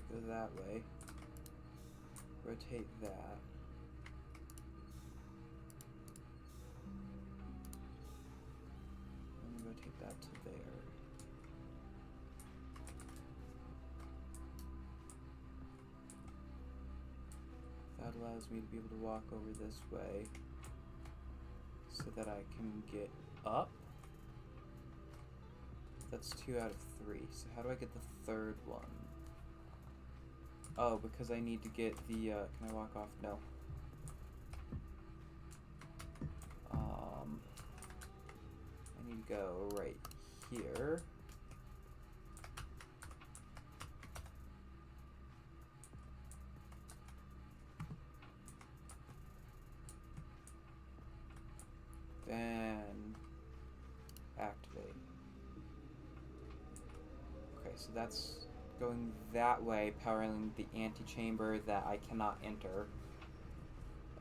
Go that way. Rotate that. And rotate that to there. That allows me to be able to walk over this way so that I can get up. That's 2 out of 3. So how do I get the third one? Oh, because I need to get the, can I walk off? No. I need to go right here. Then activate. Okay, so that's going that way, powering the antechamber that I cannot enter,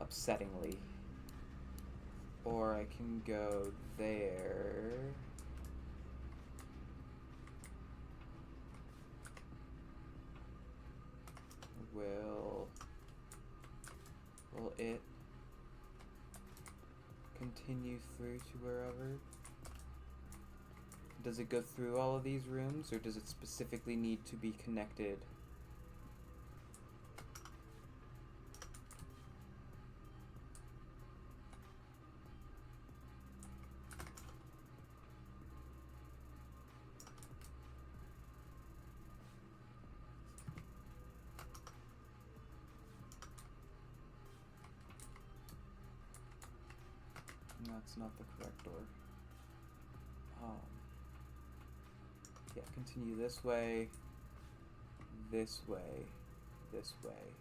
upsettingly. Or I can go there. Will it continue through to wherever? Does it go through all of these rooms, or does it specifically need to be connected? That's not the correct door. Yeah, continue this way, this way, this way,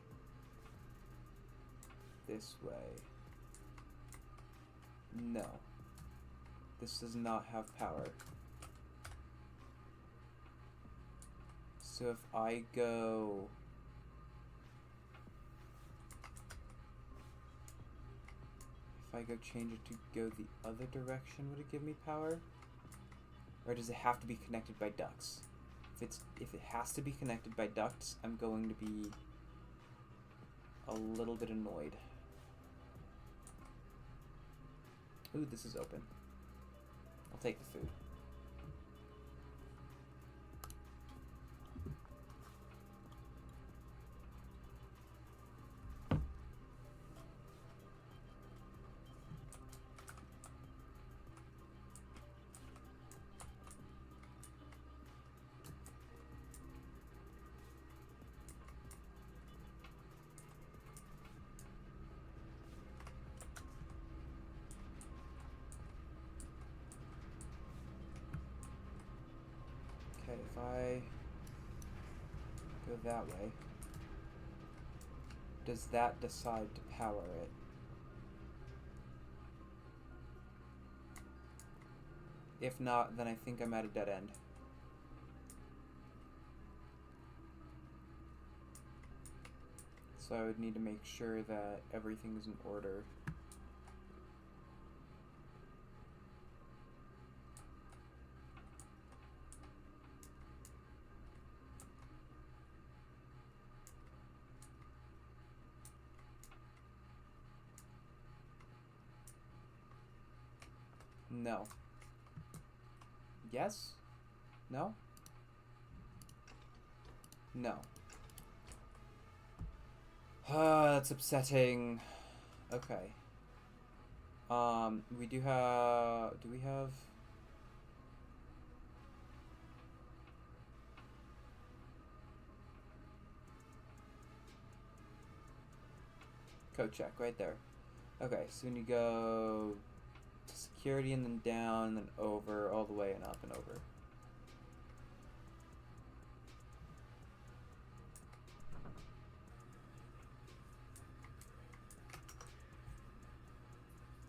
this way. No. This does not have power. So if I go... If I go change it to go the other direction, would it give me power? Or does it have to be connected by ducts? If it has to be connected by ducts, I'm going to be a little bit annoyed. Ooh, this is open. I'll take the food. Okay, if I go that way, does that decide to power it? If not, then I think I'm at a dead end. So I would need to make sure that everything is in order. No. Yes? No? No. That's upsetting. Okay. We do have... Do we have... Code check, right there. Okay, so when you go to security and then down and then over, all the way and up and over.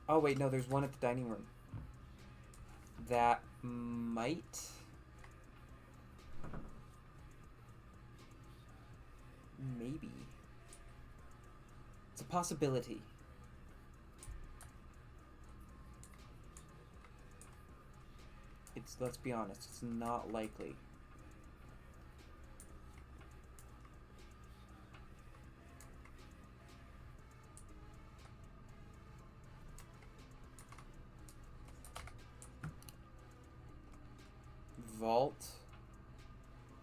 Oh wait, no, there's one at the dining room. That might... Maybe. It's a possibility. It's, let's be honest, it's not likely. Vault,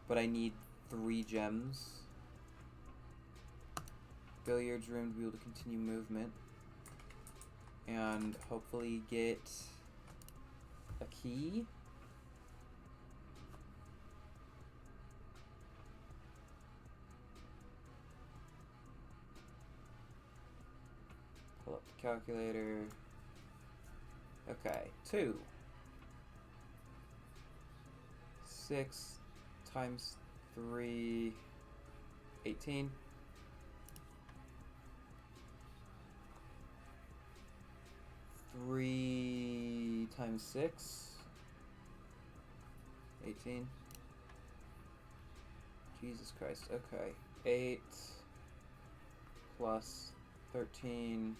but I need 3 gems. Billiards room to be able to continue movement. And hopefully get a key. Pull up the calculator. Okay, 2. 6 times 3, 18. 3 times 6, 18. Jesus Christ, okay. 8 plus 13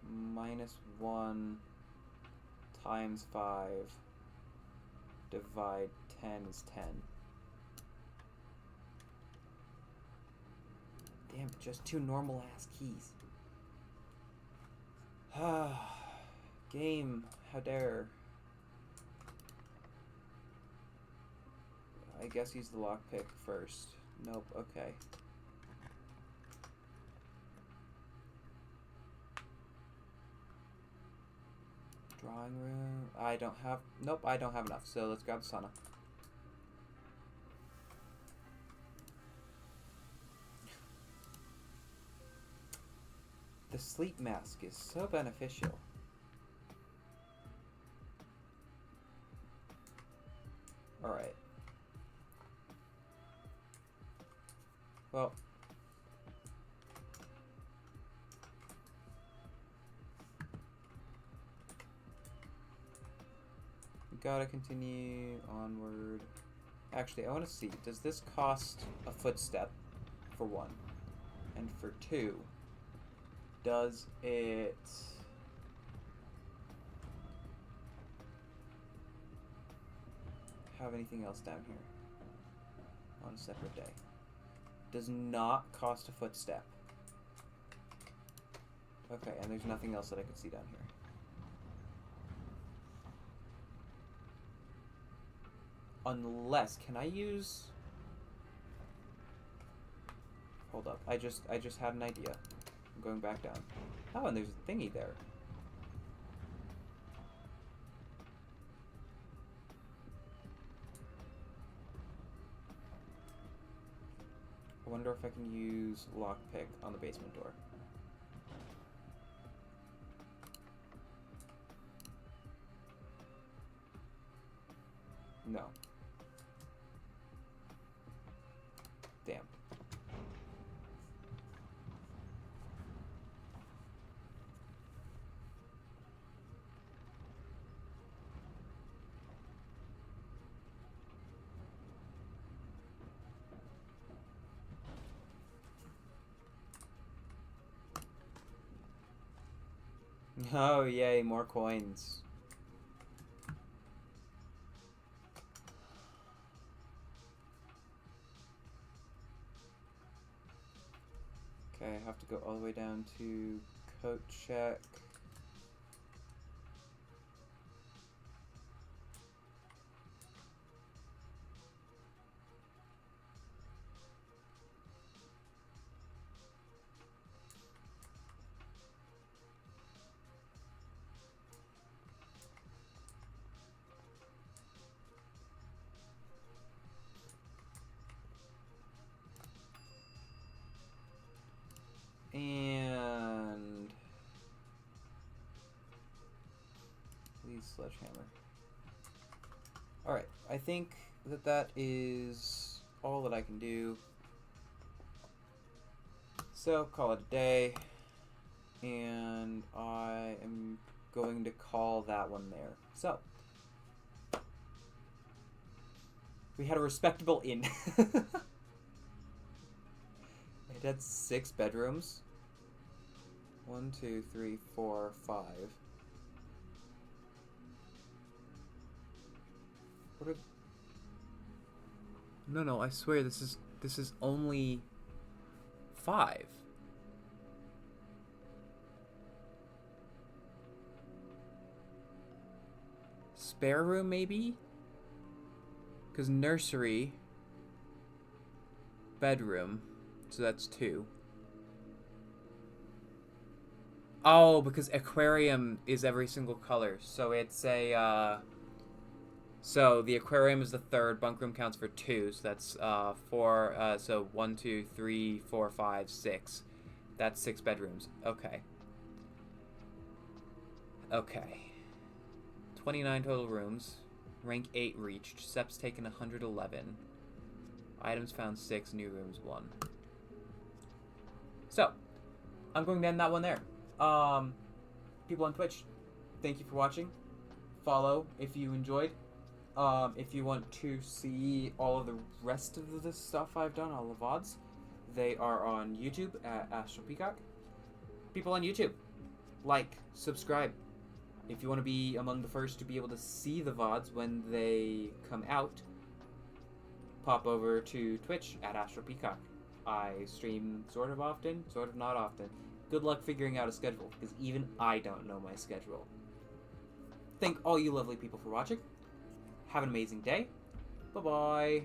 minus 1 times 5 divide 10 is 10. Damn, just 2 normal ass keys. Game, how dare. I guess use the lockpick first. Nope, okay. Drawing room. I don't have... Nope, I don't have enough, so let's grab the sauna. The sleep mask is so beneficial. Alright. Well. We gotta continue onward. Actually, I want to see. Does this cost a footstep, for 1? And for 2... Does it have anything else down here on a separate day? Does not cost a footstep. Okay, and there's nothing else that I could see down here. Unless, can I use... Hold up, I just had an idea. I'm going back down. Oh, and there's a thingy there. I wonder if I can use lockpick on the basement door. No. Damn. Oh, yay, more coins. Okay, I have to go all the way down to coat check. And please sledgehammer. Alright, I think that is all that I can do. So, call it a day. And I am going to call that one there. So, we had a respectable inn. It had 6 bedrooms. 1, 2, 3, 4, 5. What are... No, I swear this is only 5. Spare room, maybe? Because nursery, bedroom, so that's 2. Oh, because aquarium is every single color, so it's a, so the aquarium is the 3rd, bunk room counts for 2, so that's, 4, so 1, 2, 3, 4, 5, 6. That's 6 bedrooms. Okay. Okay. 29 total rooms. Rank 8 reached. Steps taken 111. Items found 6. New rooms 1. So, I'm going to end that one there. People on Twitch, thank you for watching. Follow if you enjoyed. If you want to see all of the rest of the stuff I've done, all the VODs, they are on YouTube at Astral Peacock. People on YouTube, like, subscribe. If you want to be among the first to be able to see the VODs when they come out, pop over to Twitch at Astral Peacock. I stream sort of often, sort of not often. Good luck figuring out a schedule, because even I don't know my schedule. Thank all you lovely people for watching. Have an amazing day. Bye-bye.